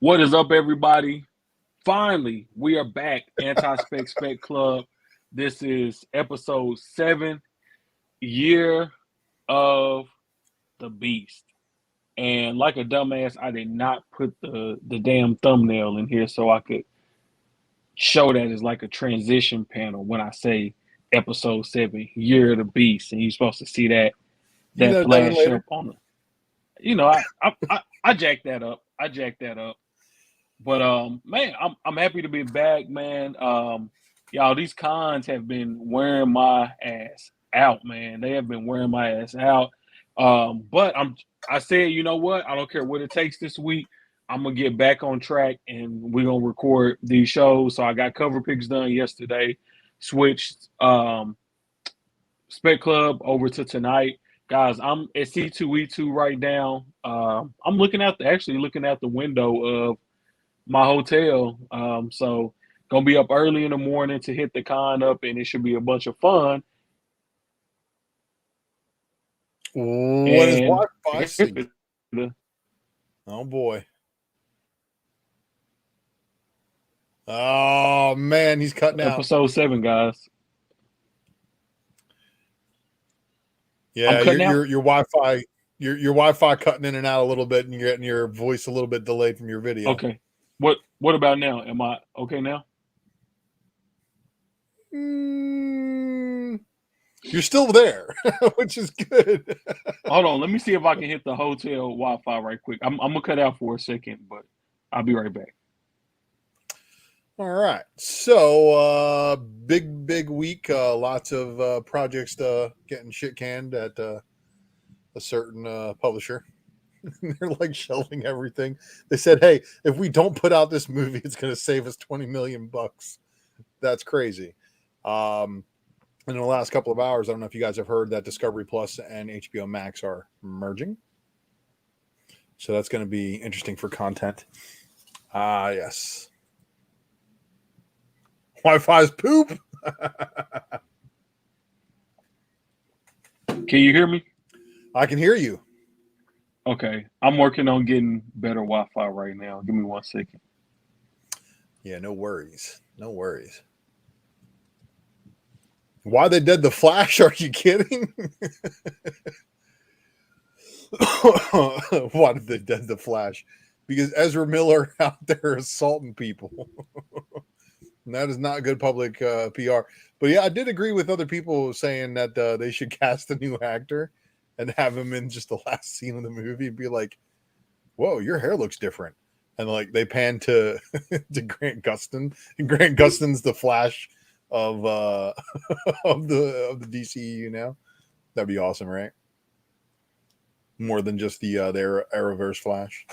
What is up, everybody? Finally, we are back. Anti-Spec Spec Club. This is episode 7, Year of the Beast. And like a dumbass, I did not put the damn thumbnail in here so I could show that as like a transition panel when I say episode 7, Year of the Beast. And you're supposed to see that You that know, done flash later. up on the. I jacked that up. I jacked that up. But man, I'm happy to be back, man. Y'all, these cons have been wearing my ass out, man. They have been wearing my ass out. But I said, you know what? I don't care what it takes this week. I'm gonna get back on track and we're gonna record these shows. So I got cover picks done yesterday, switched Spec Club over to tonight. Guys, I'm at C2E2 right now. I'm actually looking out the window of my hotel. So gonna be up early in the morning to hit the con up, and it should be a bunch of fun. What is And Wi-Fi signal? Oh boy. Oh man, he's cutting out. episode 7, guys. Yeah, I'm cutting your Wi-Fi, your Wi-Fi cutting in and out a little bit, and you're getting your voice a little bit delayed from your video. Okay. What about now? Am I okay now? You're still there, which is good. Hold on, let me see if I can hit the hotel Wi-Fi right quick. I'm gonna cut out for a second, but I'll be right back. All right. So big week. Lots of projects getting shit canned at a certain publisher. They're like shelving everything. They said, "Hey, if we don't put out this movie, it's going to save us $20 million." That's crazy. In the last couple of hours, I don't know if you guys have heard that Discovery Plus and HBO Max are merging. So that's going to be interesting for content. Yes. Wi-Fi's poop. Can you hear me? I can hear you. Okay. I'm working on getting better Wi-Fi right now. Give me 1 second. Yeah, no worries. No worries. Why they did the Flash? Are you kidding? Why did they dead the Flash? Because Ezra Miller out there assaulting people. And that is not good public PR. But yeah, I did agree with other people saying that they should cast a new actor and have him in just the last scene of the movie and be like, "Whoa, your hair looks different." And like they pan to to Grant Gustin, and Grant Gustin's the Flash of of the DCEU now. That'd be awesome, right? More than just the Arrowverse Flash.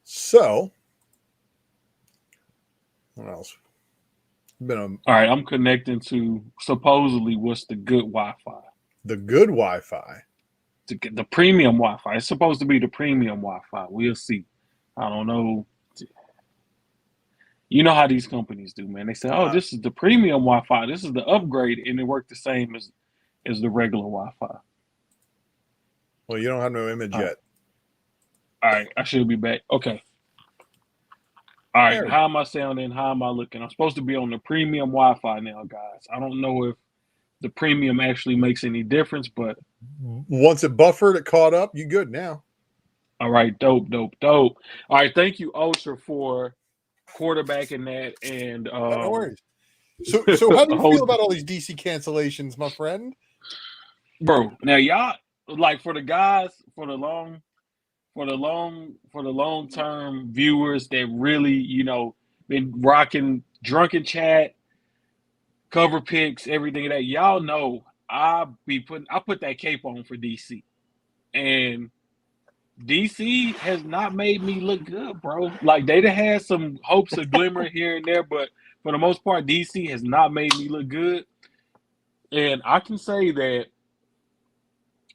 So, what else? All right, I'm connecting to supposedly what's the good Wi-Fi. The good Wi-Fi. The premium Wi-Fi. It's supposed to be the premium Wi-Fi. We'll see. I don't know. You know how these companies do, man. They say, "Oh, this is the premium Wi-Fi. This is the upgrade," and it worked the same as the regular Wi-Fi. Well, you don't have no image yet. All right, I should be back. Okay. All right, how am I sounding? How am I looking? I'm supposed to be on the premium Wi-Fi now, guys. I don't know if the premium actually makes any difference, but once it buffered, it caught up. You good now? All right, dope. All right, thank you, Osher, for quarterbacking that. And no worries. So how do you feel about all these DC cancellations, my friend? Bro, now y'all like for the guys for the long term viewers that really been rocking drunken chat, cover picks, everything that y'all know. I put that cape on for DC, and DC has not made me look good, bro. Like they'd have had some hopes of glimmer here and there, but for the most part, DC has not made me look good. And I can say that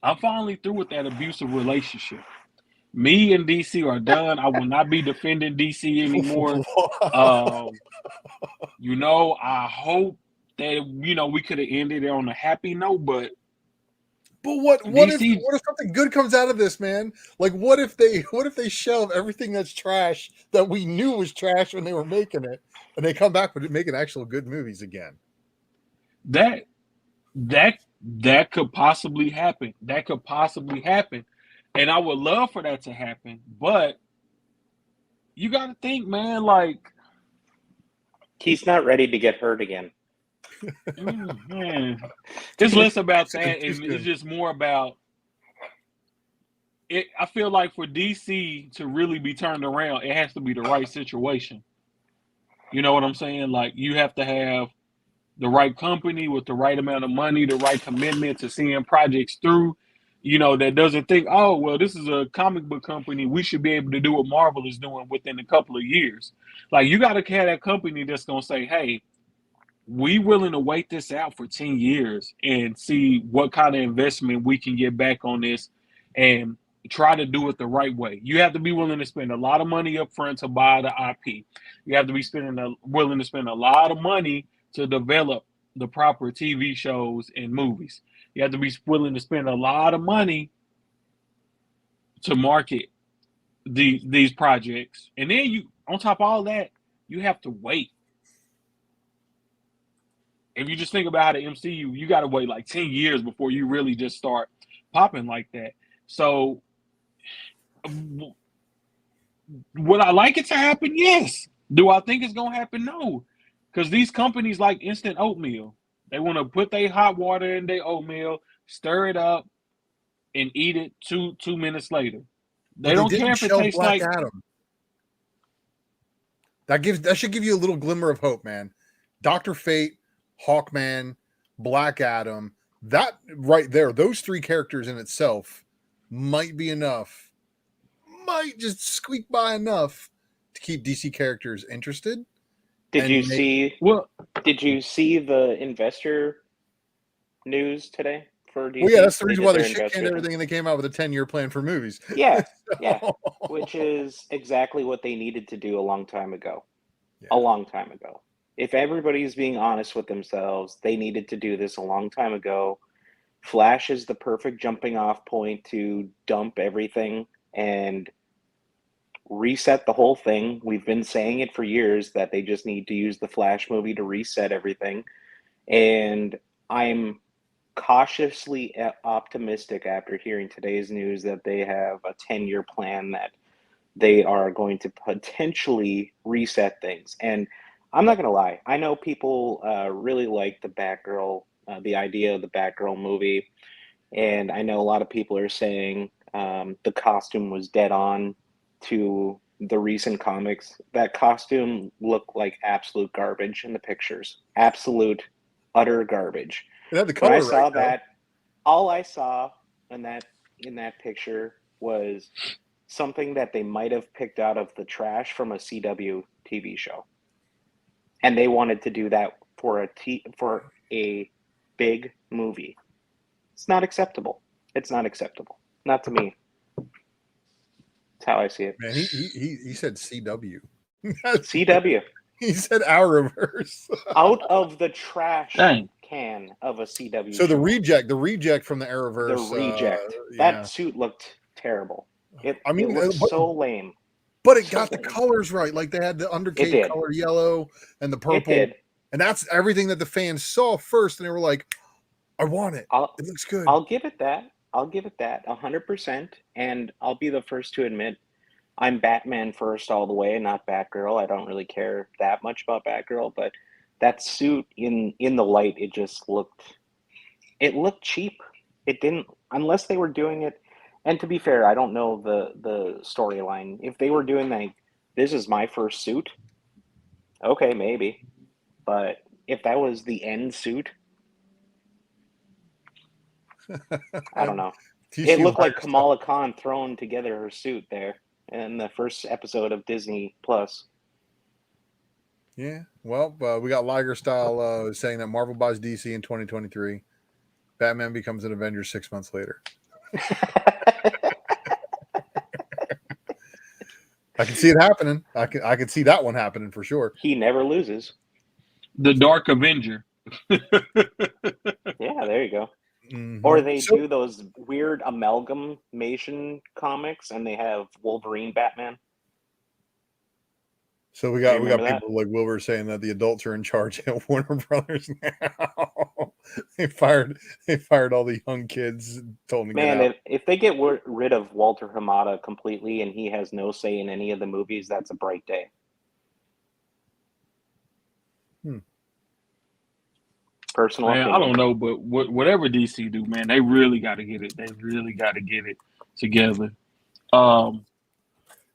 I'm finally through with that abusive relationship. Me and DC are done. I will not be defending DC anymore. I hope that we could have ended it on a happy note, but But what if DC. something good comes out of this, man? Like what if they shelve everything that's trash that we knew was trash when they were making it, and they come back with making actual good movies again? That that could possibly happen. That could possibly happen. And I would love for that to happen. But you got to think, man, like, He's not ready to get hurt again. Man, it's less about that, Too and soon. it's just more about it. I feel like for DC to really be turned around, it has to be the right situation. You know what I'm saying? Like, you have to have the right company with the right amount of money, the right commitment to seeing projects through. That doesn't think, oh, well, this is a comic book company. We should be able to do what Marvel is doing within a couple of years. Like, you got to have that company that's going to say, hey, we willing to wait this out for 10 years and see what kind of investment we can get back on this and try to do it the right way. You have to be willing to spend a lot of money up front to buy the IP. You have to be willing to spend a lot of money to develop the proper TV shows and movies. You have to be willing to spend a lot of money to market these projects. And then on top of all that, you have to wait. If you just think about how the MCU, you got to wait like 10 years before you really just start popping like that. So, would I like it to happen? Yes. Do I think it's going to happen? No. Because these companies like instant oatmeal. They want to put their hot water in their oatmeal, stir it up, and eat it 2 minutes later. They don't care didn't if it shelve tastes Black like. Adam. That should give you a little glimmer of hope, man. Dr. Fate, Hawkman, Black Adam, that right there, those three characters in itself might be enough, might just squeak by enough to keep DC characters interested. Did you see the investor news today for DC? Well, yeah, that's the reason why they investor shit-canned everything and they came out with a 10-year plan for movies. Yeah, yeah, which is exactly what they needed to do a long time ago. Yeah. A long time ago. If everybody's being honest with themselves, they needed to do this a long time ago. Flash is the perfect jumping off point to dump everything and reset the whole thing. We've been saying it for years that they just need to use the Flash movie to reset everything. And I'm cautiously optimistic after hearing today's news that they have a 10-year plan that they are going to potentially reset things. And I'm not going to lie. I know people really like the Batgirl, the idea of the Batgirl movie. And I know a lot of people are saying the costume was dead on to the recent comics. That costume looked like absolute garbage in the pictures. Absolute, utter garbage. It the color when I saw right, that, all I saw in that picture was something that they might have picked out of the trash from a CW TV show. And they wanted to do that for a big movie. It's not acceptable. It's not acceptable. Not to me. That's how I see it. Man, he said CW. CW. He said Arrowverse. Out of the trash can of a CW. So the reject from the Arrowverse. The reject. That suit looked terrible. It looked so lame. But it got the colors right. Like they had the undercape color yellow and the purple. It did. And that's everything that the fans saw first. And they were like, I want it. It looks good. I'll give it that. 100%. And I'll be the first to admit I'm Batman first all the way and not Batgirl. I don't really care that much about Batgirl. But that suit in the light, it looked cheap. It didn't, unless they were doing it. And to be fair, I don't know the storyline. If they were doing like, this is my first suit, okay, maybe. But if that was the end suit, I don't know. It looked like Kamala Khan throwing together her suit there in the first episode of Disney Plus. Yeah, well, we got Liger Style saying that Marvel buys DC in 2023. Batman becomes an Avenger 6 months later. I can see it happening. I can see that one happening for sure. He never loses. The Dark Avenger. Yeah, there you go. Mm-hmm. Or they do those weird amalgamation comics, and they have Wolverine, Batman. So we got that? people like Wilbur saying that the adults are in charge at Warner Brothers now. they fired all the young kids, told them to get out. If they get rid of Walter Hamada completely and he has no say in any of the movies, that's a bright day. Personal opinion. I don't know, but whatever DC do, man, they really got to get it. They really got to get it together.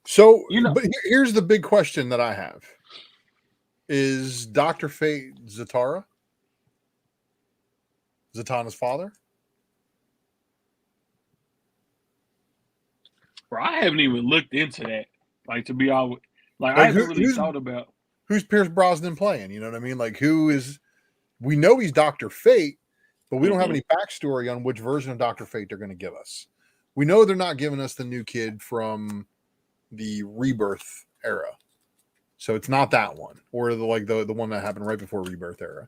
So, but here's the big question that I have: is Dr. Fate Zatanna's father? Bro, I haven't even looked into that. Like, to be honest, like I haven't really thought about who's Pierce Brosnan playing. You know what I mean? Like, who is? We know he's Dr. Fate, but we don't have any backstory on which version of Dr. Fate they're going to give us. We know they're not giving us the new kid from the Rebirth era, so it's not that one, or the one that happened right before Rebirth era.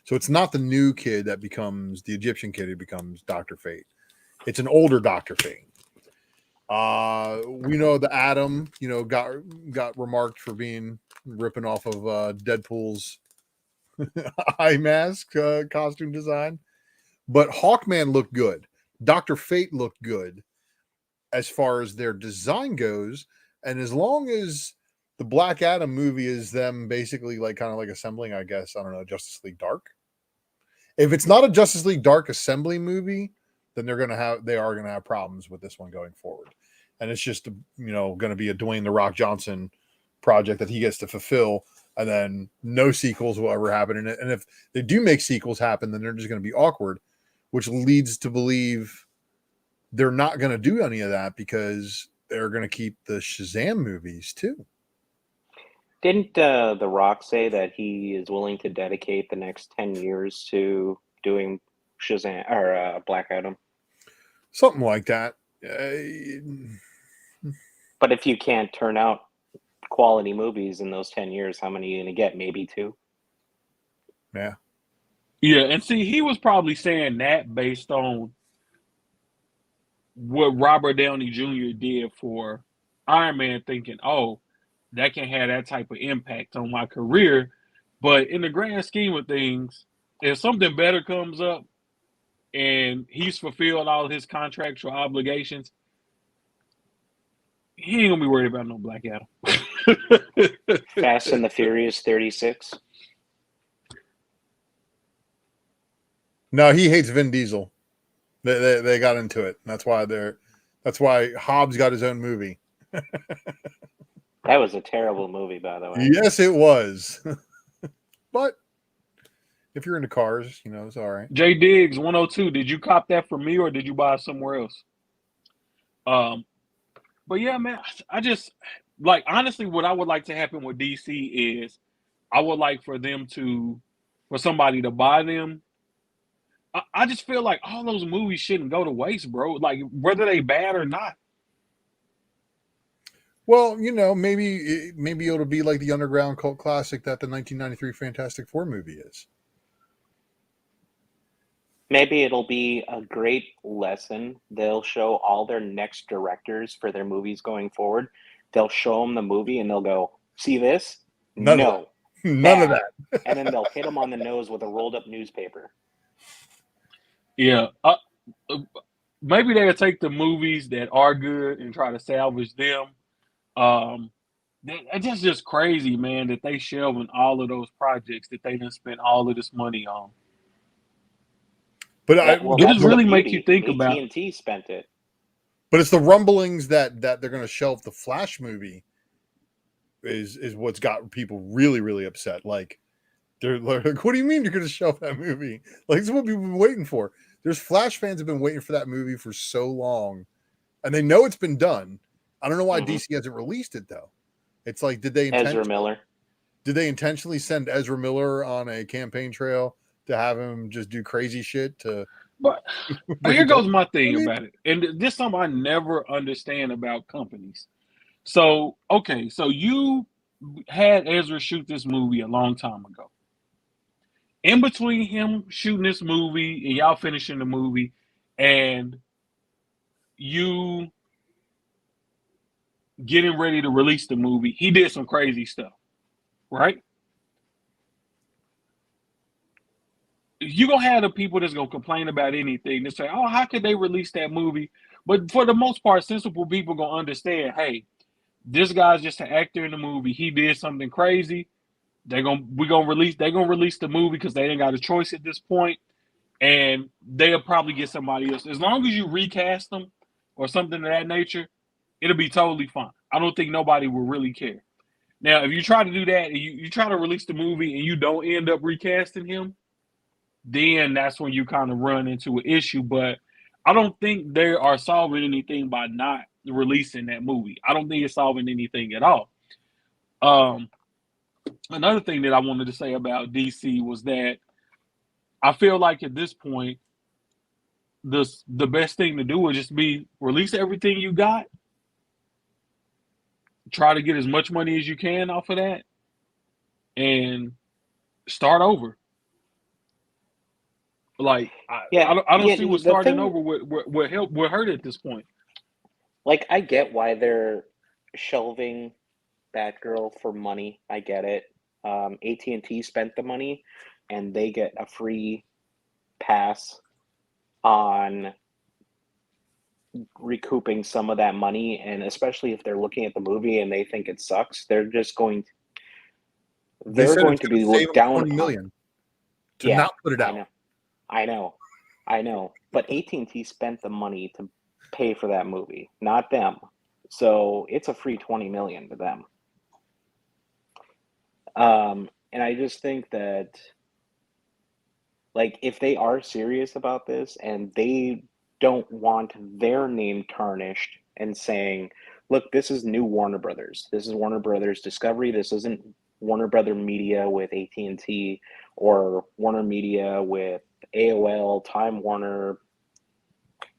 So it's not the new kid that becomes the Egyptian kid who becomes Dr. Fate. It's an older Dr. Fate. We know the Atom, got remarked for ripping off of Deadpool's eye mask costume design, but Hawkman looked good. Dr. Fate looked good as far as their design goes, and as long as the Black Adam movie is them basically kind of assembling, I guess, I don't know, Justice League Dark. If it's not a Justice League Dark assembly movie, then they are going to have problems with this one going forward. And it's just, going to be a Dwayne The Rock Johnson project that he gets to fulfill, and then no sequels will ever happen in it. And if they do make sequels happen, then they're just going to be awkward, which leads to believe they're not going to do any of that because they're going to keep the Shazam movies too. Didn't The Rock say that he is willing to dedicate the next 10 years to doing Shazam or Black Adam? Something like that. But if you can't turn out quality movies in those 10 years, how many are you going to get? Maybe 2? Yeah. Yeah, and see, he was probably saying that based on what Robert Downey Jr. did for Iron Man, thinking, oh, that can have that type of impact on my career. But in the grand scheme of things, if something better comes up and he's fulfilled all his contractual obligations, he ain't gonna be worried about no Black Adam. Fast and the Furious 36. No, he hates Vin Diesel. They got into it. That's why Hobbs got his own movie. That was a terrible movie, by the way. Yes, it was. But if you're into cars, it's all right. J Diggs 102. Did you cop that from me or did you buy it somewhere else? But yeah, man, I just honestly, what I would like to happen with DC is I would like for somebody to buy them. I just feel like all those movies shouldn't go to waste, bro. Like, whether they bad or not. Well, maybe it'll be like the underground cult classic that the 1993 Fantastic Four movie is. Maybe it'll be a great lesson. They'll show all their next directors for their movies going forward. They'll show them the movie and they'll go, see this? None of that. And then they'll hit them on the nose with a rolled up newspaper. Yeah. Maybe they'll take the movies that are good and try to salvage them. It's just crazy, man, that they shelving all of those projects that they done spent all of this money on. But it just really make you think about. AT&T spent it. But it's the rumblings that they're going to shelve the Flash movie is what's got people really, really upset. They're like, what do you mean you're going to shelve that movie? This is what people have been waiting for. There's Flash fans have been waiting for that movie for so long, and they know it's been done. I don't know why DC hasn't released it though. It's like, did they Ezra Miller? Did they intentionally send Ezra Miller on a campaign trail to have him just do crazy shit to? But here goes my thing about it, and this is something I never understand about companies. So, okay, so you had Ezra shoot this movie a long time ago. in between him shooting this movie and y'all finishing the movie, and you getting ready to release the movie, he did some crazy stuff, right? You're gonna have the people that's gonna complain about anything to say, "Oh, how could they release that movie?" But for the most part, sensible people gonna understand. Hey, this guy's just an actor in the movie. He did something crazy. They're gonna release the movie because they ain't got a choice at this point, and they'll probably get somebody else. As long as you recast them or something of that nature, it'll be totally fine. I don't think nobody will really care. Now, if you try to do that and you try to release the movie and you don't end up recasting him, then that's when you kind of run into an issue. But I don't think they are solving anything by not releasing that movie. I don't think it's solving anything at all. Um, Another thing that I wanted to say about DC was that I feel like at this point, the best thing to do is just be release everything you got, try to get as much money as you can off of that, and start over. Like Yeah, I don't yeah. see what The starting thing, over would hurt at this point. like, I get why they're shelving Batgirl for money. I get it. AT&T spent the money, and they get a free pass on recouping some of that money. And especially if they're looking at the movie and they think it sucks, They they're said going it's to going be to save looked them down 20 upon. million to Yeah, not put it I out. know, I know, I know. But AT&T spent the money to pay for that movie, not them. So it's a free 20 million to them. And I just think that, like, if they are serious about this and they don't want their name tarnished and saying, look, this is new Warner Brothers. This is Warner Brothers Discovery. This isn't Warner Brother Media with AT&T or Warner Media with AOL, Time Warner,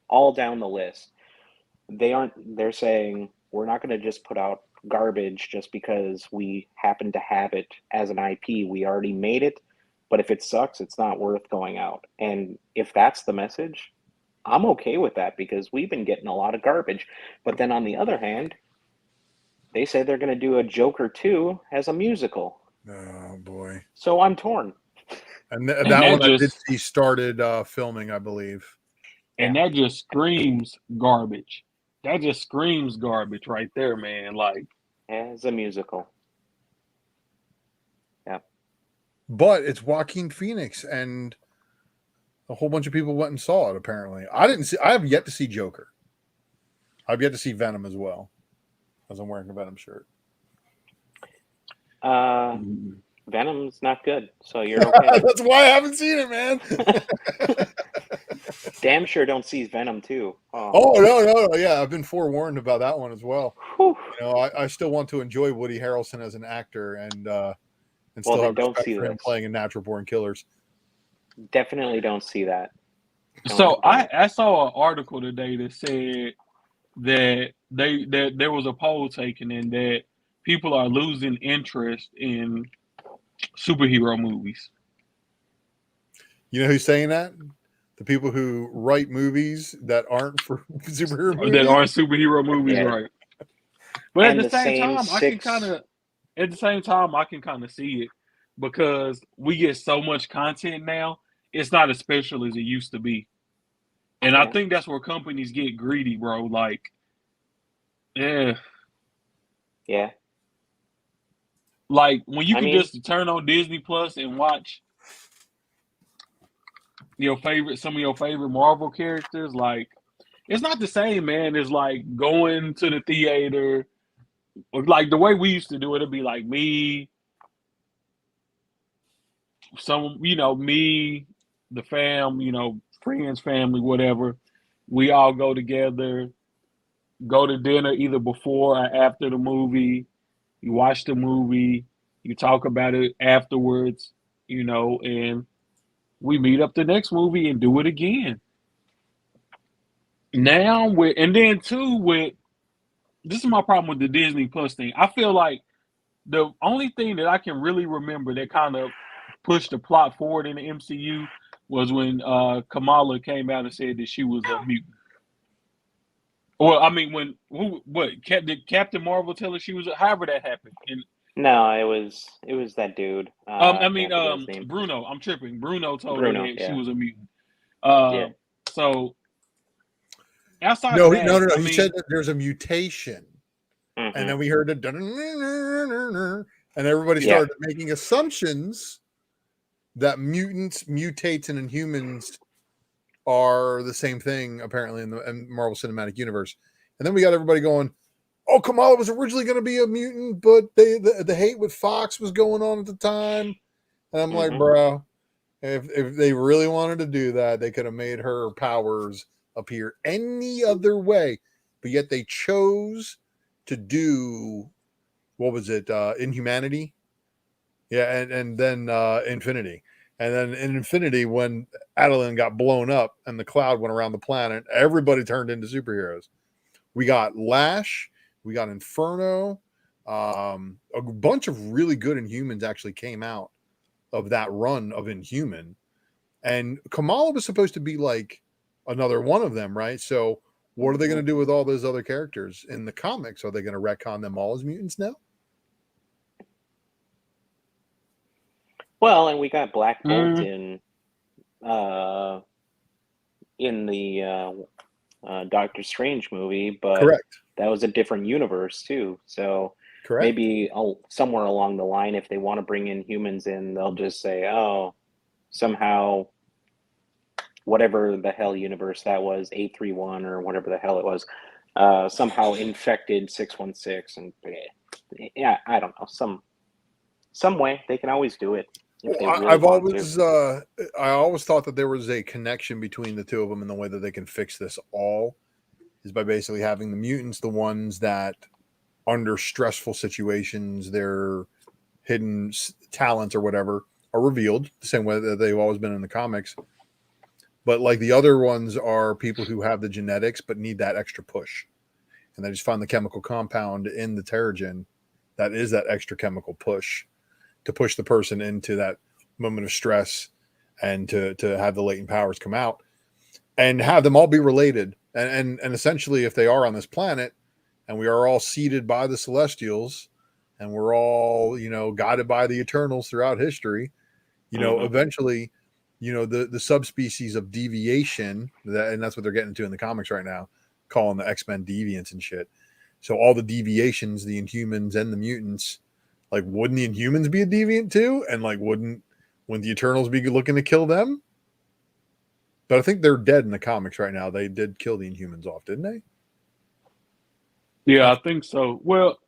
all down the list. They're saying we're not going to just put out garbage just because we happen to have it as an IP. We already made it, but if it sucks, it's not worth going out. And if that's the message, I'm okay with that because we've been getting a lot of garbage. But then on the other hand, they say they're going to do a Joker 2 as a musical. Oh boy. So I'm torn. And And that that one I did just see started filming, I believe. and Yeah. that just screams garbage. That just screams garbage right there, man. Like, As a musical. Yeah. But it's Joaquin Phoenix, and a whole bunch of people went and saw it. Apparently, I didn't see. I have yet to see Joker. I've yet to see Venom as well, as I'm wearing a Venom shirt. Venom's not good, so you're okay. That's why I haven't seen it, man. Damn sure don't see Venom too. Oh no, yeah, I've been forewarned about that one as well. Whew. You know, I still want to enjoy Woody Harrelson as an actor, and Well, still then have don't respect see for him this. playing in Natural Born Killers. Definitely don't see that. so Don't. I saw an article today that said that there was a poll taken and that people are losing interest in superhero movies. You know who's saying that? The people who write movies that aren't for superhero That movies. aren't superhero movies, Yeah. right? But And the same at the same time I can kind of see it because we get so much content now. It's not as special as it used to be, and I Yeah. think that's where companies get greedy, bro. Like, yeah, Yeah. like when you I can mean, just turn on Disney Plus and watch some of your favorite Marvel characters, like it's not the same, man. It's like going to the theater, like the way we used to do it. It'd be like me, me, the fam, friends, family, whatever. We all go together, go to dinner either before or after the movie. You watch the movie, you talk about it afterwards, and we meet up the next movie and do it again. Now and then too with this is my problem with the Disney Plus thing. I feel like the only thing that I can really remember that kind of pushed the plot forward in the MCU was when Kamala came out and said that she was a mutant. Well, I mean, did Captain Marvel tell her she was? However that happened. And No, it was that dude. I I mean, can't think of his name. Bruno. I'm tripping. Bruno told her Bruno. that she Yeah. was a mutant. Yeah. So outside No, of that, no. I He mean, said that there's a mutation, and then we heard it, and everybody started making assumptions that mutants, mutates, and Inhumans are the same thing apparently in the Marvel Cinematic Universe. And then we got everybody going, "Oh, Kamala was originally going to be a mutant, but the hate with Fox was going on at the time." And I'm like, bro, if they really wanted to do that, they could have made her powers appear any other way. But yet they chose to do, what was it, Inhumanity? Yeah, and then Infinity. And then in Infinity, when Adeline got blown up and the cloud went around the planet, everybody turned into superheroes. We got Lash, we got Inferno, a bunch of really good Inhumans actually came out of that run of Inhuman. And Kamala was supposed to be like another one of them, right? So what are they going to do with all those other characters in the comics? Are they going to retcon them all as mutants now? Well, and we got Black Bolt in the Doctor Strange movie, but correct, that was a different universe too. So correct. Maybe somewhere along the line, if they want to bring in humans in, they'll just say, "Oh, somehow, whatever the hell universe that was, 831 or whatever the hell it was, somehow infected 616," and yeah, I don't know, some way they can always do it. I always thought that there was a connection between the two of them, and the way that they can fix this all is by basically having the mutants, the ones that under stressful situations, their hidden talents or whatever are revealed the same way that they've always been in the comics. But like the other ones are people who have the genetics but need that extra push, and they just find the chemical compound in the Terrigen that is that extra chemical push to push the person into that moment of stress and to have the latent powers come out and have them all be related. And essentially, if they are on this planet and we are all seeded by the Celestials and we're all, guided by the Eternals throughout history, eventually, the subspecies of deviation, and that's what they're getting to in the comics right now, calling the X-Men deviants and shit. So all the deviations, the Inhumans and the mutants, like, wouldn't the Inhumans be a deviant too? And like, wouldn't the Eternals be looking to kill them? But I think they're dead in the comics right now. They did kill the Inhumans off, didn't they? Yeah, I think so. Well,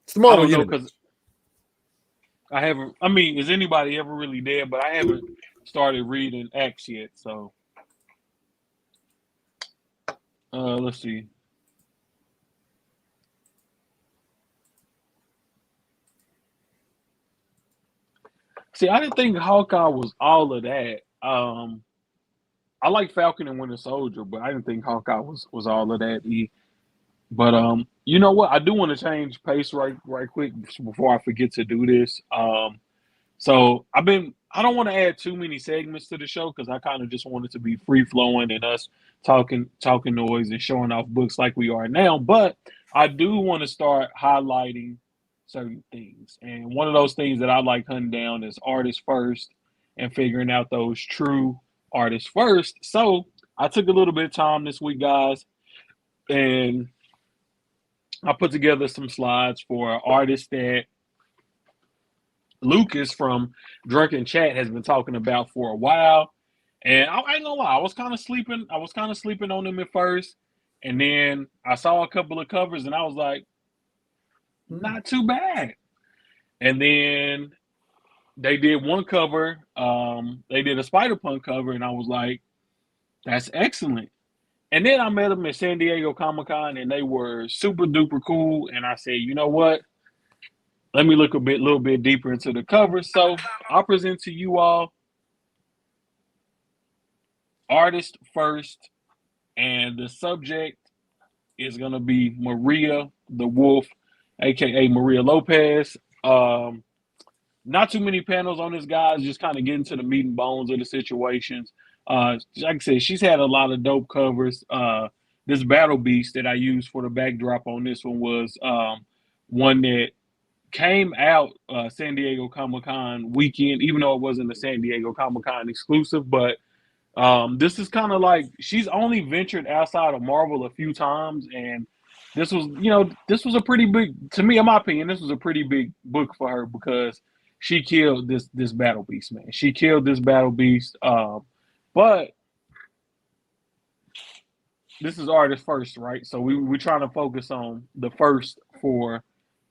it's the Marvel I don't know Universe. because I haven't. I mean, is anybody ever really dead? But I haven't started reading X yet. So, let's see. See, I didn't think Hawkeye was all of that. I like Falcon and Winter Soldier, but I didn't think Hawkeye was all of that. But you know what? I do want to change pace right quick before I forget to do this. So I don't want to add too many segments to the show because I kind of just want it to be free flowing and us talking noise and showing off books like we are now. But I do want to start highlighting certain things. And one of those things that I like hunting down is artists first and figuring out those true artists first. So I took a little bit of time this week, guys, and I put together some slides for artists that Lucas from Drunken Chat has been talking about for a while. And I ain't gonna lie, I was kind of sleeping on them at first. And then I saw a couple of covers and I was like, not too bad. And then they did one cover, they did a Spider-Punk cover, and I was like, that's excellent. And then I met them at San Diego Comic-Con and they were super duper cool. And I said, you know what? Let me look little bit deeper into the cover. So I'll present to you all artist first, and the subject is gonna be Maria the Wolf, aka Maria Lopez. Not too many panels on this, guys. Just kind of getting to the meat and bones of the situations. Like I said, she's had a lot of dope covers. This Battle Beast that I used for the backdrop on this one was one that came out San Diego Comic Con weekend, even though it wasn't a San Diego Comic Con exclusive. But this is kind of like she's only ventured outside of Marvel a few times, and this was a pretty big, to me, in my opinion, this was a pretty big book for her because she killed this Battle Beast, man. She killed this Battle Beast, but this is artist first, right? So we're trying to focus on the first for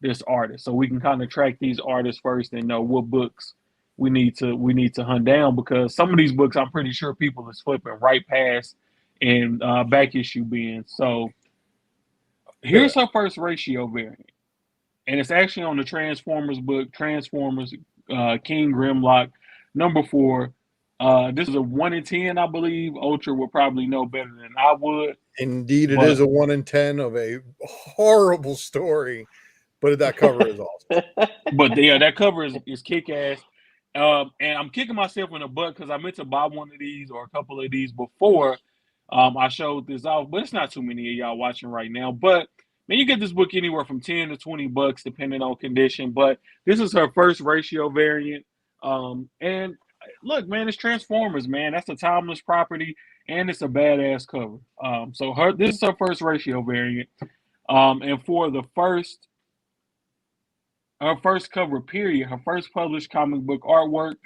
this artist, so we can kind of track these artists first and know what books we need to hunt down, because some of these books I'm pretty sure people is flipping right past and back issue bins. So here's her first ratio variant, and it's actually on the Transformers book, Transformers King Grimlock #4. This is a 1 in 10, I believe. Ultra would probably know better than I would. Indeed, it But is a 1 in 10 of a horrible story, but that cover is awesome. But yeah, that cover is kick ass. And I'm kicking myself in the butt because I meant to buy one of these or a couple of these before I showed this off. But it's not too many of y'all watching right now. But man, you get this book anywhere from 10 to 20 bucks depending on condition. But this is her first ratio variant. And look, man, it's Transformers, man. That's a timeless property, and it's a badass cover. So this is her first ratio variant. And for her first cover, period, her first published comic book artwork,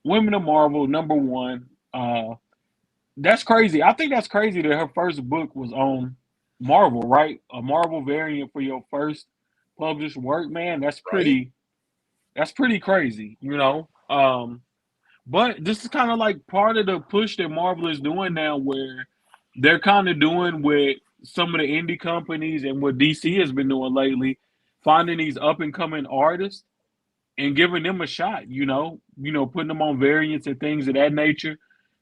Women of Marvel #1. That's crazy. I think that's crazy that her first book was on Marvel, right? A Marvel variant for your first published work, man. That's Right? pretty crazy, you know. But this is kind of like part of the push that Marvel is doing now, where they're kind of doing with some of the indie companies and what DC has been doing lately, finding these up and coming artists and giving them a shot, putting them on variants and things of that nature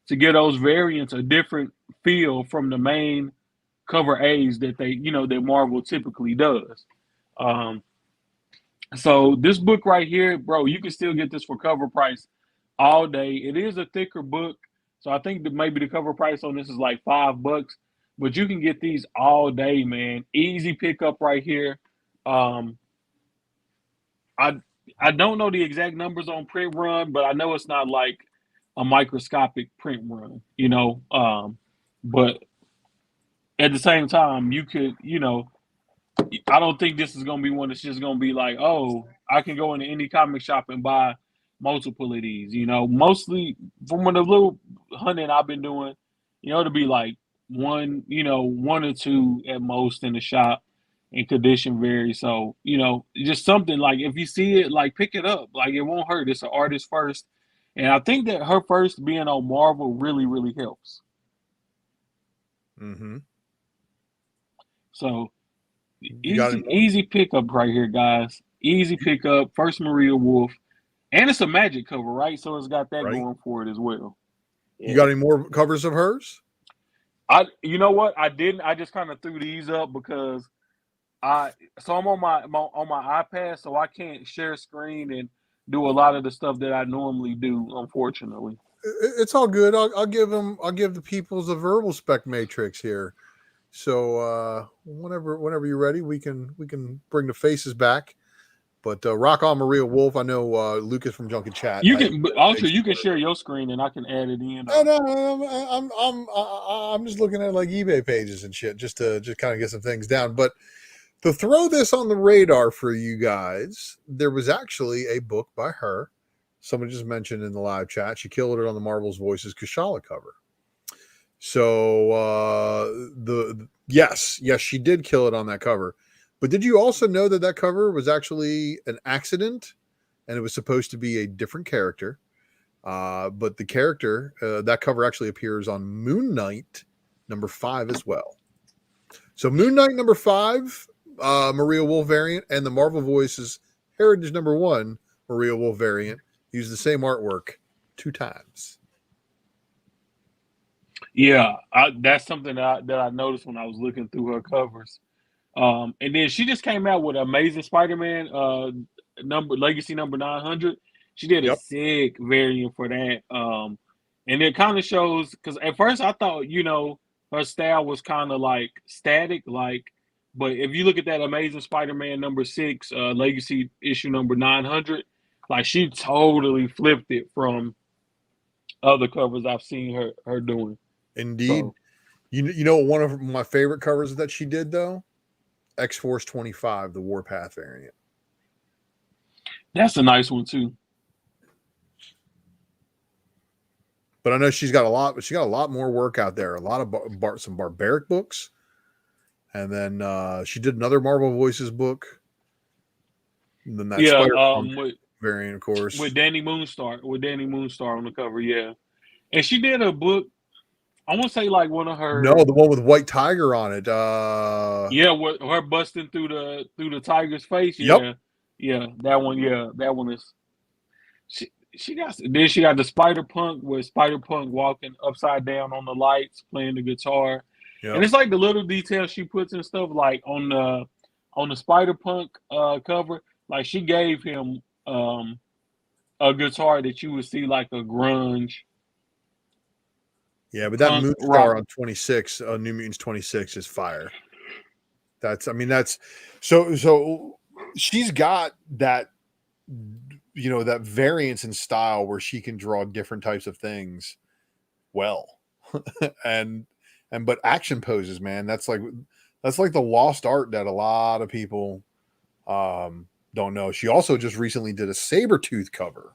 to get those variants a different feel from the main cover A's that Marvel typically does. Um, so this book right here, bro, you can still get this for cover price all day. It is a thicker book, so I think that maybe the cover price on this is like $5, but you can get these all day, man. Easy pickup right here. Um, I I don't know the exact numbers on print run, but I know it's not like a microscopic print run, but at the same time, you could, I don't think this is gonna be one that's just gonna be like, oh, I can go into any comic shop and buy multiple of these. Mostly from the little hunting I've been doing, it'll be like one or two at most in the shop, and condition varies. So, just something like if you see it, like pick it up. Like it won't hurt. It's an artist first. And I think that her first being on Marvel really, really helps. Mm-hmm. So You got it. easy pickup right here, guys. Easy pickup. First Maria Wolf. And it's a magic cover, right? So it's got that Right? going for it as well. You got any more covers of hers? You know what? I didn't. I just kind of threw these up because I'm on my iPad, so I can't share screen and do a lot of the stuff that I normally do, unfortunately. It's all good. I'll give them. I'll give the peoples a verbal spec matrix here. So whenever you're ready, we can bring the faces back. But rock on, Maria Wolf. I know Lucas from Junket Chat. You can, but also you can share your screen and I can add it in. I'm just looking at like eBay pages and shit just to kind of get some things down. But to throw this on the radar for you guys, there was actually a book by her. Somebody just mentioned in the live chat. She killed it on the Marvel's Voices Kushala cover. So yes, she did kill it on that cover. But did you also know that cover was actually an accident, and it was supposed to be a different character? But the character, that cover actually appears on Moon Knight #5 as well. So Moon Knight #5, Maria Wolf variant, and the Marvel Voices Heritage #1 Maria Wolf variant use the same artwork 2 times. Yeah, that's something that I noticed when I was looking through her covers. And then she just came out with Amazing Spider-Man. Legacy number 900. She did a Yep. sick variant for that. And it kind of shows because at first I thought, her style was kind of like static, but if you look at that Amazing Spider-Man number 6, Legacy issue number 900, like she totally flipped it from other covers I've seen her doing. Indeed. So, You know, one of my favorite covers that she did though, X-Force 25, the Warpath variant. that's a nice one too. But I know she's got a lot more work out there. A lot of some barbaric books, and then she did another Marvel Voices book. And then that Spider-Punk variant, of course, with Danny Moonstar on the cover, yeah. And she did a book. I want to say like one of her. No, the one with White Tiger on it. Yeah, with her busting through the tiger's face. Yep. Yeah, that one. Yeah, that one is. She got the Spider-Punk with Spider-Punk walking upside down on the lights, playing the guitar, and it's like the little details she puts and stuff. Like on the Spider-Punk cover, like she gave him a guitar that you would see like a grunge. Yeah, but that Moonstar on 26, New Mutants 26 is fire. That's so she's got that, that variance in style where she can draw different types of things well. But action poses, man, that's like the lost art that a lot of people don't know. She also just recently did a Sabretooth cover.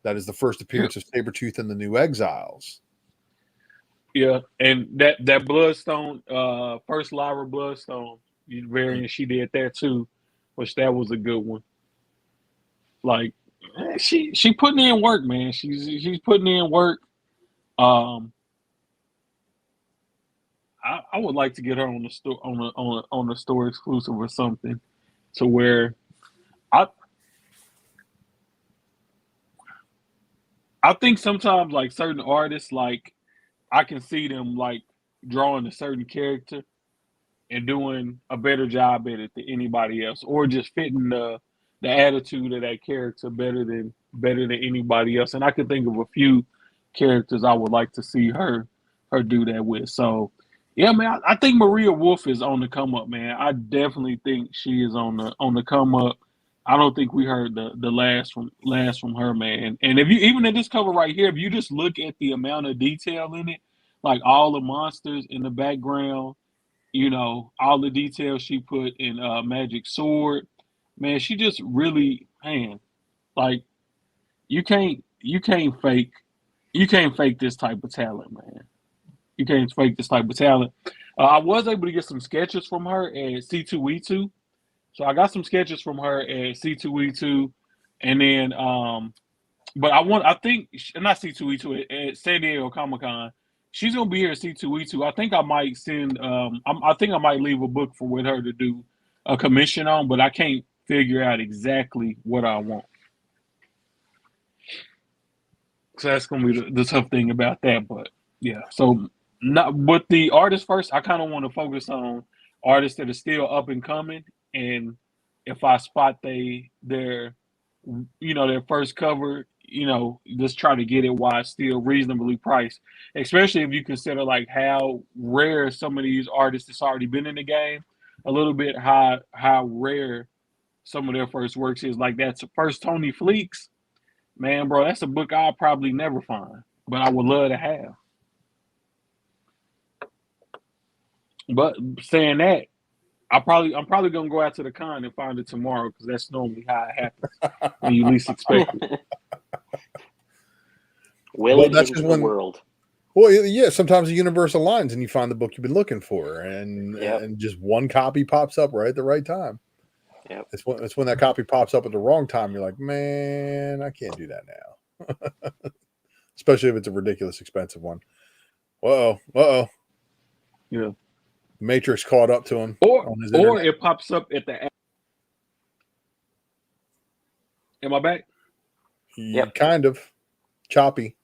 That is the first appearance of Sabretooth in the New Exiles. Yeah, and that Bloodstone, first Lyra Bloodstone variant, she did that too, which that was a good one. Like she putting in work, man. She's putting in work. I would like to get her on the store on the store exclusive or something, to where I think sometimes like certain artists, like I can see them like drawing a certain character and doing a better job at it than anybody else, or just fitting the attitude of that character better than anybody else. And I could think of a few characters I would like to see her do that with. So yeah, man, I think Maria Wolf is on the come up, man. I definitely think she is on the come up. I don't think we heard the last from her, man. And if you even at this cover right here, if you just look at the amount of detail in it, like all the monsters in the background, all the details she put in Magic Sword, man, she just really, man, like you can't fake this type of talent, man. You can't fake this type of talent. I was able to get some sketches from her at C2E2. So I got some sketches from her at C2E2, and then but I think not C2E2 at San Diego Comic Con. She's gonna be here at C2E2. I think I might send I think I might leave a book with her to do a commission on, but I can't figure out exactly what I want. So that's gonna be the tough thing about that. But yeah, so not with the artists first, I kind of want to focus on artists that are still up and coming, and if I spot their first cover, just try to get it while it's still reasonably priced. Especially if you consider like how rare some of these artists that's already been in the game, a little bit how rare some of their first works is. Like that's first Tony Fleeks, man, bro. That's a book I'll probably never find, but I would love to have. But saying that, I'm probably gonna go out to the con and find it tomorrow, because that's normally how it happens when you least expect it. Well, that's just the world. Well, yeah, sometimes the universe aligns and you find the book you've been looking for, and just one copy pops up right at the right time. Yep. It's when that copy pops up at the wrong time. You're like, man, I can't do that now. Especially if it's a ridiculous expensive one. Uh-oh. Yeah. Matrix caught up to him. Or it pops up at the. Am I back? Yeah, kind of choppy.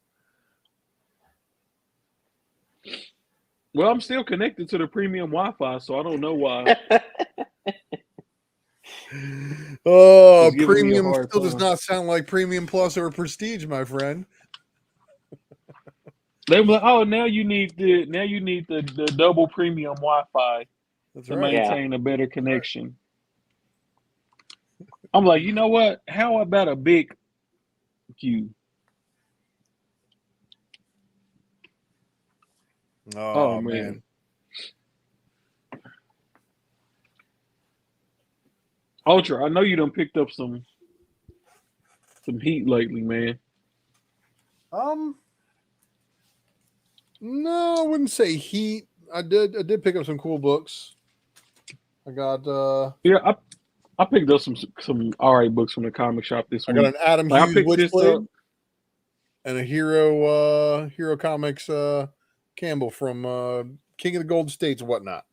Well, I'm still connected to the premium Wi-Fi, so I don't know why. Oh, It's giving me a premium hard still does time. not sound like premium plus or prestige, my friend. They were like, oh, now you need the double premium Wi-Fi That's to right. Yeah. maintain a better connection. I'm like, you know what? How about a big Q? Oh Oh man. man, Ultra. I know you done picked up some heat lately, man. No, I wouldn't say heat. I did pick up some cool books. I got Yeah, I picked up some alright books from the comic shop this I got week. an Adam Like I Hughes picked this up. Witchblade and a Hero Comics Campbell from King of the Golden States and whatnot.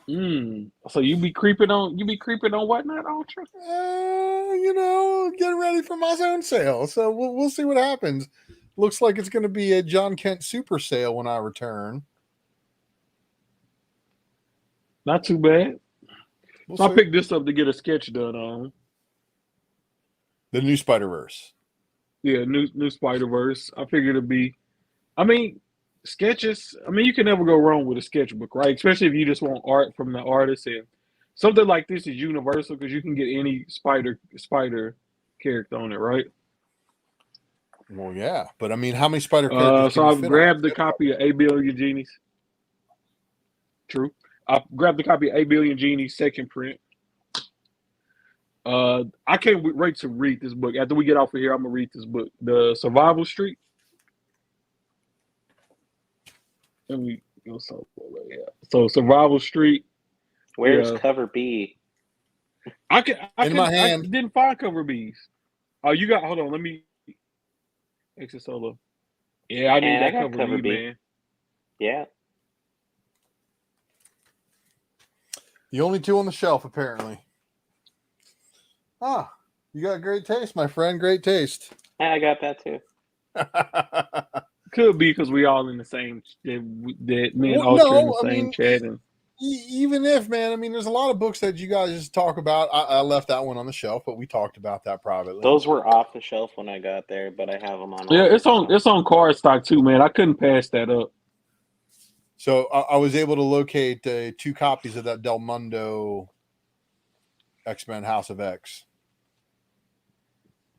So you be creeping on whatnot, Ultra? Getting ready for my own sale. So we'll see what happens. Looks like it's going to be a John Kent super sale when I return. Not too bad. We'll So I see. picked this up to get a sketch done on. The new Spider-Verse. Yeah, new Spider Verse. I figured it'd be. I mean, sketches. I mean, you can never go wrong with a sketchbook, right? Especially if you just want art from the artist, and something like this is universal because you can get any spider character on it, right? Well, yeah, but I mean, how many spider characters So can you I've fit on? grabbed the copy of A Billion Genies. True. I grabbed the copy of A Billion Genies second print. I can't wait to read this book. After we get off of here, I'm gonna read this book, The Survival Street. Let me go so yeah. So Survival Street. Where's Yeah, cover B? I In my hand. didn't find cover B's. Oh, you got. Hold on. Let me exit solo. Yeah, I need And I that got cover cover B, B. man. Yeah. The only two on the shelf, apparently. Ah, you got great taste, my friend. Great taste. I got that too. Could be because we all in the same. That me and Well, Ultra in the no, I same mean, chat, and even if, man, I mean, there's a lot of books that you guys just talk about. I left that one on the shelf, but we talked about that privately. Those were off the shelf when I got there, but I have them on yeah, order. it's on card stock too, man. I couldn't pass that up. So I was able to locate 2 copies of that Del Mundo X-Men House of X,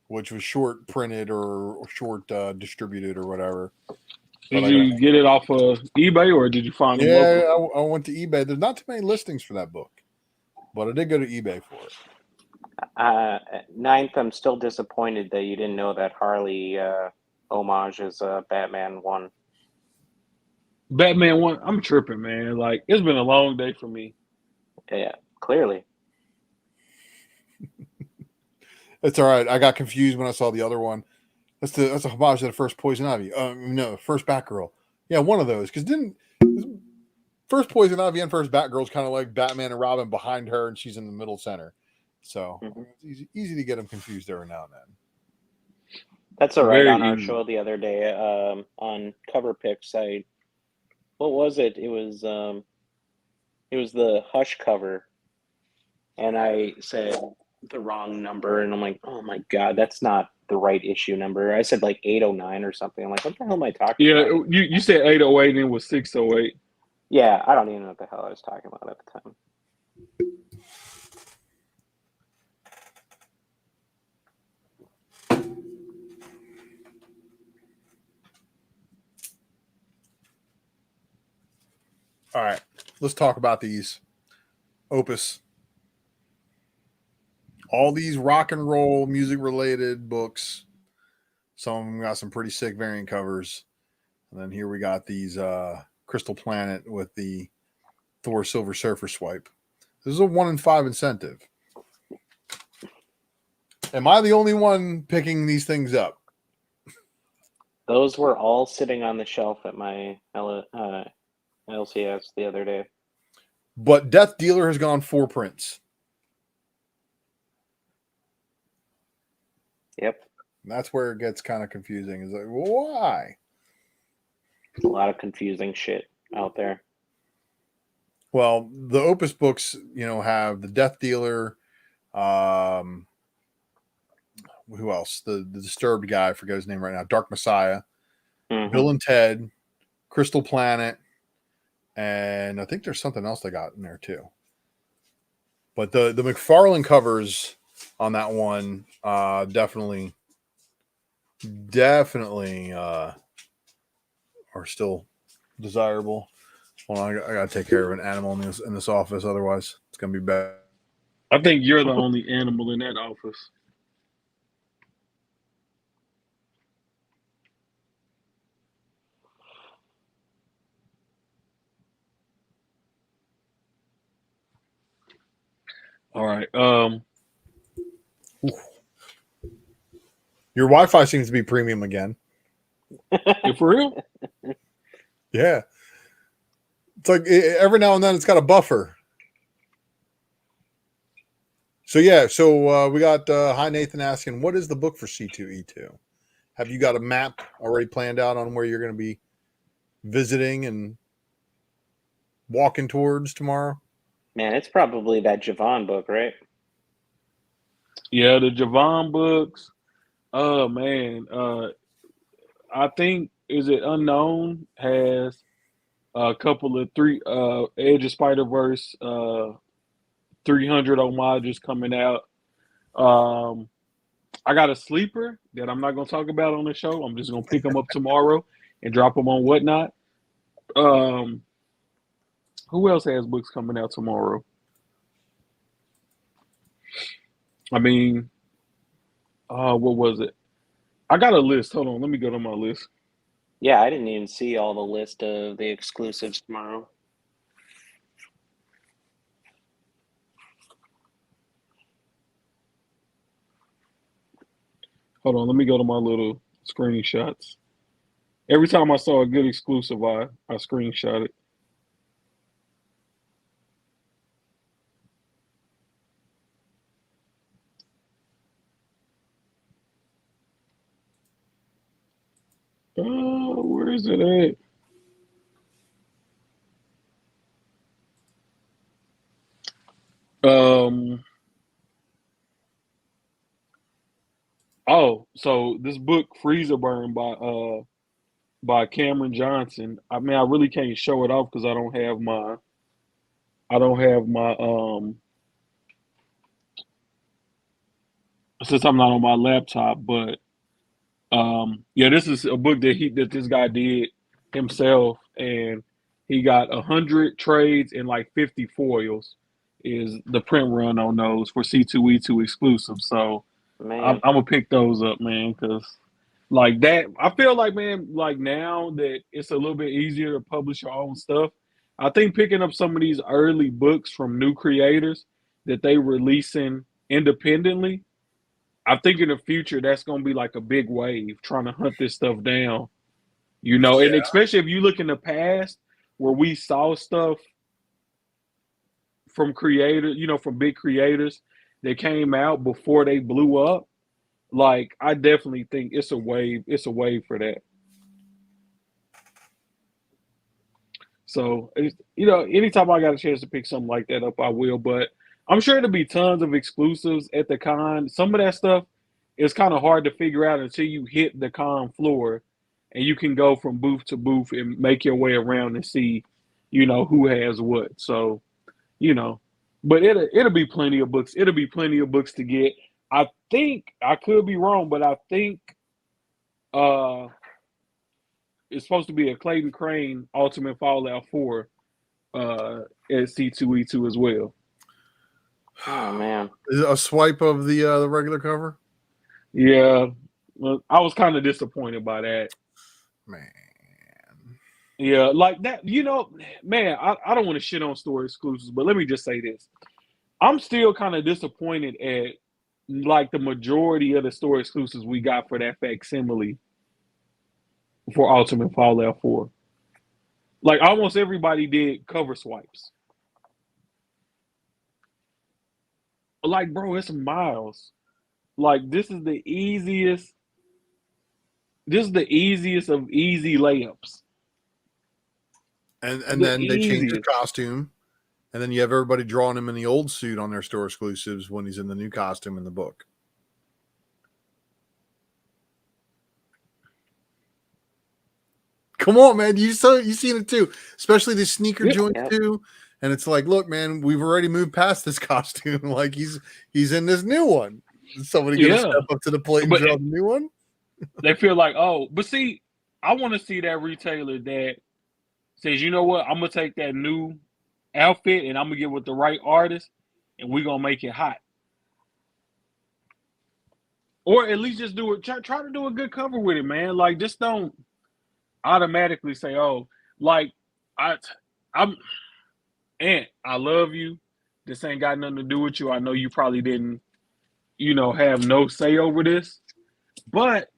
which was short printed or short distributed or whatever. Did you get it off of eBay or did you find them Yeah, local? I went to eBay. There's not too many listings for that book, but I did go to eBay for it. Ninth, I'm still disappointed that you didn't know that Harley homage is Batman 1. Batman one. I'm tripping, man. Like it's been a long day for me. Yeah, clearly. It's all right. I got confused when I saw the other one. That's a homage to the first Poison Ivy. No, first Batgirl. Yeah, one of those. Because didn't first Poison Ivy and first Batgirl is kind of like Batman and Robin behind her, and she's in the middle center. So it's easy to get them confused every now and then. That's all right. Very On our easy. show the other day, on Cover Picks, what was it? It was the Hush cover, and I said the wrong number, and I'm like, oh my god, that's not the right issue number. I said like 809 or something. I'm like, what the hell am I talking Yeah, about? you said 808 and it was 608. Yeah, I don't even know what the hell I was talking about at the time. All right, let's talk about these Opus. All these rock and roll music related books. Some of them got some pretty sick variant covers. And then here we got these Crystal Planet with the Thor Silver Surfer swipe. This is a 1 in 5 incentive. Am I the only one picking these things up? Those were all sitting on the shelf at my LCS the other day. But Death Dealer has gone 4 prints. Yep. And that's where it gets kind of confusing. Is like, why? A lot of confusing shit out there. Well, the Opus books, have the Death Dealer. Um, who else? The Disturbed guy, I forget his name right now. Dark Messiah, Bill and Ted, Crystal Planet, and I think there's something else they got in there too. But the McFarlane covers on that one definitely are still desirable. Well, I gotta take care of an animal in this office, otherwise it's gonna be bad. I think you're the only animal in that office. All right. Your Wi-Fi seems to be premium again. For real? Yeah. It's like every now and then it's got a buffer. So we got Hi Nathan asking, what is the book for C2E2? Have you got a map already planned out on where you're going to be visiting and walking towards tomorrow? Man, it's probably that Javon book, right? Yeah, the Javon books. Oh man. I think is it Unknown has a couple of Edge of Spider Verse 300 homages coming out. I got a sleeper that I'm not gonna talk about on the show. I'm just gonna pick them up tomorrow and drop them on Whatnot. Um, who else has books coming out tomorrow? I mean, what was it? I got a list. Hold on, let me go to my list. Yeah, I didn't even see all the list of the exclusives tomorrow. Hold on, let me go to my little screenshots. Every time I saw a good exclusive, I screenshot it. Where is it at? Um. Oh, so this book Freezer Burn by Cameron Johnson. I mean, I really can't show it off because I don't have my since I'm not on my laptop. But yeah, this is a book that this guy did himself, and he got 100 trades and like 50 foils. Is the print run on those for C2E2 exclusive? So Man, I'm gonna pick those up, man, because like that, I feel like, man, like now that it's a little bit easier to publish your own stuff, I think picking up some of these early books from new creators that they releasing independently, I think in the future that's gonna be like a big wave trying to hunt this stuff down, and Yeah. especially if you look in the past where we saw stuff from creators, from big creators that came out before they blew up. Like I definitely think it's a wave. It's a wave for that. So anytime I got a chance to pick something like that up, I will. But I'm sure there'll be tons of exclusives at the con. Some of that stuff is kind of hard to figure out until you hit the con floor, and you can go from booth to booth and make your way around and see, who has what. So, you know, but it'll be plenty of books. It'll be plenty of books to get. I think I could be wrong, but I think uh it's supposed to be a Clayton Crane Ultimate Fallout 4 at C2E2 as well. oh man, Is it a swipe of the regular cover? Yeah, well, I was kind of disappointed by that. Man. Yeah, like that, man, I don't want to shit on store exclusives, but let me just say this. I'm still kind of disappointed at like the majority of the store exclusives we got for that facsimile for Ultimate Fallout 4. Like almost everybody did cover swipes. Like, bro, it's Miles. Like this is the easiest of easy layups. And The then they changed his easiest. costume. And then you have everybody drawing him in the old suit on their store exclusives when he's in the new costume in the book. Come on, man. You seen it too, especially the sneaker joints too. And it's like, look, man, we've already moved past this costume. Like he's in this new one. Is somebody gonna step up to the plate and draw the new one? They feel like, oh, but see, I want to see that retailer that says, you know what, I'm gonna take that new outfit and I'm gonna get with the right artist and we're gonna make it hot. Or at least just do it, try to do a good cover with it, man. Like, just don't automatically say, oh, like I'm Aunt, I love you. This ain't got nothing to do with you. I know you probably didn't, have no say over this. But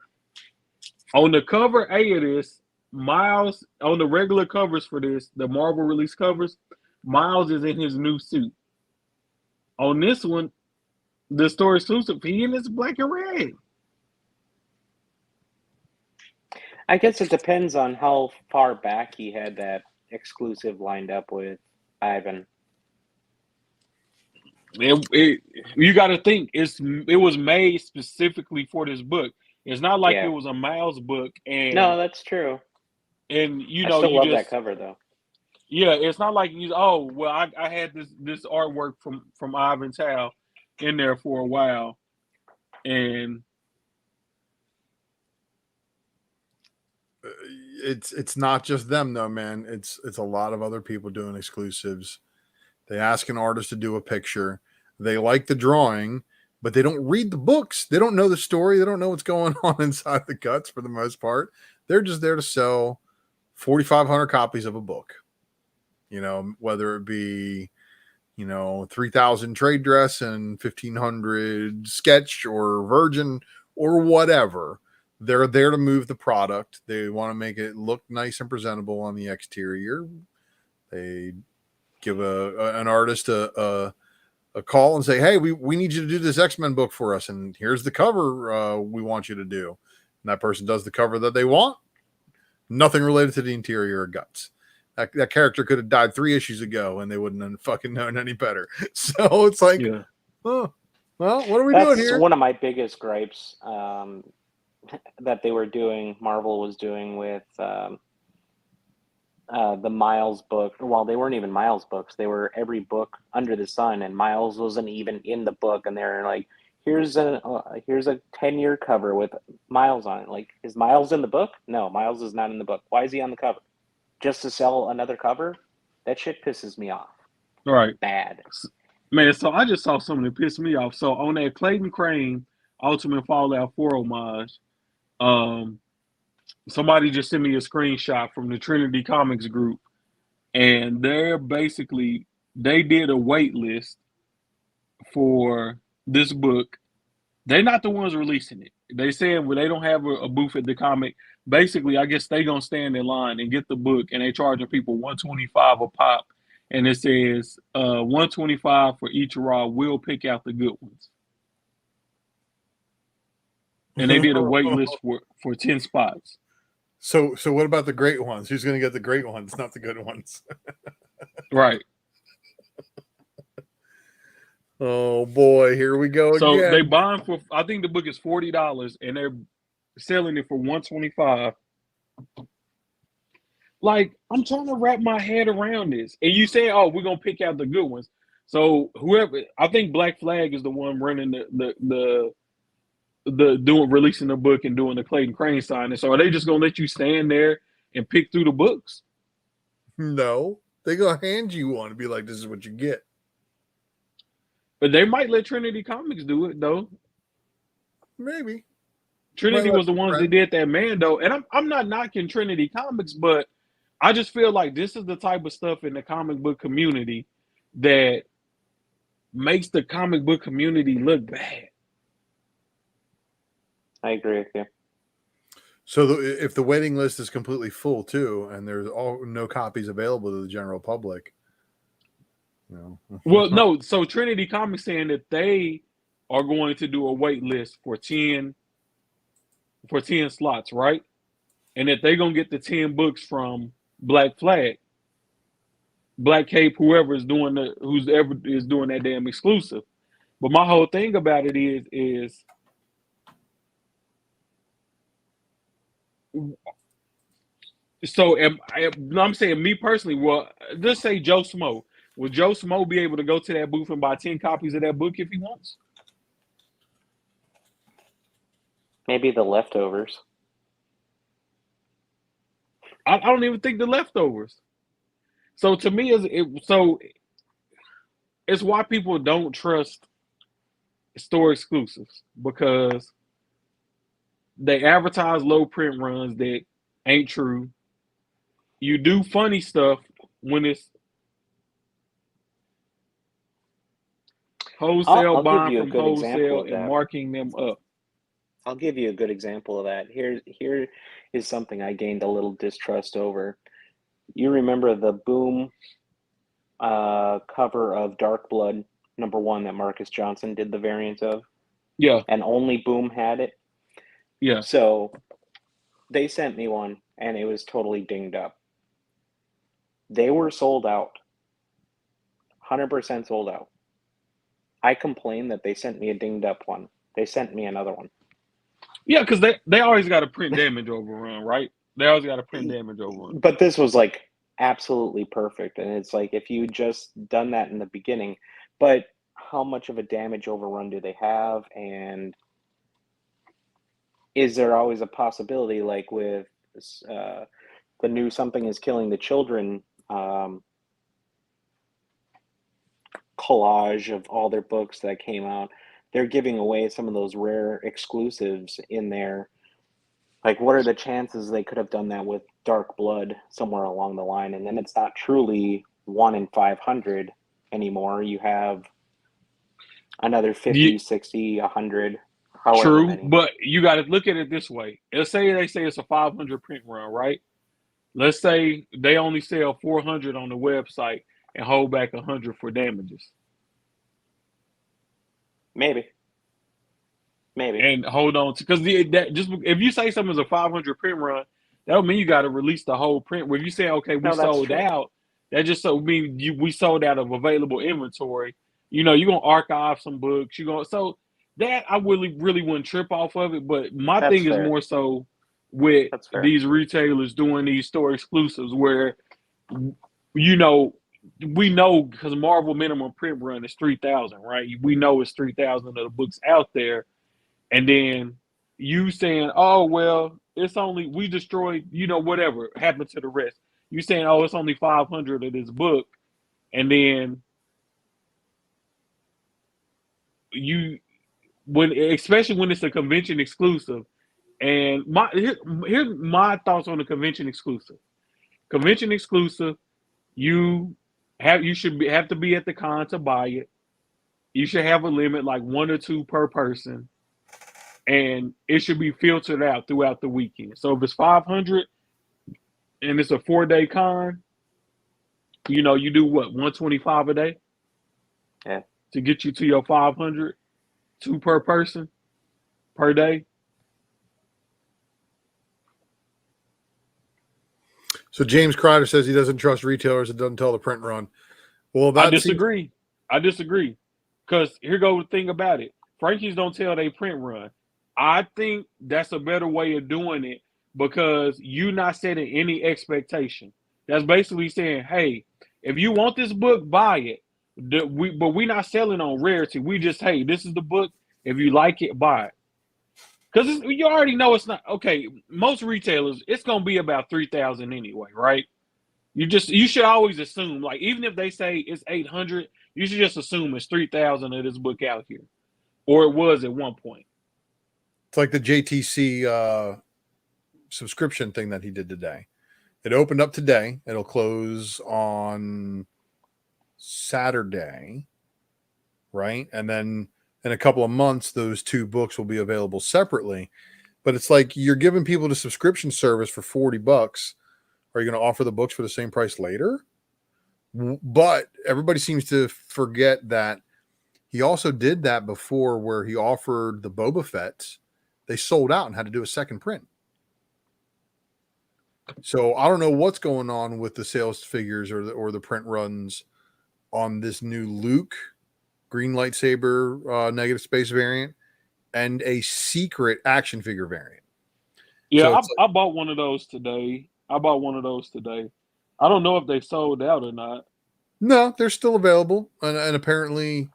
on the cover A of this, Miles, on the regular covers for this, the Marvel release covers, Miles is in his new suit. On this one, the store exclusive, he in his black and red. I guess it depends on how far back he had that exclusive lined up with Ivan. You got to think it was made specifically for this book. It's not like it was a Miles book. And no, that's true. And I still love that cover though. Yeah, it's not like I had this artwork from Ivan Tao in there for a while, and it's not just them though, man. It's a lot of other people doing exclusives. They ask an artist to do a picture. They like the drawing, but they don't read the books. They don't know the story. They don't know what's going on inside the guts for the most part. They're just there to sell 4,500 copies of a book. Whether it be, 3,000 trade dress and 1,500 sketch or virgin or whatever. They're there to move the product. They want to make it look nice and presentable on the exterior. They give an artist a call and say, hey, we need you to do this X-Men book for us. And here's the cover we want you to do. And that person does the cover that they want. Nothing related to the interior or guts. That character could have died 3 issues ago and they wouldn't have fucking known any better. So it's like, oh, well, what are we doing here? That's one of my biggest gripes that they were doing, Marvel was doing with the Miles book. Well, they weren't even Miles books. They were every book under the sun, and Miles wasn't even in the book. And they're like, here's a 10-year cover with Miles on it. Like, is Miles in the book? No, Miles is not in the book. Why is he on the cover? Just to sell another cover? That shit pisses me off. Right. Bad. Man, so I just saw something that pissed me off. So on that Clayton Crane Ultimate Fallout 4 homage, somebody just sent me a screenshot from the Trinity Comics group, and they did a wait list for this book. They're not the ones releasing it. They said they don't have a booth at the comic. Basically, I guess they gonna stand in line and get the book, and they charging people $125 a pop, and it says $125 for each raw. We'll pick out the good ones. And they did a wait list for 10 spots. So what about the great ones? Who's going to get the great ones, not the good ones? Right. Oh boy, here we go again. So they buying for, I think the book is $40 and they're selling it for $125. Like, I'm trying to wrap my head around this. And you say, oh, we're going to pick out the good ones. So whoever, I think Black Flag is the one running releasing the book and doing the Clayton Crane signing. So are they just gonna let you stand there and pick through the books? No, they gonna hand you one and be like, "This is what you get." But they might let Trinity Comics do it though. Maybe Trinity was the ones that did that Mando, and I'm not knocking Trinity Comics, but I just feel like this is the type of stuff in the comic book community that makes the comic book community look bad. I agree with you. So if the waiting list is completely full too, and there's no copies available to the general public, Well, no. So Trinity Comics saying that they are going to do a wait list for 10 slots, right? And that they're gonna get the 10 books from Black Flag. Black Cape, whoever is doing who's ever is doing that damn exclusive. But my whole thing about it is so I'm saying me personally. Well, just say Joe Smo. Will Joe Smo be able to go to that booth and buy 10 copies of that book if he wants? Maybe the leftovers. I don't even think the leftovers. So to me, it's why people don't trust store exclusives, because they advertise low print runs that ain't true. You do funny stuff when it's wholesale, I'll give buying you a from good example wholesale of and that. marking them up. I'll give you a good example of that. Here is something I gained a little distrust over. You remember the Boom cover of Dark Blood #1 that Marcus Johnson did the variant of, Yeah, and only Boom had it. yeah. So they sent me one, and it was totally dinged up. They were sold out, 100% sold out. I complained that they sent me a dinged up one. They sent me another one. Yeah, because they always got a print damage overrun, right? They always got a print damage overrun. But this was like absolutely perfect, and it's like if you just done that in the beginning, but how much of a damage overrun do they have, and is there always a possibility, like with the new Something is Killing the Children collage of all their books that came out, they're giving away some of those rare exclusives in there. Like, what are the chances they could have done that with Dark Blood somewhere along the line? And then it's not truly 1 in 500 anymore. You have another 50, 60, 100, however True, many. but you got to look at it this way. Let's say they say it's a 500 print run, right? Let's say they only sell 400 on the website and hold back 100 for damages. Maybe. Maybe. And hold on to, because that just if you say something's a 500 print run, that would mean you got to release the whole print. Where if you say, okay, we No, that's sold true. out, that just so mean we sold out of available inventory. You know, you're gonna archive some books. You're gonna, so that I really wouldn't trip off of it. But my That's thing is fair. more so with That's fair. these retailers doing these store exclusives where, you know, we know because Marvel minimum print run is 3,000, right? We know it's 3,000 of the books out there, and then you saying, "Oh well, it's only we destroyed, you know, whatever happened to the rest." You saying, "Oh, it's only 500 of this book," and then you especially when it's a convention exclusive. And here's my thoughts on the convention exclusive. Convention exclusive, you should have to be at the con to buy it. You should have a limit like 1 or 2 per person, and it should be filtered out throughout the weekend. So if it's 500 and it's a 4-day con, you know, you do what, 125 a day Yeah. to get you to your 500, 2 per person per day. So James Crider says he doesn't trust retailers that doesn't tell the print run. Well, I that seems disagree. I disagree. Because here goes the thing about it. Frankie's don't tell they print run. I think that's a better way of doing it because you're not setting any expectation. That's basically saying, hey, if you want this book, buy it. But we're not selling on rarity. We just, hey, this is the book. If you like it, buy it. Because you already know it's not okay. Most retailers, it's gonna be about 3,000 anyway, right? You should always assume, like, even if they say it's 800, you should just assume it's 3,000 of this book out here, or it was at one point. it's like the JTC subscription thing that he did today. It opened up today. It'll close on Saturday, right? And then in a couple of months, those 2 books will be available separately. But it's like you're giving people the subscription service for $40. Are you going to offer the books for the same price later? But everybody seems to forget that he also did that before, where he offered the Boba Fett. They sold out and had to do a second print. So I don't know what's going on with the sales figures or the print runs on this new Luke green lightsaber negative space variant and a secret action figure variant. Yeah, So it's I bought one of those today. I don't know if they sold out or not. no, they're still available, and apparently,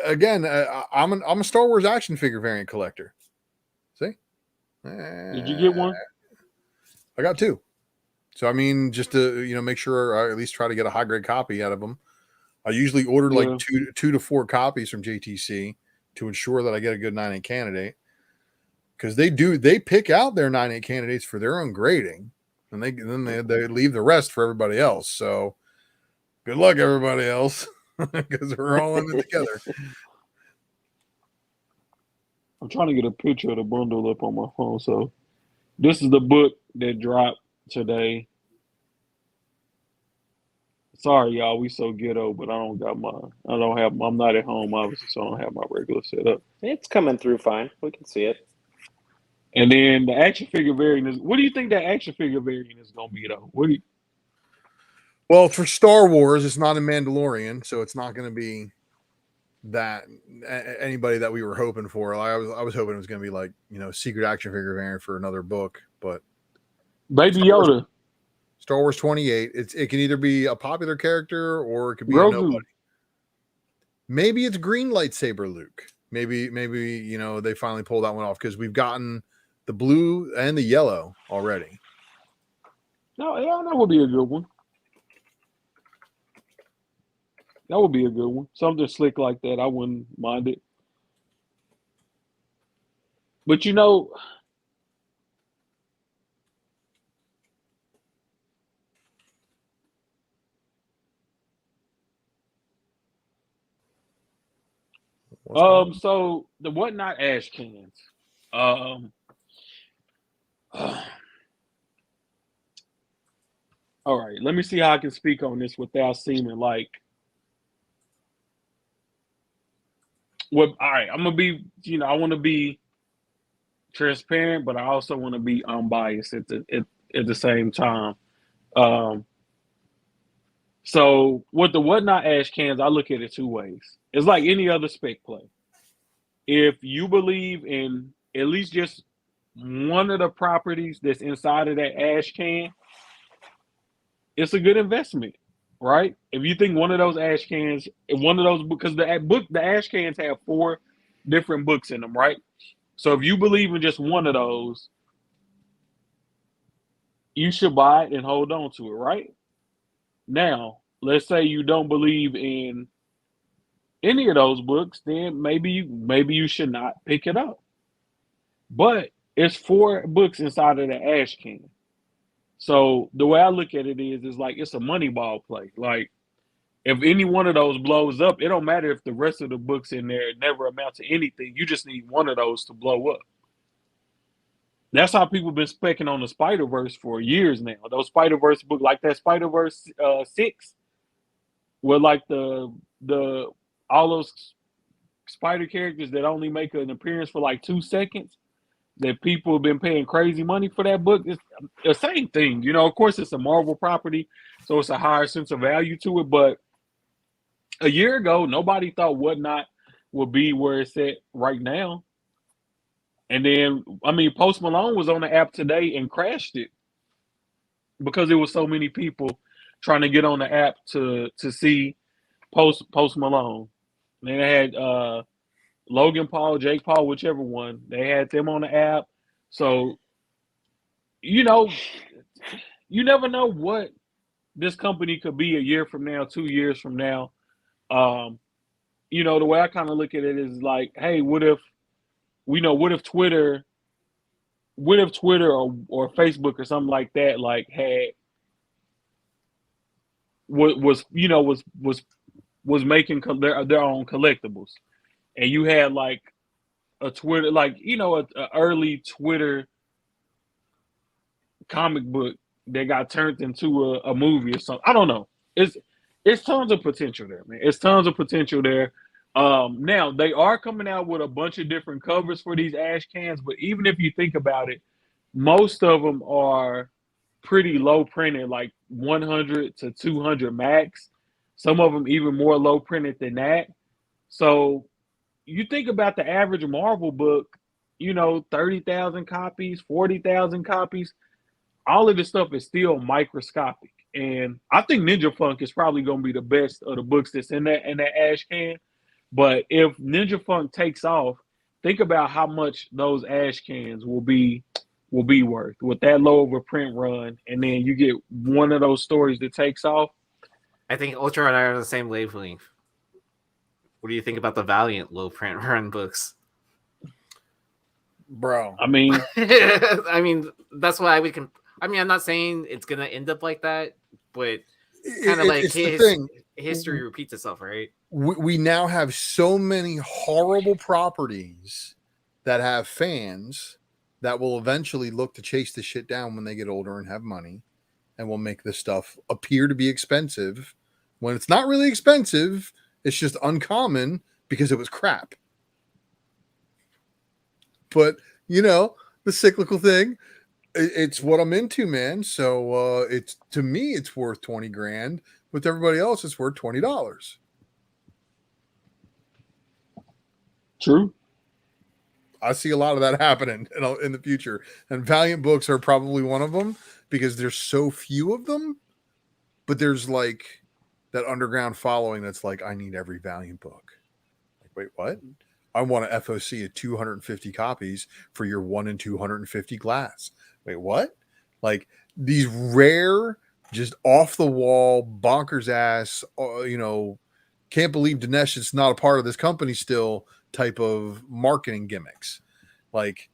again, I'm a Star Wars action figure variant collector. See, Did you get one? I got two. So I mean, just to make sure I at least try to get a high grade copy out of them. I usually order like two to four copies from JTC to ensure that I get a good 9A candidate, because they pick out their 9A candidates for their own grading, and they leave the rest for everybody else. So good luck, everybody else, because we're all in it together. I'm trying to get a picture of the bundle up on my phone. So this is the book that dropped today. Sorry, y'all, we so ghetto, but I'm not at home, obviously, so I don't have my regular setup. It's coming through fine. We can see it. And then the action figure variant is, what do you think that action figure variant is going to be, though? Well, for Star Wars, it's not a Mandalorian, so it's not going to be that anybody that we were hoping for. I was hoping it was going to be like, secret action figure variant for another book, but Baby Yoda. Star Wars 28. It can either be a popular character or it could be Grogu. a nobody. Maybe it's green lightsaber Luke. Maybe they finally pulled that one off, because we've gotten the blue and the yellow already. No, yeah, that would be a good one. That would be a good one. Something slick like that, I wouldn't mind it. But so the whatnot ash cans. All right, let me see how I can speak on this without seeming like. Well, all right, I'm gonna be. I want to be transparent, but I also want to be unbiased at the same time. So with the whatnot ash cans, I look at it two ways. It's like any other spec play. If you believe in at least just one of the properties that's inside of that ash can, it's a good investment, right? If you think one of those ash cans, because the ash cans have 4 different books in them, right? So if you believe in just one of those, you should buy it and hold on to it, right? Now, let's say you don't believe in any of those books, then maybe you should not pick it up. But it's 4 books inside of the ash can. So the way I look at it is like it's a money ball play. Like if any one of those blows up, it don't matter if the rest of the books in there never amount to anything. You just need one of those to blow up. That's how people been specking on the Spider-Verse for years now. Those Spider-Verse books, like that Spider-Verse 6, where like the all those spider characters that only make an appearance for like 2 seconds, that people have been paying crazy money for that book. It's the same thing. Of course, it's a Marvel property, so it's a higher sense of value to it. But a year ago, nobody thought Whatnot would be where it's at right now. And then, Post Malone was on the app today and crashed it because there was so many people trying to get on the app to see Post Malone. And then they had Logan Paul, Jake Paul, whichever one. They had them on the app. So, you never know what this company could be a year from now, 2 years from now. The way I kind of look at it is like, hey, what if Twitter or Facebook or something like that, like had was making their own collectibles, and you had like a Twitter, like a early Twitter comic book that got turned into a movie or something. I don't know. It's tons of potential there, man. It's tons of potential there. Now they are coming out with a bunch of different covers for these ash cans, but even if you think about it, most of them are pretty low printed, like 100 to 200 max. Some of them even more low printed than that. So you think about the average Marvel book, 30,000 copies, 40,000 copies. All of this stuff is still microscopic. And I think Ninja Funk is probably going to be the best of the books that's in that ash can. But if Ninja Funk takes off, think about how much those ash cans will be worth with that low of a print run, and then you get one of those stories that takes off. I think Ultra and I are on the same wavelength. What do you think about the Valiant low print run books? Bro, I mean, I mean, that's why we can. I mean, I'm not saying it's gonna end up like that, but kind of like it's the thing. History repeats itself, right? We now have so many horrible properties that have fans that will eventually look to chase the shit down when they get older and have money, and will make this stuff appear to be expensive when it's not really expensive. It's just uncommon because it was crap. But the cyclical thing, it's what I'm into, man. So it's, to me, it's worth 20 grand. With everybody else, it's worth $20. true. I see a lot of that happening in the future, and Valiant books are probably one of them because there's so few of them. But there's like that underground following that's like, I need every Valiant book. Like, wait, what? I want an FOC of 250 copies for your 1 in 250 glass. Wait, what? Like these rare, just off the wall, bonkers ass, can't believe Dinesh is not a part of this company still type of marketing gimmicks. Like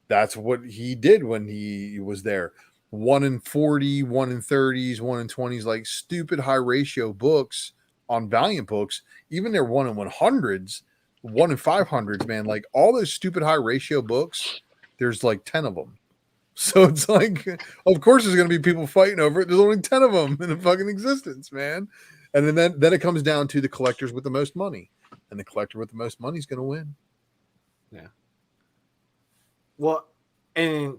that's what he did when he was there. 1 in 40, 1 in 30s, 1 in 20s, like stupid high ratio books on Valiant books, even their 1 in 100s, 1 in 500s, man, like all those stupid high ratio books, there's like 10 of them. So it's like, of course there's going to be people fighting over it. There's only 10 of them in the fucking existence, man. And then it comes down to the collectors with the most money, and the collector with the most money is going to win. Yeah. Well, and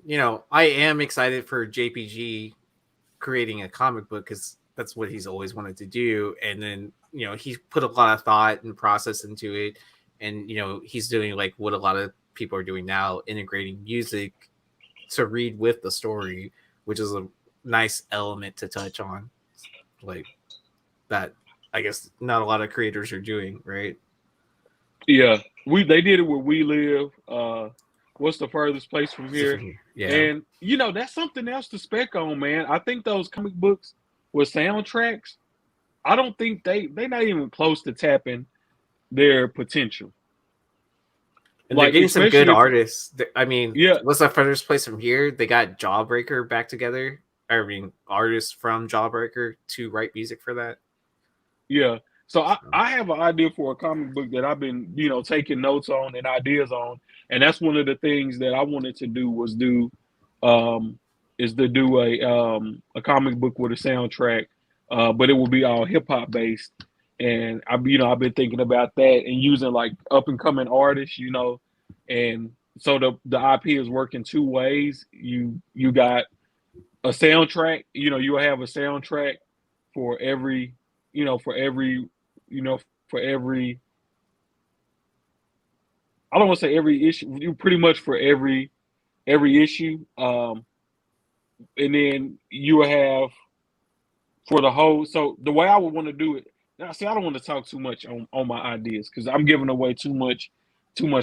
I am excited for JPG creating a comic book because that's what he's always wanted to do. And then, he's put a lot of thought and process into it. And, he's doing like what a lot of people are doing now, integrating music to read with the story, which is a nice element to touch on. Like that, I guess not a lot of creators are doing, right? Yeah, they did it where we live. What's the furthest place from here? Yeah. And that's something else to spec on, man. I think those comic books with soundtracks, I don't think they're not even close to tapping their potential. And they're getting some good artists. I mean, what's the furthest place from here? They got Jawbreaker back together. I mean, artists from Jawbreaker to write music for that. Yeah. So I have an idea for a comic book that I've been, taking notes on and ideas on. And that's one of the things that I wanted to do was do a comic book with a soundtrack, but it will be all hip hop based. And I've been thinking about that and using like up and coming artists, and so the IP is working two ways. You got a soundtrack, you have a soundtrack for every I don't want to say every issue, you pretty much for every issue. And then you have for the whole, so the way I would want to do it. Now, see, I don't want to talk too much on my ideas because I'm giving away too much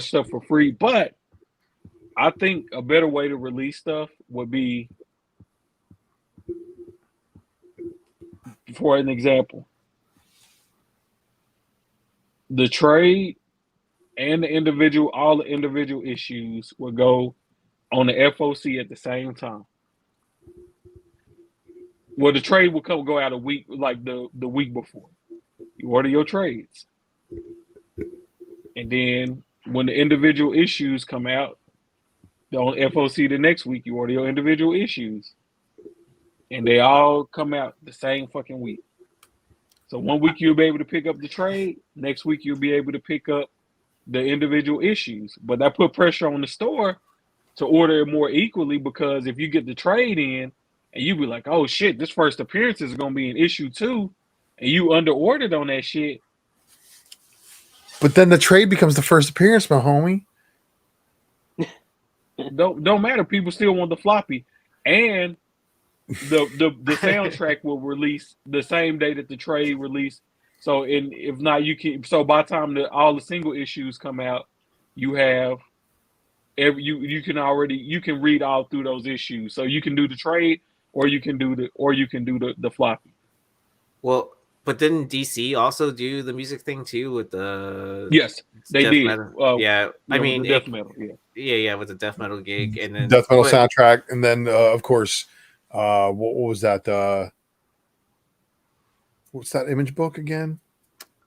stuff for free. But I think a better way to release stuff would be, for an example, the trade and all the individual issues would go on the FOC at the same time. Well, the trade will go out a week, like the week before. You order your trades. And then when the individual issues come out, on FOC the next week, you order your individual issues. And they all come out the same fucking week. So one week you'll be able to pick up the trade. Next week you'll be able to pick up the individual issues. But that put pressure on the store to order it more equally, because if you get the trade in and you be like, oh shit, this first appearance is gonna be an issue 2, and you under ordered on that shit. But then the trade becomes the first appearance, my homie. Don't matter. People still want the floppy, and the soundtrack will release the same day that the trade release. So, if not, you can. So by the time all the single issues come out, you have you can read all through those issues. So you can do the trade, or you can do the floppy. Well, but didn't DC also do the music thing too with the Yes, they did. Yeah, I mean, the death metal. Yeah, with the death metal gig, and then death metal soundtrack, and then of course, what was that? What's that Image book again?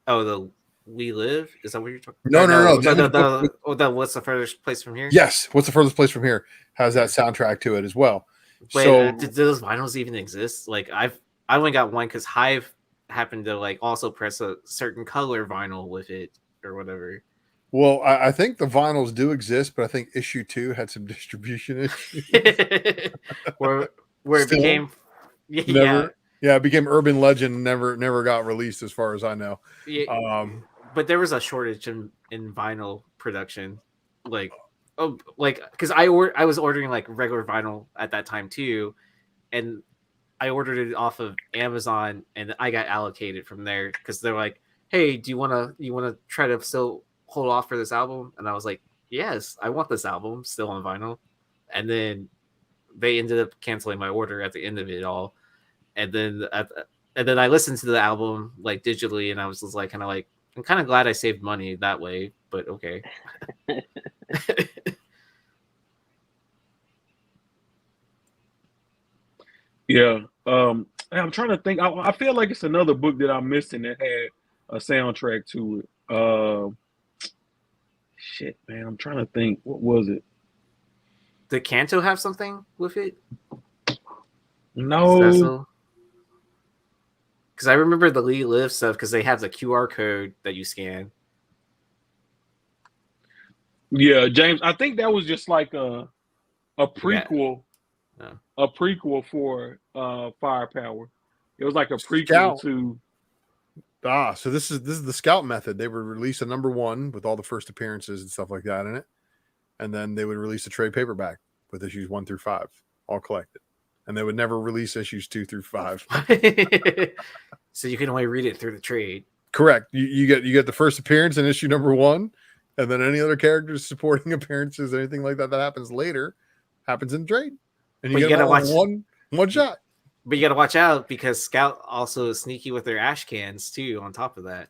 Oh, the We Live. Is that what you're talking? No. The What's the Furthest Place from Here? Yes, What's the Furthest Place from Here has that soundtrack to it as well. Wait, so did those vinyls even exist? Like I only got one because Hive happened to like also press a certain color vinyl with it or whatever. Well, I think the vinyls do exist, but I think issue 2 had some distribution issues. where it became it became urban legend. Never got released, as far as I know. Yeah, but there was a shortage in vinyl production, because I was ordering like regular vinyl at that time too, and I ordered it off of Amazon, and I got allocated from there because they're like, "Hey, do you wanna try to still hold off for this album?" And I was like, "Yes, I want this album still on vinyl." And then they ended up canceling my order at the end of it all, and then I listened to the album like digitally, and I was just like, I'm kind of glad I saved money that way, but okay. Yeah. I'm trying to think. I feel like it's another book that I'm missing that had a soundtrack to it. Shit, man. I'm trying to think. What was it? Did Kanto have something with it? No. Because I remember the Lee Live stuff because they have the QR code that you scan. Yeah, James. I think that was just like a prequel. Yeah. A prequel for Firepower. It was like a prequel to. So this is the Scout method. They would release a number 1 with all the first appearances and stuff like that in it, and then they would release a trade paperback with issues 1 through 5 all collected, and they would never release issues 2 through 5. So you can only read it through the trade. Correct. You get the first appearance in issue number 1, and then any other characters supporting appearances, anything like that happens later, happens in trade, and you gotta watch one shot. But you got to watch out because Scout also is sneaky with their ash cans too. On top of that,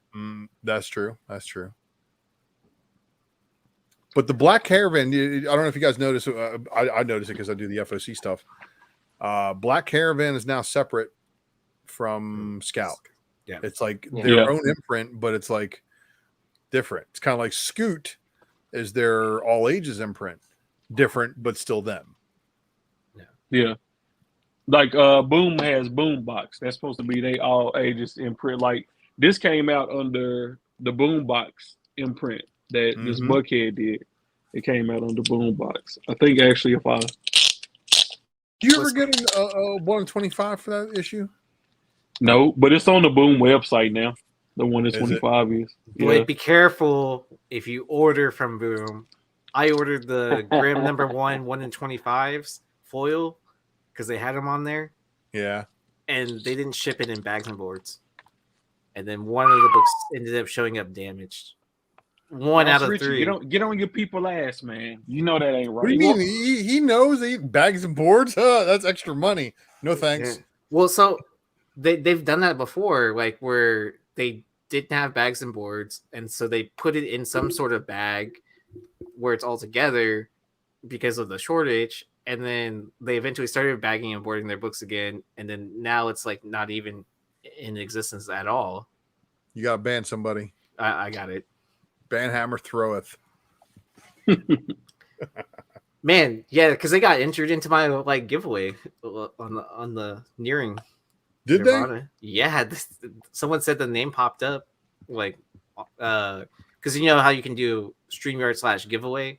that's true. But the Black Caravan, I don't know if you guys notice. I notice it because I do the FOC stuff. Black Caravan is now separate from Scout. Yeah, it's like their own imprint, but it's like different. It's kind of like Scoot is their all ages imprint, different but still them. Yeah. Like Boom has Boombox. That's supposed to be they all ages imprint. Like this came out under the Boombox imprint that this Buckhead did. It came out under Boombox. I think actually if I do you ever get a 125 for that issue? No, but it's on the Boom website now. The one that 25 is. Boy, be careful if you order from Boom. I ordered the Grim number 1 in 25s foil because they had them on there. Yeah. And they didn't ship it in bags and boards. And then one of the books ended up showing up damaged. One out of Richie, 3. Get on your people ass, man. You know that ain't right. What do you mean? He knows they eat bags and boards? That's extra money. No thanks. Yeah. Well, so they've done that before, like where they didn't have bags and boards, and so they put it in some sort of bag where it's all together because of the shortage, and then they eventually started bagging and boarding their books again, and then now it's like not even in existence at all. You got to ban somebody. I got it. Banhammer throweth. Man, yeah, because they got entered into my like giveaway on the nearing. Did Nirvana. they? Yeah, someone said the name popped up, like, because you know how you can do StreamYard /giveaway,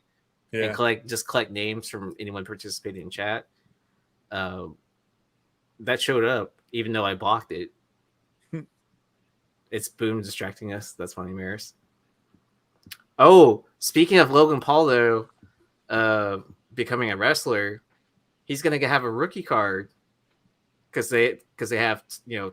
and collect names from anyone participating in chat. That showed up, even though I blocked it. It's Boom distracting us. That's funny, Maris. Oh, speaking of Logan Paul, though, becoming a wrestler, he's gonna have a rookie card because they have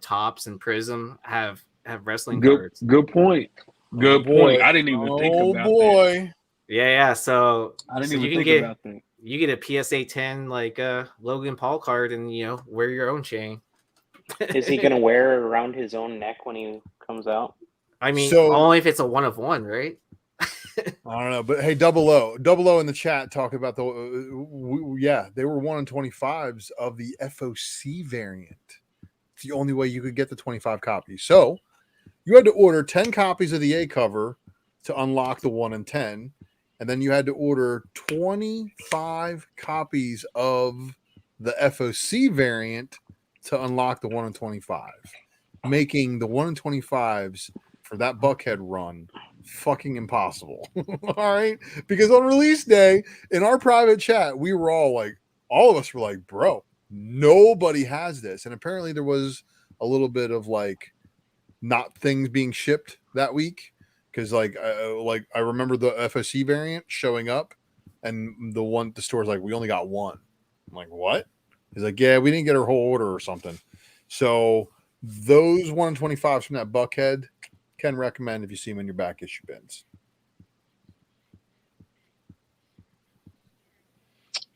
Tops and Prism have wrestling cards. Good point. Good point. I didn't even think about that. Yeah. So I didn't even think about that. You get a PSA 10 like Logan Paul card, and wear your own chain. Is he gonna wear it around his own neck when he comes out? I mean, only if it's a 1 of 1, right? I don't know, but hey, Double O in the chat talking about they were 1 in 25s of the FOC variant. It's the only way you could get the 25 copies. So you had to order 10 copies of the A cover to unlock the 1 in 10, and then you had to order 25 copies of the FOC variant to unlock the 1 in 25, making the 1 in 25s for that Buckhead run fucking impossible. All right, because on release day in our private chat, we were all of us were like, bro, nobody has this. And apparently there was a little bit of not things being shipped that week, because I remember the FOC variant showing up, and the store's like, we only got one. I'm like, what? He's like, yeah, we didn't get our whole order or something. So those 1 in 25s from that Buckhead, can recommend if you see them in your back issue bins.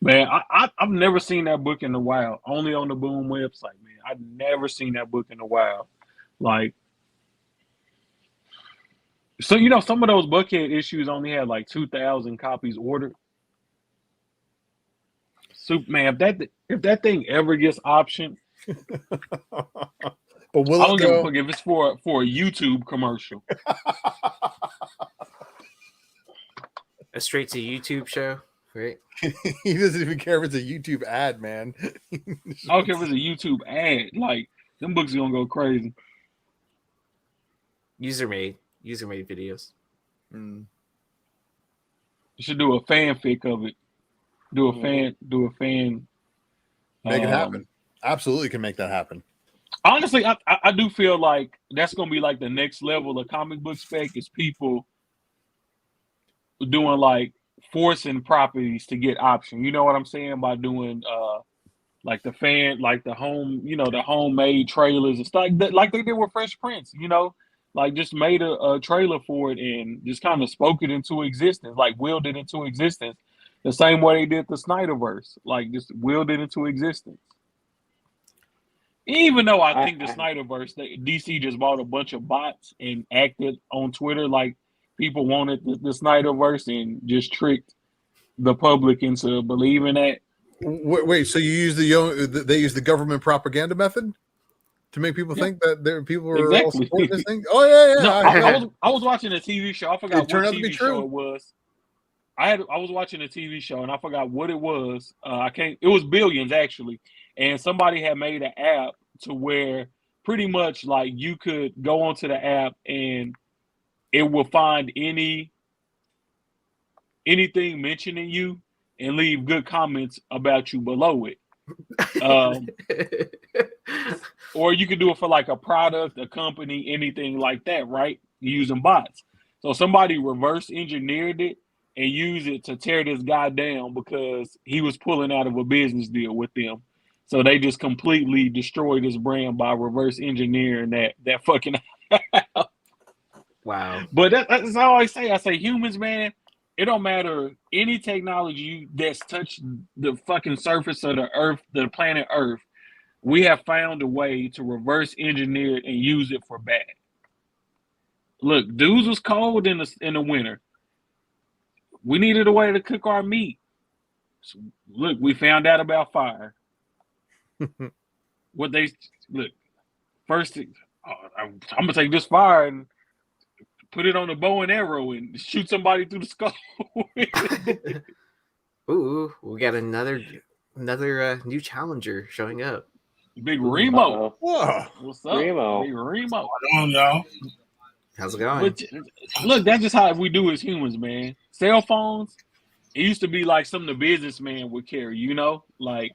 Man, I've never seen that book in the wild. Only on the Boom website, man. I've never seen that book in the wild. So some of those Buckhead issues only had 2,000 copies ordered. So man, if that thing ever gets optioned, but will I don't give a fuck if it's for a YouTube commercial. A straight to YouTube show, right? He doesn't even care if it's a YouTube ad, man. I don't care if it's a YouTube ad. Them books are gonna go crazy. User made videos. You should do a fanfic of it. Do a fan. Make it happen. Absolutely can make that happen. Honestly, I do feel like that's gonna be the next level of comic book spec is people doing forcing properties to get option. You know what I'm saying? By doing the fan, the home, the homemade trailers and stuff like they did with Fresh Prince, just made a trailer for it and just kind of spoke it into existence, willed it into existence, the same way they did the Snyderverse, just willed it into existence. Even though I think the Snyderverse, DC just bought a bunch of bots and acted on Twitter like people wanted the Snyderverse and just tricked the public into believing that. Wait, so you use they use the government propaganda method to make people think that people were all supporting this thing? Oh yeah. No, I was watching a TV show. I forgot what TV show it was. I was watching a TV show and I forgot what it was. It was Billions actually, and somebody had made an app to where pretty much you could go onto the app and it will find anything mentioning you and leave good comments about you below it. Or you could do it for a product, a company, anything like that, right? Using bots. So somebody reverse engineered it and used it to tear this guy down because he was pulling out of a business deal with them. So they just completely destroyed his brand by reverse engineering that fucking Wow. But that's all I say. I say humans, man, it don't matter any technology that's touched the fucking surface of the earth, the planet Earth, we have found a way to reverse engineer it and use it for bad. Look, dudes was cold in the winter. We needed a way to cook our meat. So, look, we found out about fire. First, I'm gonna take this fire and put it on a bow and arrow and shoot somebody through the skull. Ooh, we got another new challenger showing up. Big Remo. Whoa. What's up? Remo. Big Remo. I don't know. How's it going? But look, that's just how we do as humans, man. Cell phones, It used to be like something the businessman would carry, you know, like.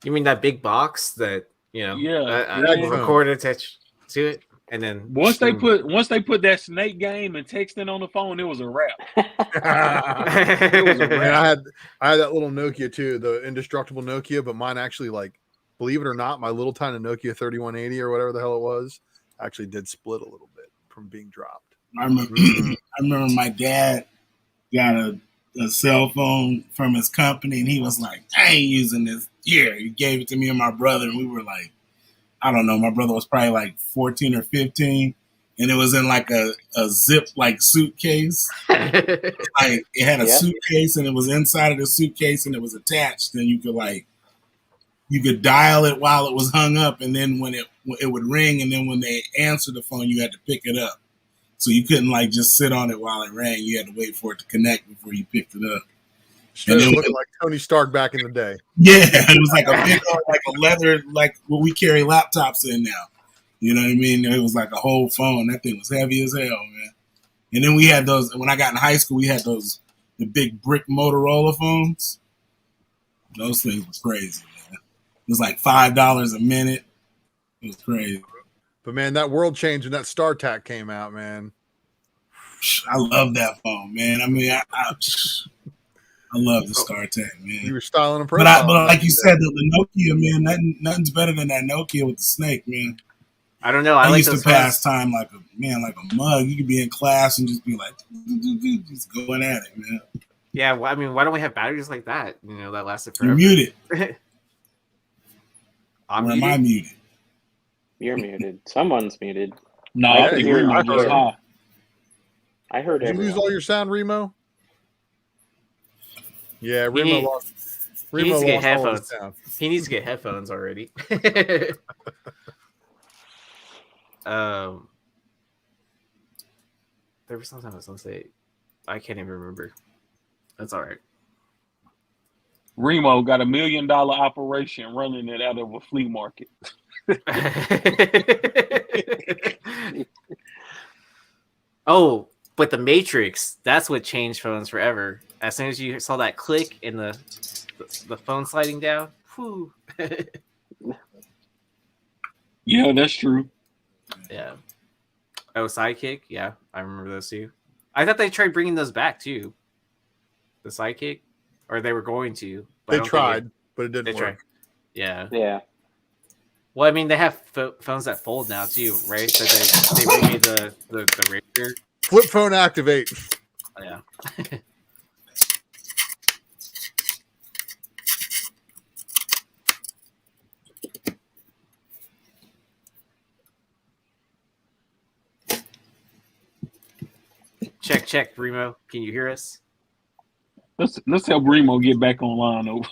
You mean that big box that Yeah, a cord attached to it, and then once they put that snake game and texting on the phone, it was a wrap. It was a wrap. I had that little Nokia too, the indestructible Nokia, but mine actually, like, believe it or not, my little tiny Nokia 3180 or whatever the hell it was actually did split a little bit from being dropped. I remember my dad got a cell phone from his company, and he was like, I ain't using this. Here, he gave it to me and my brother, and we were like, I don't know, my brother was probably like 14 or 15, and it was in like a zip like suitcase. Like, it had a suitcase, and it was inside of the suitcase, and it was attached, and you could dial it while it was hung up, and then when it would ring, and then when they answered the phone, you had to pick it up. So you couldn't like just sit on it while it rang. You had to wait for it to connect before you picked it up. And it looked like Tony Stark back in the day. Yeah, it was like a big, like a leather, like what we carry laptops in now. You know what I mean? It was like a whole phone. That thing was heavy as hell, man. And then we had those, when I got in high school, we had the big brick Motorola phones. Those things was crazy, man. It was like $5 a minute. It was crazy. But man, that world changed when that StarTAC came out, man. I love that phone, man. I mean, I love the StarTAC, man. You were styling a profile. But like you said, the Nokia, man, nothing's better than that Nokia with the snake, man. I don't know. I used to pass time like a mug. You could be in class and just be like, just going at it, man. Yeah, well, I mean, why don't we have batteries like that? You know, that lasted forever. You're muted. Am I muted? You're muted. Someone's muted. No, I think Remo was high. I heard Did you lose all your sound, Remo? Yeah, Remo lost. He needs to get headphones. He needs to get headphones already. There was something I was gonna say. I can't even remember. That's all right. Remo got $1 million operation running it out of a flea market. Oh, but the Matrix, that's what changed phones forever. As soon as you saw that click in the phone sliding down, whew. Yeah, that's true. Yeah. Oh, Sidekick? Yeah, I remember those too. I thought they tried bringing those back too. The Sidekick? Or they were going to. They tried, but it didn't work. Tried. Yeah. Yeah. Well, I mean, they have phones that fold now too, right? So they remade the Razor. Flip phone activate. Oh, yeah. Check, Remo. Can you hear us? Let's help Remo get back online over.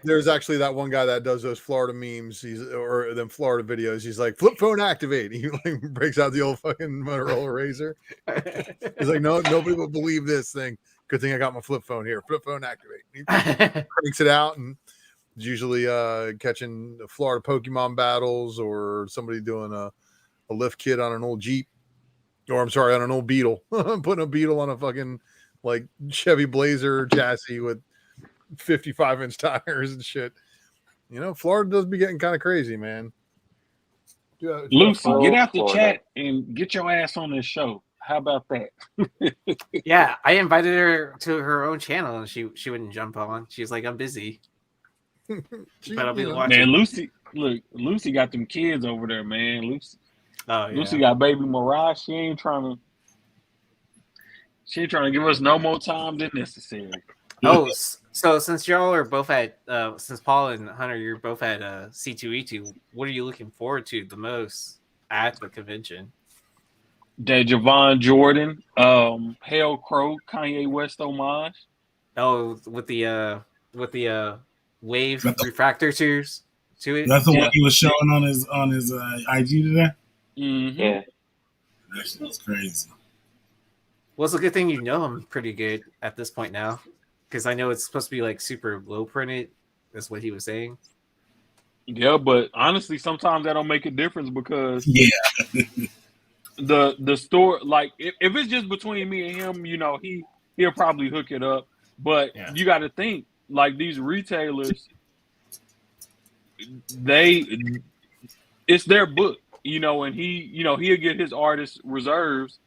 There's actually that one guy that does those Florida memes, or them Florida videos. He's like, flip phone activate. He like breaks out the old fucking Motorola Razor. He's like, no, nobody will believe this thing. Good thing I got my flip phone here. Flip phone activate. He cranks it out, and it's usually catching Florida Pokemon battles or somebody doing a lift kit on an old Jeep, or I'm sorry, on an old Beetle. Putting a Beetle on a fucking like Chevy Blazer chassis with 55-inch tires and shit. You know, Florida does be getting kind of crazy, man. Lucy, get out the chat and get your ass on this show. How about that? Yeah, I invited her to her own channel and she wouldn't jump on. She's like, I'm busy. But I'll be watching. Man, Lucy got them kids over there, man. Lucy got baby Mirage. She ain't trying to give us no more time than necessary. Oh, so since y'all are both at, since Paul and Hunter, you're both at C2E2, what are you looking forward to the most at the convention? That Javon Jordan, Hell Crow, Kanye West homage. Oh, with the wave refractor to it. That's the one he was showing on his IG today. Mm-hmm. Yeah, that's crazy. Well, it's a good thing you know him pretty good at this point now, because I know it's supposed to be like super low printed. That's what he was saying. Yeah, but honestly, sometimes that don't make a difference because the store, like if it's just between me and him, you know, he he'll probably hook it up. But Yeah. you got to think like these retailers, they it's their book, and he'll get his artist reserves,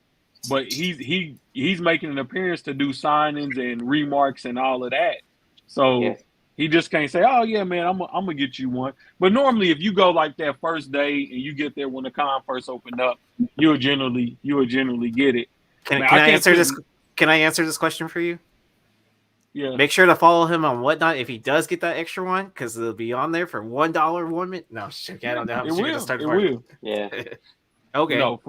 but he's making an appearance to do signings and remarks and all of that. So Yes. he just can't say, "Oh yeah, man, I'm gonna get you one." But normally, if you go like that first day and you get there when the con first opened up, you'll generally get it. Can Man, can I I can't answer put this? Can I answer this question for you? yeah. Make sure to follow him on Whatnot if he does get that extra one, because it'll be on there for $1 1 minute. No, shit, I don't know how It much you're gonna will. start It for. will. Yeah. Okay. No,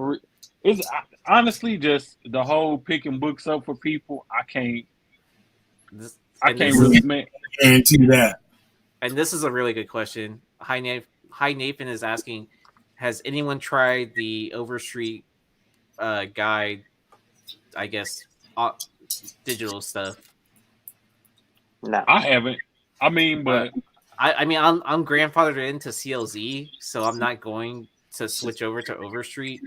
it's honestly just the whole picking books up for people. I can't. This, I and can't this really, is man. Guarantee that. and this is a really good question. Hi Nathan is asking, has anyone tried the Overstreet guide? I guess digital stuff. No. I haven't. I mean, but I mean, I'm grandfathered into CLZ, so I'm not going to switch over to Overstreet,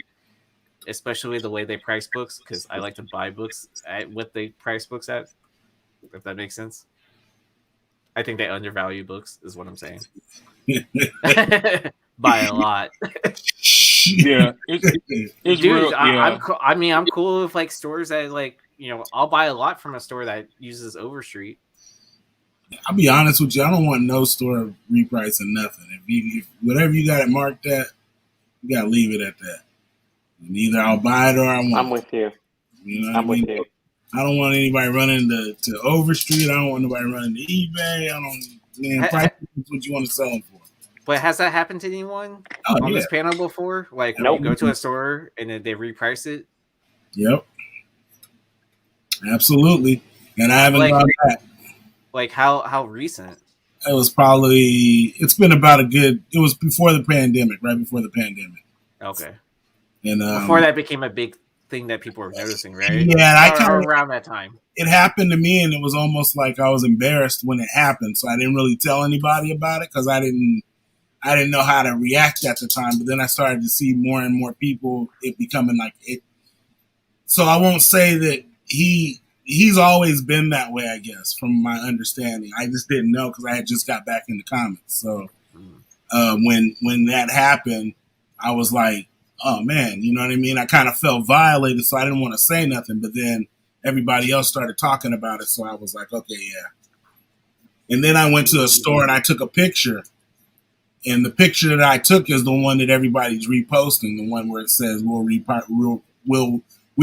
especially the way they price books, because I like to buy books at what they price books at. If that makes sense, I think they undervalue books, is what I'm saying. By a lot, yeah, it's dude. real. Yeah, I mean, I'm cool with like stores that like I'll buy a lot from a store that uses Overstreet. I'll be honest with you. I don't want no store repricing nothing. If whatever you got it marked at, you gotta leave it at that. And either I'll buy it or I won't. I'm with you. You know what I I'm with mean? you. I don't want anybody running to Overstreet. I don't want nobody running to eBay. I don't. Man, price is what you want to sell them for. But has that happened to anyone on this panel before? Like when Nope. you go to a store and then they reprice it? Yep. Absolutely. And I haven't Like- gone back. Like how recent? It was it's been it was before the pandemic, right before the pandemic. Okay. And Before that became a big thing that people were noticing, right? Yeah, and I kind of around that time. It happened to me, and it was almost like I was embarrassed when it happened, so I didn't really tell anybody about it because I didn't know how to react at the time. But then I started to see more and more people it becoming like it. So I won't say that he's always been that way, I guess, from my understanding. I just didn't know because I had just got back into comics. So when that happened, I was like, oh man, you know what I mean? I kind of felt violated, so I didn't want to say nothing. But then everybody else started talking about it, so I was like, okay, yeah. And then I went to a store and I took a picture. And the picture that I took is the one that everybody's reposting, the one where it says we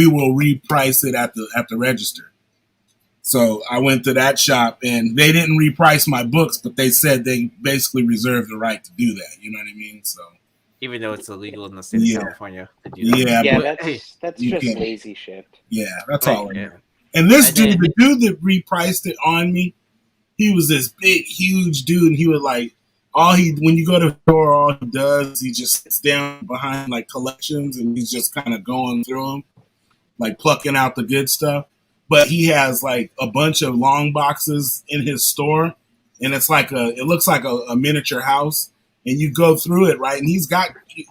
will reprice it at the register. So I went to that shop and they didn't reprice my books, but they said they basically reserved the right to do that. You know what I mean? So even though it's illegal in the state of California to do that. Yeah, Yeah, but that's you just can't. lazy shit. Yeah, that's all. Yeah. And this dude, the dude that repriced it on me, he was this big, huge dude, and he would like when you go to the store, all he does, he just sits down behind like collections, and he's just kind of going through them, like plucking out the good stuff. But he has like a bunch of long boxes in his store, and it looks like a miniature house. And you go through it, right? And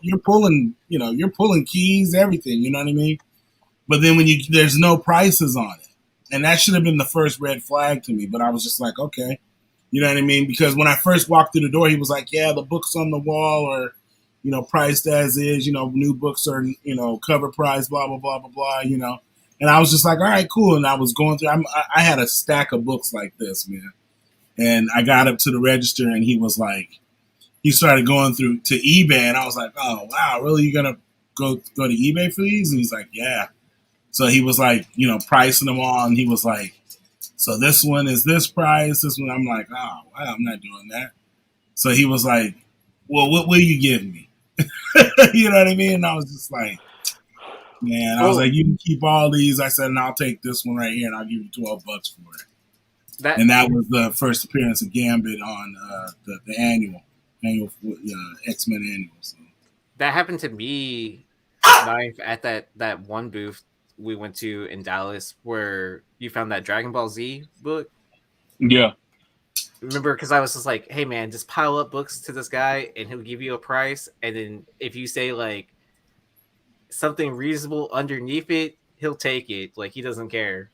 you're pulling keys, everything, you know what I mean? But then there's no prices on it. And that should have been the first red flag to me. But I was just like, okay, you know what I mean? Because when I first walked through the door, he was like, yeah, the books on the wall are, priced as is, new books are, cover price, blah, blah, blah, blah, blah, And I was just like, all right, cool. And I was going through, I had a stack of books like this, man. And I got up to the register and he was like, he started going through to eBay, and I was like, "Oh wow, really? You gonna go to eBay for these?" And he's like, "Yeah." So he was like, pricing them all, and he was like, "So this one is this price. This one." I'm like, "Oh wow, I'm not doing that." So he was like, "Well, what will you give me?" You know what I mean? And I was just like, "Man," I was like, "You can keep all these." I said, "And I'll take this one right here, and I'll give you $12 for it." And that was the first appearance of Gambit on the annual X-Men annual. So. That happened to me live at that one booth we went to in Dallas where you found that Dragon Ball Z book. Yeah. Remember, because I was just like, hey man, just pile up books to this guy and he'll give you a price. And then if you say like something reasonable underneath it, he'll take it. Like he doesn't care.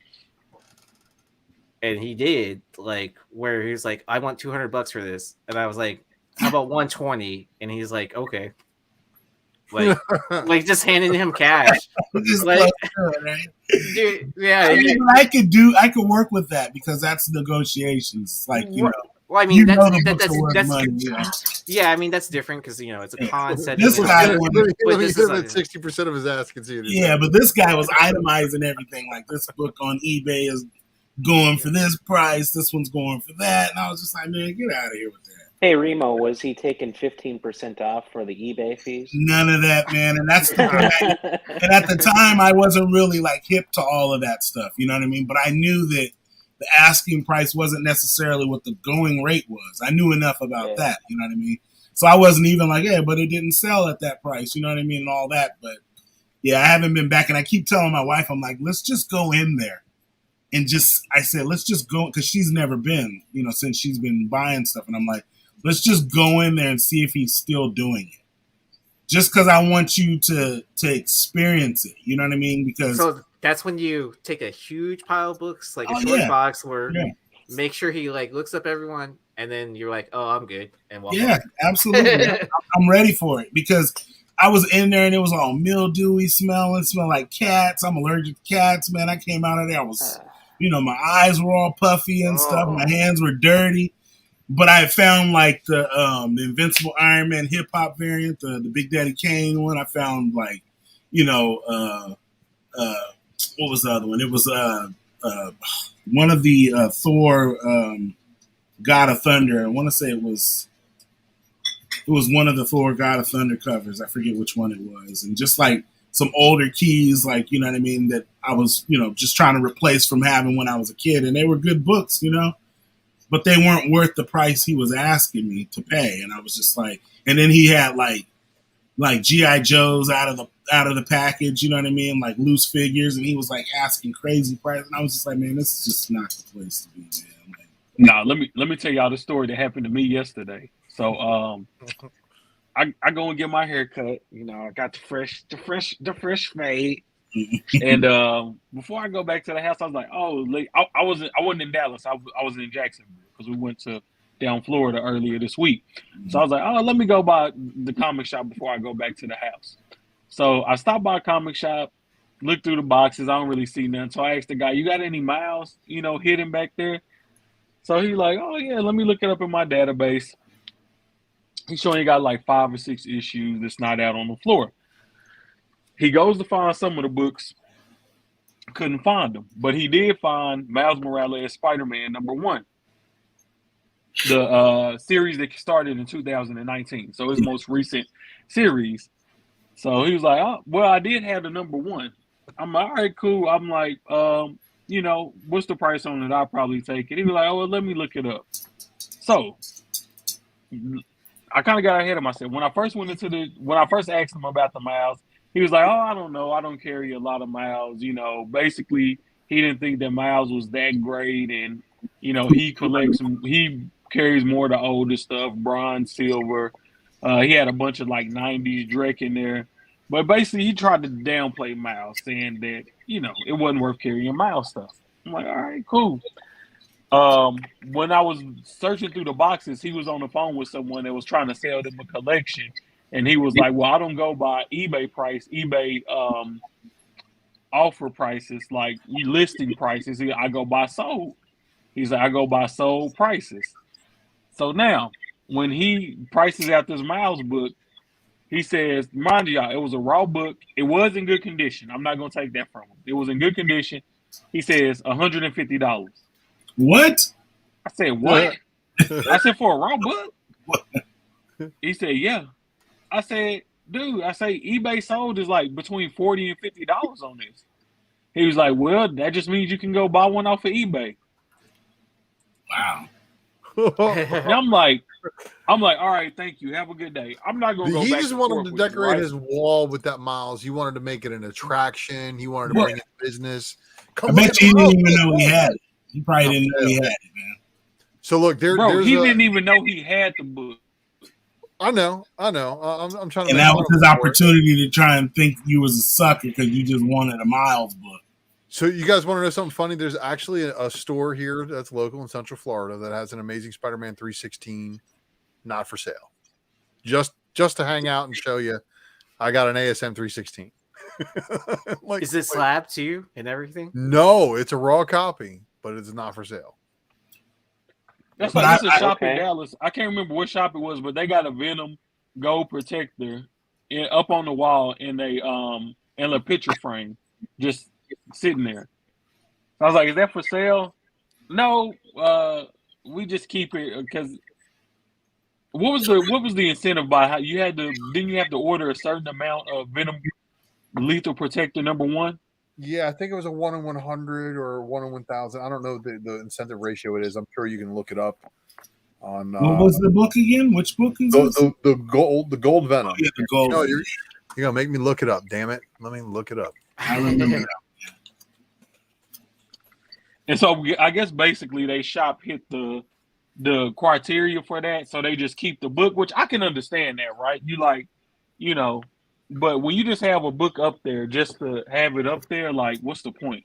and he did, like, where he was like, I want $200 for this, and I was like, how about 120? And he's like, okay, like just handing him cash, Just like, right? dude, yeah. I mean, I could work with that because that's negotiations. Like, you know, well, I mean, that's money. Yeah, I mean, that's different because, you know, it's a con set. This guy let me hit him at 60% of his ass. Yeah, but this guy was itemizing everything. Like, this book on eBay is going for this price. This one's going for that. And I was just like, man, get out of here with that. Hey, Remo, was he taking 15% off for the eBay fees? None of that, man. And that's the thing. And at the time, I wasn't really like hip to all of that stuff. You know what I mean? But I knew that the asking price wasn't necessarily what the going rate was. I knew enough about that. You know what I mean? So I wasn't even like, yeah, but it didn't sell at that price. You know what I mean? And all that. But yeah, I haven't been back. And I keep telling my wife, I'm like, let's just go in there. And I said, let's just go, because she's never been, you know, since she's been buying stuff. And I'm like, let's just go in there and see if he's still doing it. Just because I want you to experience it. You know what I mean? Because so that's when you take a huge pile of books, like a short box, where make sure he like looks up everyone, and then you're like, oh, I'm good. And walk on. Absolutely. I'm ready for it because I was in there and it was all mildewy smell like cats. I'm allergic to cats, man. I came out of there. I was, you know, my eyes were all puffy and stuff. My hands were dirty. But I found like the Invincible Iron Man hip hop variant, the Big Daddy Kane one. I found like, you know, what was the other one? It was one of the Thor God of Thunder. I want to say it was one of the Thor God of Thunder covers. I forget which one it was. And just like some older keys, like, you know what I mean, that I was, you know, just trying to replace from having when I was a kid. And they were good books, you know. But they weren't worth the price he was asking me to pay, and I was just like, and then he had like GI Joes out of the package, you know what I mean, like loose figures, and he was like asking crazy price, and I was just like, man, this is just not the place to be, man. Like, let me tell y'all the story that happened to me yesterday. So I go and get my hair cut. You know, I got the fresh fade. And before I go back to the house, I was like, oh, I wasn't in Dallas. I was in Jacksonville because we went to down Florida earlier this week. So I was like, oh, let me go by the comic shop before I go back to the house. So I stopped by a comic shop, looked through the boxes. I don't really see none. So I asked the guy, you got any Miles, you know, hidden back there? So he's like, oh, yeah, let me look it up in my database. He's showing he got like 5 or 6 issues that's not out on the floor. He goes to find some of the books, couldn't find them, but he did find Miles Morales Spider-Man #1, the series that started in 2019, so his most recent series. So he was like, oh, well, I did have the #1. I'm like, all right, cool. I'm like, you know, what's the price on it? I'll probably take it. He was like, oh, well, let me look it up. So I kind of got ahead of myself. When I first asked him about the Miles, he was like, oh, I don't know. I don't carry a lot of Miles. You know, basically, he didn't think that Miles was that great. And, you know, he carries more of the older stuff, bronze, silver. He had a bunch of like 90s Drek in there. But basically, he tried to downplay Miles, saying that, you know, it wasn't worth carrying Miles stuff. I'm like, all right, cool. When I was searching through the boxes, he was on the phone with someone that was trying to sell them a collection. And he was like, well, I don't go by eBay price, eBay offer prices, like listing prices. I go by sold. He's like, I go by sold prices. So now, when he prices out this Miles book, he says, mind you, y'all, it was a raw book. It was in good condition. I'm not going to take that from him. It was in good condition. He says $150. What? I said, what? I said, for a raw book? He said, yeah. I said, dude, eBay sold is like between $40 and $50 on this. He was like, well, that just means you can go buy one off of eBay. Wow. And I'm like, all right, thank you. Have a good day. I'm not going to go back. He just wanted to decorate his wall with that Miles. He wanted to make it an attraction. He wanted to bring in business. I bet you he didn't even know he had it. He probably didn't know he had it, man. So look, he didn't even know he had the book. I know. I'm trying to. And that was his opportunity to try and think you was a sucker because you just wanted a Miles book. So you guys want to know something funny? There's actually a store here that's local in Central Florida that has an Amazing Spider-Man 316, not for sale. Just to hang out and show you, I got an ASM 316. Like, is it slab too and everything? No, it's a raw copy, but it's not for sale. That's like it's a shop in Dallas. I can't remember what shop it was, but they got a Venom Gold Protector up on the wall in a picture frame, just sitting there. I was like, "Is that for sale?" No, we just keep it because. What was the incentive by how you had to? Didn't you have to order a certain amount of Venom Lethal Protector #1? Yeah, I think it was a 1 in 100 or 1 in 1,000. I don't know the incentive ratio it is. I'm sure you can look it up. On what was the book again? Which book is this? The gold Venom. Oh, yeah, the gold. No, you're gonna make me look it up. Damn it! Let me look it up. I remember that. And so I guess basically they shop hit the criteria for that, so they just keep the book, which I can understand that, right? You like, but when you just have a book up there just to have it up there, like, what's the point?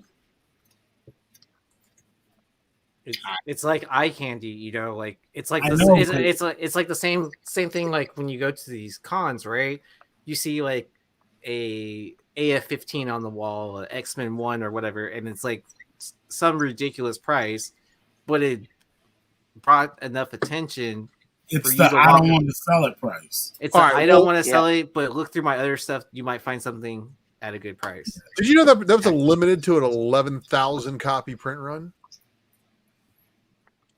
It's like eye candy, like it's like it's like the same thing. Like when you go to these cons, right? You see like a AF-15 on the wall, X-Men 1 or whatever, and it's like some ridiculous price, but it brought enough attention. It's the I don't want to sell it price. It's I don't want to sell it, but look through my other stuff. You might find something at a good price. Did you know that was a limited to an 11,000 copy print run?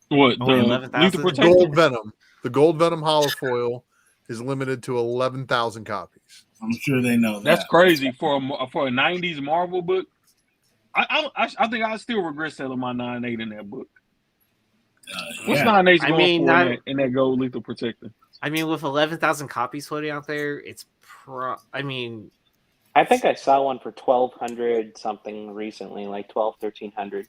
What, the Gold Venom? The Gold Venom holofoil is limited to 11,000 copies. I'm sure they know that. That's crazy for a 90s Marvel book. I think I still regret selling my 9.8 in that book. What's 9.8 going for in that Gold Lethal Protector? I mean, with 11,000 copies floating out there, it's I think I saw one for 1,200 something recently, like 1,300.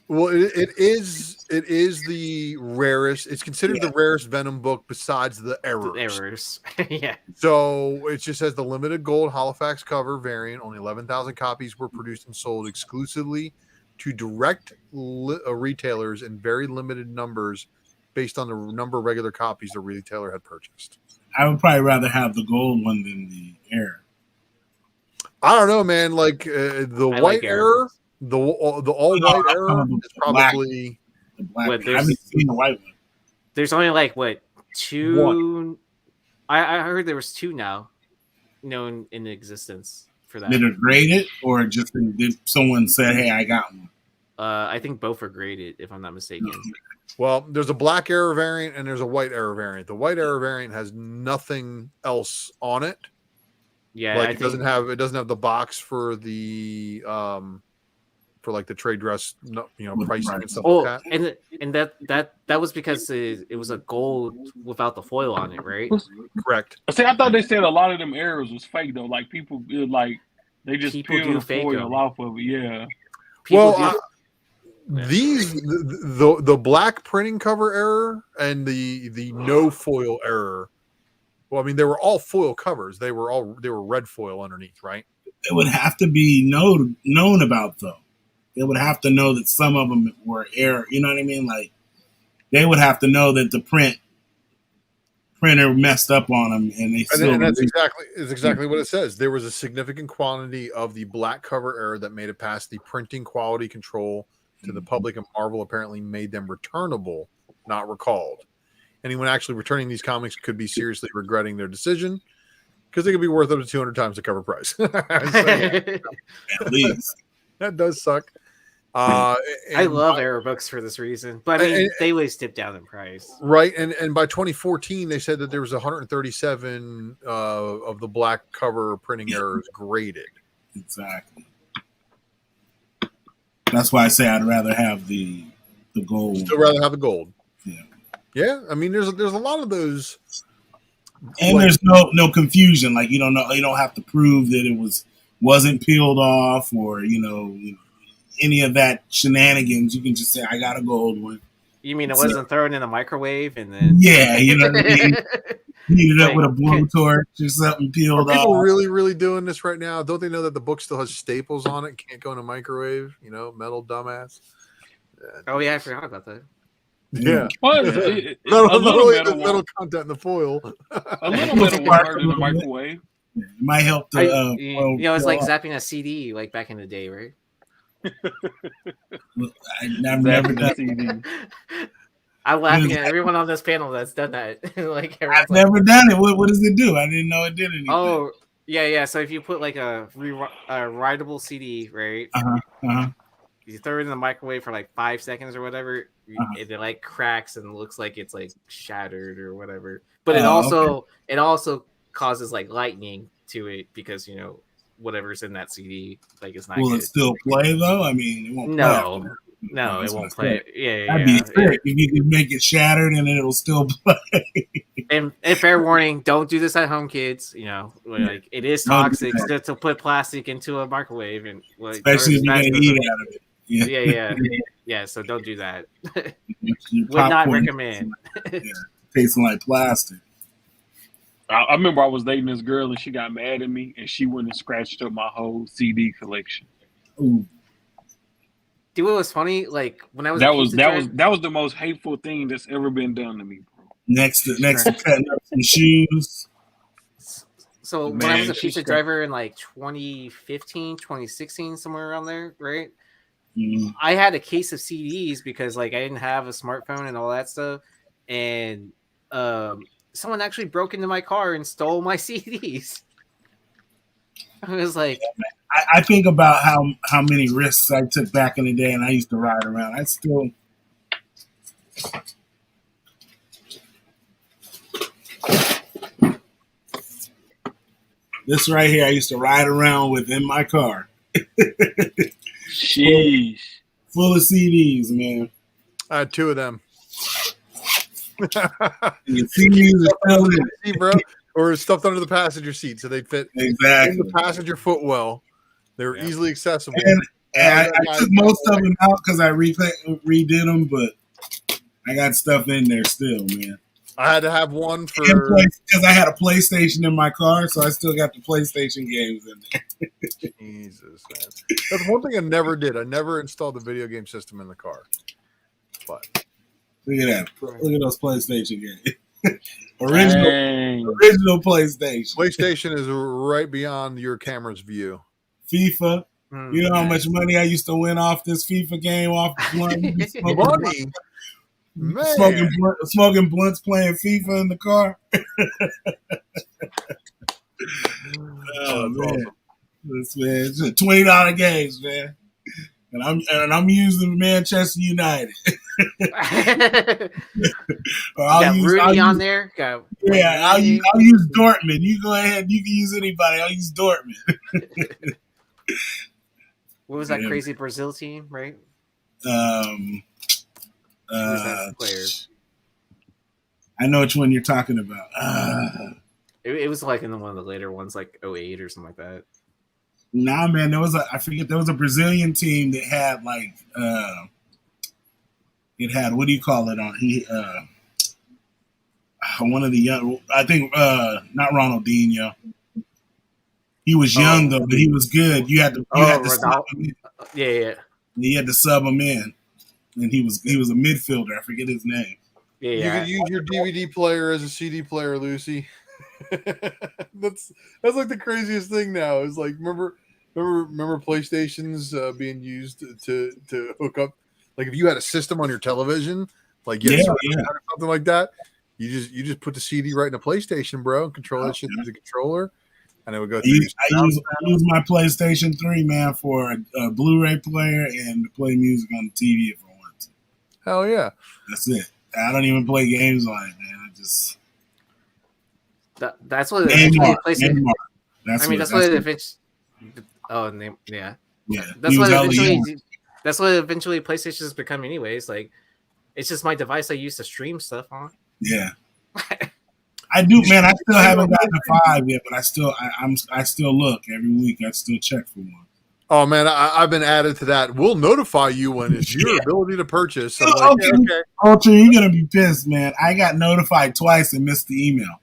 Well, it is the rarest. It's considered the rarest Venom book besides the Errors. Yeah. So it just says the limited gold Halifax cover variant. Only 11,000 copies were produced and sold exclusively to direct retailers in very limited numbers based on the number of regular copies the retailer had purchased. I would probably rather have the gold one than the Error. I don't know, man. Like the white Error. The all white Error is probably the black. I haven't seen the white one. There's only like two. I heard there was two now known in existence for that. Did it graded or just did someone say, "Hey, I got one"? I think both are graded, if I'm not mistaken. Well, there's a black Error variant and there's a white Error variant. The white Error variant has nothing else on it. Yeah, like it doesn't have the box for the for like the trade dress, pricing and stuff like that. And that was because it was a gold without the foil on it, right? Correct. See, I thought they said a lot of them errors was fake though. Like people, they just peeled the foil off of it. Yeah. The black printing cover error and the no foil error. Well, I mean, they were all foil covers. They were red foil underneath, right? It would have to be known about though. They would have to know that some of them were error. You know what I mean? Like they would have to know that the printer messed up on them, and that's exactly what it says. There was a significant quantity of the black cover error that made it past the printing quality control to the public, and Marvel apparently made them returnable, not recalled. Anyone actually returning these comics could be seriously regretting their decision because they could be worth up to 200 times the cover price. At least that does suck. I love error books for this reason, but I mean, they always dip down in price, right? And by 2014, they said that there was 137 of the black cover printing errors graded. Exactly. That's why I say I'd rather have the gold. Still rather have the gold. Yeah. Yeah. I mean, there's a lot of those, and there's no confusion. Like you don't have to prove that it wasn't peeled off or any of that shenanigans. You can just say, I got a gold one. You mean it wasn't thrown in a microwave and then? Yeah, you know what I mean? Heat it up with a blowtorch or something peeled Are people off. really doing this right now? Don't they know that the book still has staples on it? Can't go in a microwave. Metal dumbass. Oh yeah, I forgot about that. Yeah. Well, not a little only metal, there's metal content in the foil. a little metal will hurt in the microwave. It might help the. It's like zapping a CD, like back in the day, right? I've never done. CD. I'm laughing at everyone on this panel that's done that. Like I've never done it. What does it do? I didn't know it did anything. Oh, yeah. So if you put like a writable CD, right? You throw it in the microwave for like 5 seconds or whatever, it like cracks and looks like it's like shattered or whatever. But it also causes like lightning to it because whatever's in that CD like it's not. Will good. It still play though? I mean, it won't. No, it won't play. Yeah, that'd be sick if you could make it shattered and it'll still play. And fair warning, don't do this at home, kids. Like it is toxic to put plastic into a microwave, and like, especially if you're gonna eat out of it. Yeah. So don't do that. Would not recommend. Tasting like plastic. I remember I was dating this girl and she got mad at me and she went and scratched up my whole CD collection. Ooh. Dude, it was funny. Like when I was that was the most hateful thing that's ever been done to me, bro. Next to cutting up some shoes. So when I was a pizza driver in like 2015, 2016, somewhere around there, right? I had a case of CDs because like I didn't have a smartphone and all that stuff, and someone actually broke into my car and stole my CDs. I was like, I think about how many risks I took back in the day, and I used to ride around. I still. This right here, I used to ride around with in my car. Sheesh. Full of CDs, man. I had 2 of them. Your CDs are still in it, bro. Or stuffed under the passenger seat, so they'd fit in the passenger footwell. They were easily accessible. And I took most of them out because I redid them, but I got stuff in there still, man. I had to have one for because I had a PlayStation in my car, so I still got the PlayStation games in there. Jesus, man. That's one thing I never did. I never installed the video game system in the car. But look at that. Look at those PlayStation games. Original PlayStation. PlayStation is right beyond your camera's view. FIFA. You know how much money I used to win off this FIFA game off money? Smoking blunts, playing FIFA in the car. Oh man, it's $20 games, man, and I'm using Manchester United. I'll use Rudy on there. I'll use Dortmund. You go ahead. You can use anybody. I'll use Dortmund. What was that crazy Brazil team, right? Player? I know which one you're talking about. It was like in one of the later ones, like 08 or something like that. Nah, man, there was a Brazilian team that had like it had, what do you call it on one of the young, I think not Ronaldinho. He was young though, but he was good. You had to sub him in. Yeah. You had to sub him in. And he was a midfielder. I forget his name. Yeah. You could use your DVD player as a CD player, Lucy. That's like the craziest thing now. Is like remember PlayStations being used to hook up. Like if you had a system on your television, like or something like that, you just put the CD right in the PlayStation, bro, and control that shit through the controller. And it would go through. I use my PlayStation 3, man, for a Blu-ray player and to play music on the TV if I want to. Hell yeah. That's it. I don't even play games on it, man. I just that's what eventually PlayStation. That's what it eventually. Oh, yeah. Yeah. That's what eventually PlayStation has become, anyways. Like, it's just my device I use to stream stuff on. Yeah. I do, man. I still haven't gotten a 5 yet, but I still look every week. I still check for one. Oh man, I've been added to that. We'll notify you when it's your ability to purchase. So okay. Ultra, you're gonna be pissed, man. I got notified twice and missed the email.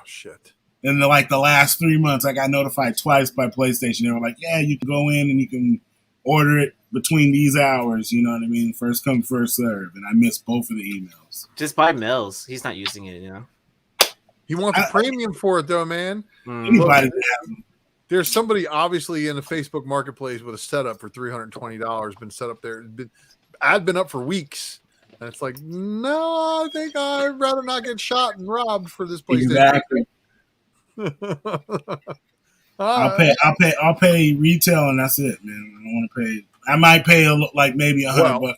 shit. In the last 3 months, I got notified twice by PlayStation. They were like, "Yeah, you can go in and you can order it between these hours." You know what I mean? First come, first serve. And I missed both of the emails. Just buy Mills. He's not using it, you know. He wants a premium for it, though, man. Anybody? There's somebody obviously in the Facebook Marketplace with a setup for $320. Been set up there. I'd been up for weeks. And it's like, no, I think I'd rather not get shot and robbed for this PlayStation. Exactly. I'll pay retail and that's it, man. I don't want to pay. I might pay maybe $100.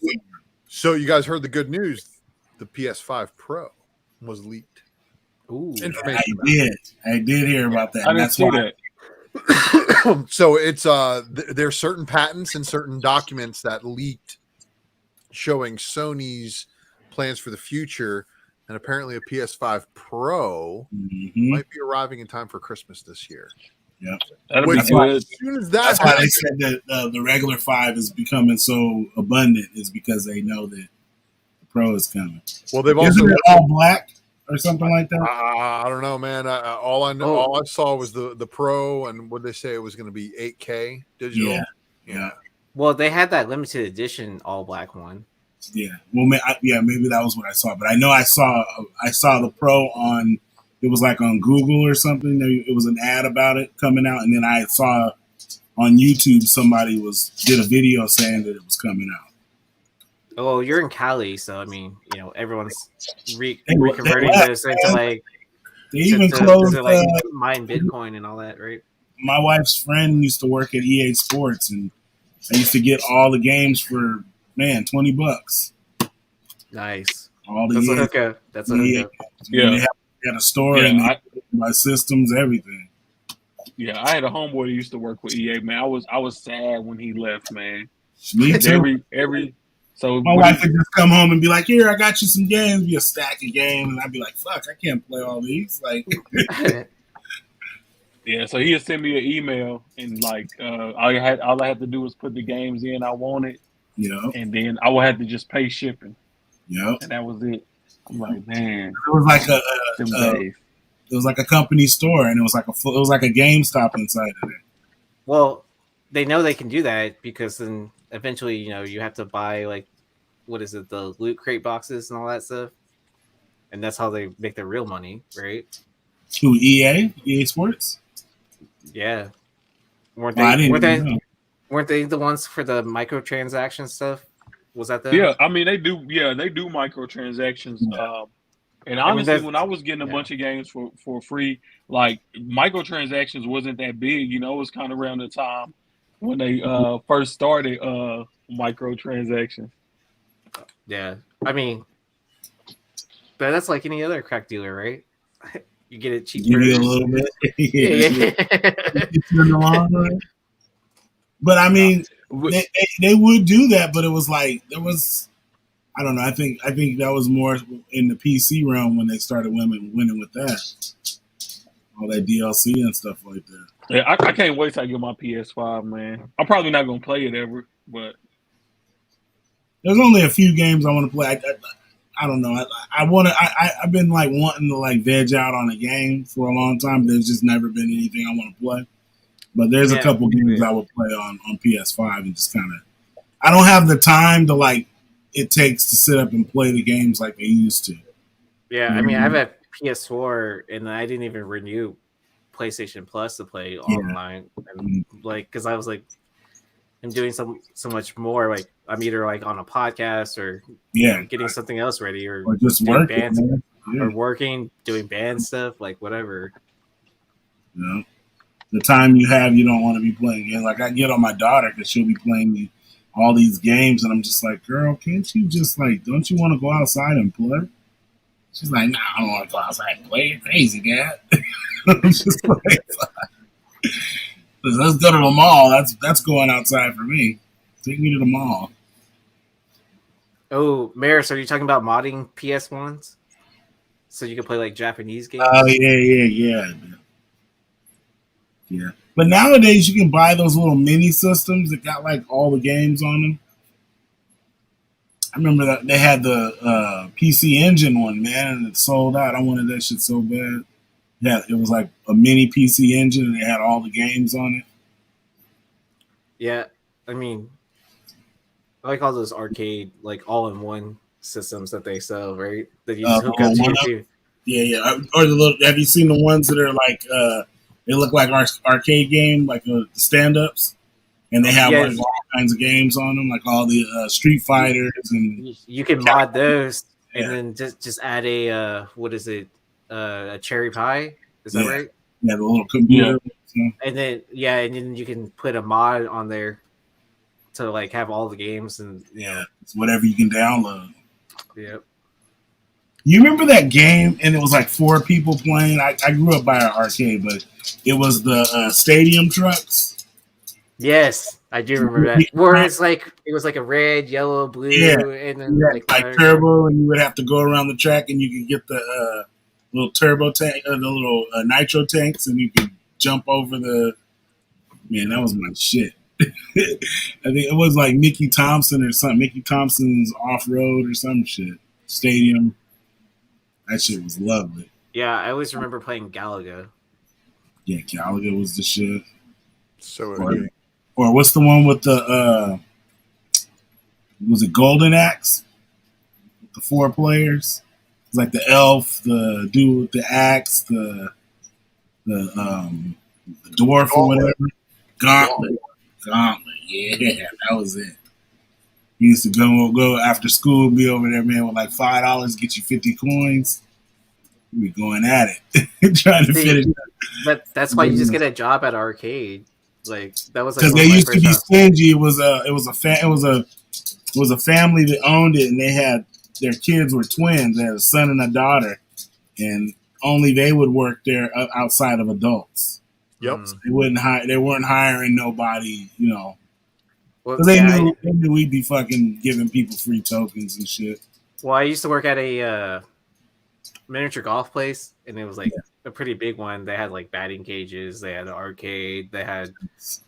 So you guys heard the good news. The PS5 Pro was leaked. Ooh, information. I did hear about that. I didn't see that. So it's there's certain patents and certain documents that leaked showing Sony's plans for the future, and apparently a PS5 Pro might be arriving in time for Christmas this year. Yeah, that'll be good. As soon as that's why they said that the regular 5 is becoming so abundant is because they know that the Pro is coming. Well, they've Isn't also it all black or something like that. I don't know, man. All I saw was the Pro, and what they say it was going to be 8K digital. Yeah. Well, they had that limited edition all black one. Yeah. Well, maybe that was what I saw. But I know I saw the Pro on. It was like on Google or something. It was an ad about it coming out, and then I saw on YouTube somebody did a video saying that it was coming out. Oh, you're in Cali, so I mean, everyone's reconverting this into like they even closed mine Bitcoin and all that, right? My wife's friend used to work at EA Sports, and I used to get all the games for $20. Nice. That's a hookup. That's a hookup. Yeah. They had a store and my systems, everything. Yeah, I had a homeboy that used to work with EA, man. I was sad when he left, man. Me too. So my wife would just come home and be like, "Here, I got you some games." Be a stack of games, and I'd be like, "Fuck, I can't play all these." Like, yeah. So he'd send me an email, and all I had to do was put the games in I wanted, and then I would have to just pay shipping. Yeah, and that was it. I'm like, man, it was like a company store, and it was like a GameStop inside of it. Well, they know they can do that because then eventually, you have to buy the loot crate boxes and all that stuff, and that's how they make their real money, right? Who, EA Sports? Yeah, weren't they the ones for the microtransaction stuff? Was that them? Yeah, I mean they do. Yeah, they do microtransactions. And honestly, when I was getting a bunch of games for free, like microtransactions wasn't that big. It was kind of around the time when they first started microtransactions. Yeah, I mean, but that's like any other crack dealer, right? You get it cheap. Give you a little bit. But I mean, they would do that, but it was like there was. I don't know. I think that was more in the PC realm when they started winning with that. All that DLC and stuff like that. Yeah, I can't wait till I get my PS5, man. I'm probably not gonna play it ever, but there's only a few games I want to play. I don't know. I've been wanting to veg out on a game for a long time. But there's just never been anything I want to play. But there's a couple games I would play on PS5 and just kind of. I don't have the time to it takes to sit up and play the games like they used to. Yeah, I mean, I have a PS4 and I didn't even renew PlayStation Plus to play online, and because I was I'm doing so much more. I'm either on a podcast or getting something else ready, or just working, or working, doing band stuff, whatever. Yeah, the time you have, you don't want to be playing games. I get on my daughter because she'll be playing all these games, and I'm just like, girl, can't you just don't you want to go outside and play? She's like, nah, I don't want to go outside and play. You're crazy, Dad. I'm just like, let's go to the mall. That's going outside for me. Take me to the mall. Oh, Maris, are you talking about modding PS1s so you can play Japanese games? Oh yeah. But nowadays you can buy those little mini systems that got all the games on them. I remember that they had the PC Engine one, man, and it sold out. I wanted that shit so bad. Yeah, it was like a mini PC engine, and it had all the games on it. Yeah, I mean, I like all those arcade, like all-in-one systems that they sell, right? That you just hook up to your TV. Yeah. Or the little. Have you seen the ones that are like? They look like arcade game, like stand-ups, and they have like all kinds of games on them, like all the Street Fighters and. You can mod those, and then just add a what is it? A cherry pie? Is that right? Yeah, the little computer. Yeah. And then and then you can put a mod on there to like have all the games and it's whatever you can download. Yep. You remember that game, and it was like 4 people playing. I grew up by an arcade, but it was the stadium trucks. Yes, I do remember that. Where it was like a red, yellow, blue, and then like turbo, and you would have to go around the track, and you could get the little turbo tank, the little nitro tanks, and you could jump over the. Man, that was my shit. I think it was like Mickey Thompson or something. Mickey Thompson's Off Road or some shit. Stadium. That shit was lovely. Yeah, I always remember playing Galaga. Yeah, Galaga was the shit. So or what's the one with the was it Golden Axe? With the 4 players? It's like the elf, the dude with the axe, the dwarf or whatever. Gauntlet. Yeah, that was it. We used to go after school, be over there, man, with like $5, get you 50 coins. We were going at it, trying to finish. But that's why you just get a job at arcade. Like that was because they used to be stingy. It was a family that owned it, and they had their kids were twins. They had a son and a daughter, and only they would work there outside of adults. Yep, so they weren't hiring nobody, because they knew we'd be fucking giving people free tokens and shit. Well, I used to work at a miniature golf place, and it was like a pretty big one. They had like batting cages, they had an arcade, they had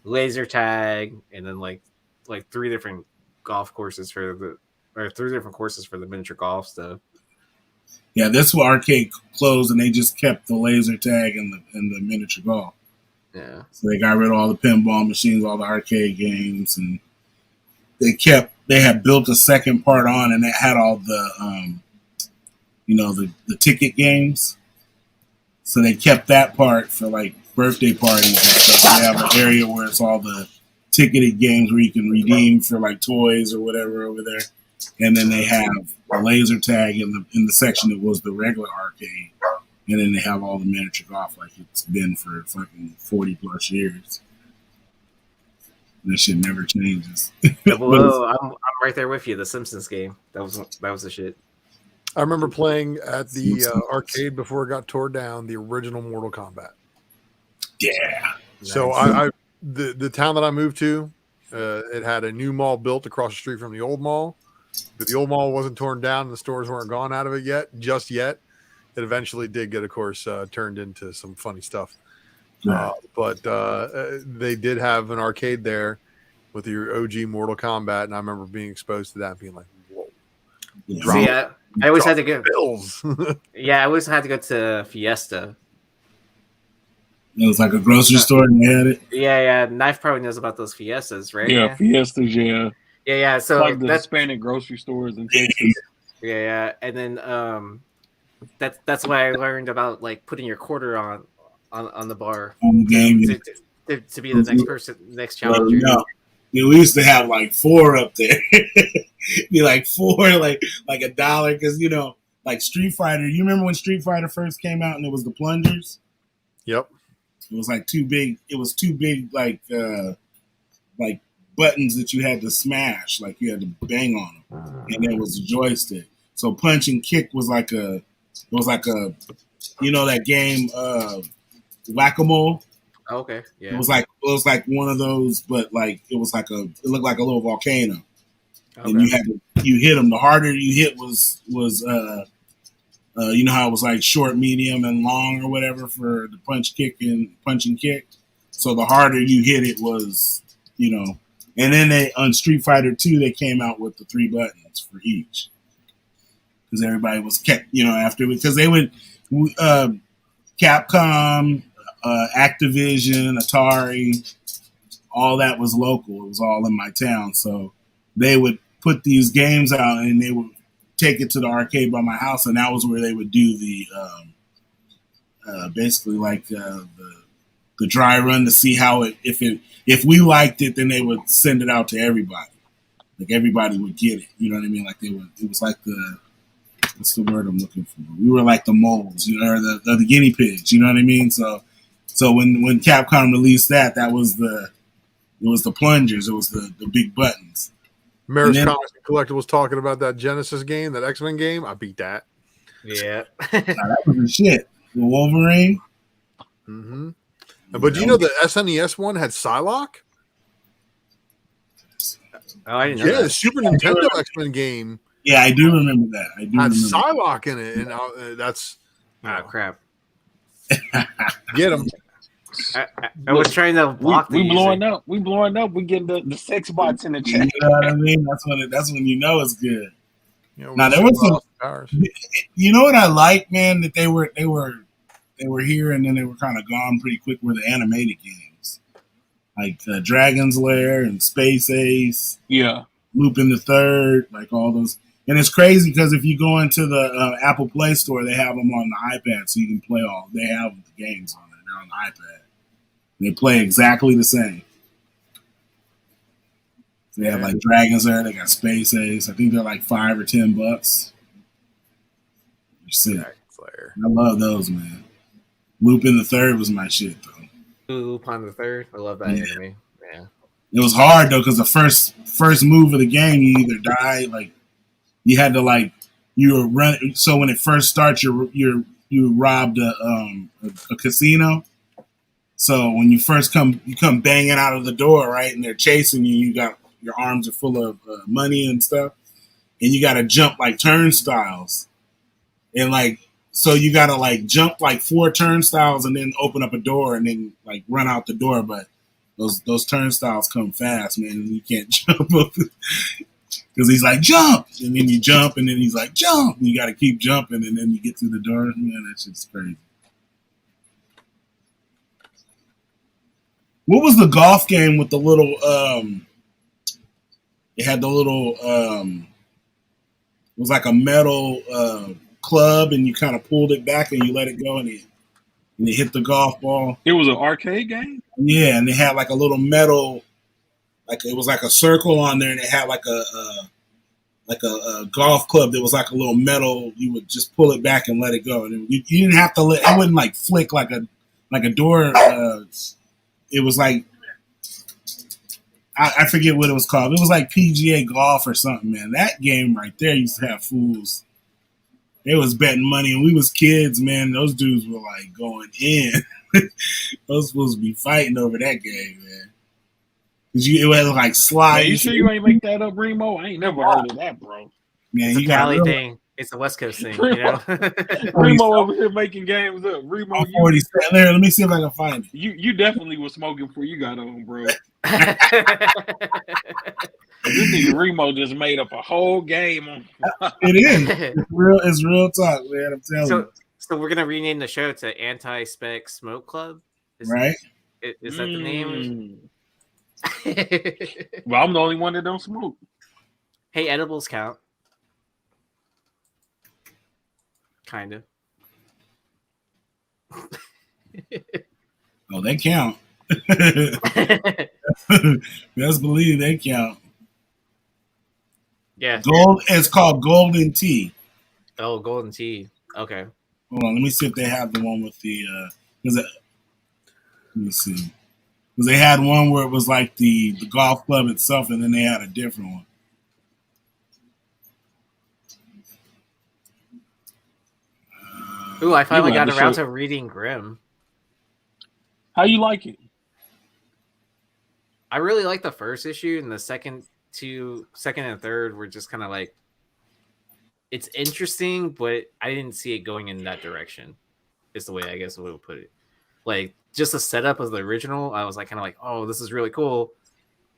laser tag, and then like 3 different golf courses for 3 different courses for the miniature golf stuff. Yeah, that's what arcade closed, and they just kept the laser tag and the miniature golf. Yeah. So they got rid of all the pinball machines, all the arcade games, and they had built a second part on, and it had all the the ticket games. So they kept that part for like birthday parties and stuff. They have an area where it's all the ticketed games where you can redeem for like toys or whatever over there. And then they have a laser tag in the section that was the regular arcade. And then they have all the miniature golf like it's been for fucking 40 plus years. That shit never changes. Whoa, I'm right there with you. The Simpsons game. That was the shit. I remember playing at the arcade before it got torn down, the original Mortal Kombat. Yeah. So the town that I moved to, it had a new mall built across the street from the old mall, but the old mall wasn't torn down and the stores weren't gone out of it just yet. It eventually did get, of course, turned into some funny stuff. Right. But they did have an arcade there with your OG Mortal Kombat, and I remember being exposed to that and being like, whoa. Yeah. I always had to go. Bills. Yeah, I always had to go to Fiesta. It was like a grocery store, and they had it. Yeah. Knife probably knows about those Fiestas, right? Yeah, Fiestas. Yeah. So like the Hispanic grocery stores in Texas. Yeah, and then that's why I learned about like putting your quarter on the bar on the game to be the next challenger. No. We used to have like 4 up there. Be like 4, like $1, because like Street Fighter. You remember when Street Fighter first came out and it was the plungers? Yep. It was like too big. It was too big, like buttons that you had to smash, like you had to bang on them, and there was a joystick. So punch and kick was like that game Whack-A-Mole. Okay, yeah. It was like one of those, but like it looked like a little volcano, and you hit them. The harder you hit was you know how it was like short, medium, and long or whatever for the punch and kick. So the harder you hit it was, And then on Street Fighter 2 they came out with the 3 buttons for each, because everybody was kept after, because they would. Capcom, Activision, Atari, all that was local. It was all in my town. So they would put these games out and they would take it to the arcade by my house, and that was where they would do the basically like the dry run to see how if we liked it, then they would send it out to everybody. Like everybody would get it. You know what I mean? Like it was like what's the word I'm looking for? We were like the moles, or the guinea pigs. You know what I mean? So when Capcom released that was it was the plungers. It was the big buttons. Maris Comics and Collectibles talking about that Genesis game, that X-Men game. I beat that. Yeah. That was the shit. The Wolverine. Mm-hmm. But do you know the SNES one had Psylocke? Oh, I didn't know. Yeah, the Super Nintendo X-Men game. Yeah, I do remember that. I do had remember Psylocke in it, and that's crap. Get him. I was trying to block. We blowing up. We blowing up. We getting the sex bots in the chat. You know what I mean? That's when you know it's good. You know, now there was some. You know what I like, man? That they were here and then they were kind of gone pretty quick. Were the animated games like Dragon's Lair and Space Ace? Yeah, Lupin the Third, like all those. And it's crazy because if you go into the Apple Play Store, they have them on the iPad, so you can play all. They have the games on it. They're on the iPad. They play exactly the same. So they have like Dragon's Lair. They got Space Ace. I think they're like $5 or $10. I love those, man. Lupin the Third was my shit, though. Lupin the Third. I love that anime. Yeah. It was hard though because the first move of the game, you either die, like you had to you were running. So when it first starts, you robbed a casino. So when you first come banging out of the door, right, and they're chasing you. You got your arms are full of money and stuff, and you got to jump like turnstiles, and so you got to jump 4 turnstiles and then open up a door and then run out the door, but those turnstiles come fast, man, and you can't jump up because he's like jump, and then you jump, and then he's like jump, and you got to keep jumping, and then you get through the door. Man, that shit's crazy. What was the golf game with the little? It had the little. It was like a metal club, and you kind of pulled it back, and you let it go, and it hit the golf ball. It was an arcade game. Yeah, and they had a little metal, it was like a circle on there, and it had a golf club that was like a little metal. You would just pull it back and let it go, and you didn't have to it wouldn't flick like a door. It was I forget what it was called. It was like PGA golf or something, man. That game right there used to have fools. They was betting money, and we was kids, man. Those dudes were going in. Those supposed to be fighting over that game, man. Cause it was slides. Man, you sure you ain't make that up, Remo? I ain't never heard of that, bro. Man, it's a Cali thing. It's a West Coast thing, you know. Remo over here making games up. Remo, let me see if I can find it. You definitely was smoking before you got on, bro. This nigga Remo just made up a whole game on. It is. It's real talk, man. I'm telling you. So we're gonna rename the show to Anti-Spec Smoke Club, right? Is that the name? Well, I'm the only one that don't smoke. Hey, edibles count. Kind of. Oh, they count. Best believe they count. Yeah. Gold. It's called Golden Tea. Oh, Golden Tea. Okay. Hold on. Let me see if they have the one with the. Let me see. Because they had one where it was like the golf club itself, and then they had a different one. Ooh, I finally got around to reading Grimm. How you like it? I really like the first issue, and the second and third were just kind of it's interesting, but I didn't see it going in that direction. Is the way I guess I would put it. Just the setup of the original, I was oh, this is really cool.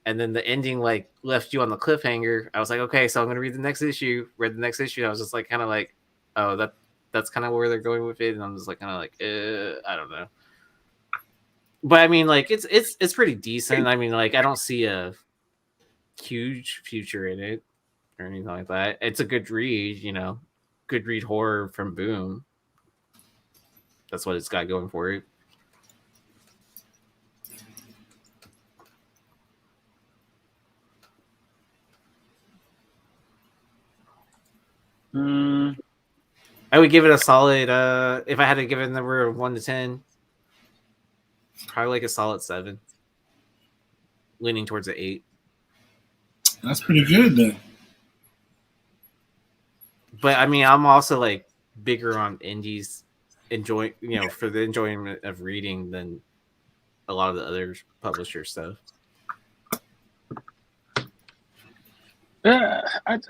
And then the ending left you on the cliffhanger. I was like, okay, so I'm gonna read the next issue. Read the next issue. I was just oh, that's kind of where they're going with it, and I'm just like kind of like, I don't know. But I mean, like it's pretty decent. I mean, like I don't see a huge future in it or anything like that. It's a good read, good read horror from Boom. That's what it's got going for it. I would give it a solid. If I had to give it a number of 1 to 10, probably like a solid 7, leaning towards an 8. That's pretty good then. But I mean, I'm also like bigger on indies, for the enjoyment of reading than a lot of the other publisher stuff. Yeah, I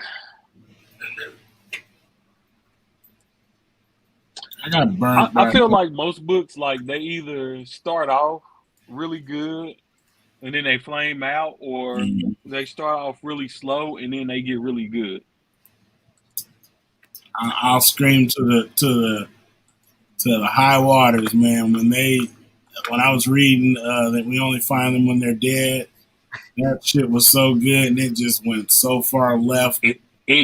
got burned. I feel like most books, like they either start off really good and then they flame out, or they start off really slow and then they get really good. I'll scream to the high waters, man. When I was reading that we only find them when they're dead, that shit was so good, and it just went so far left. It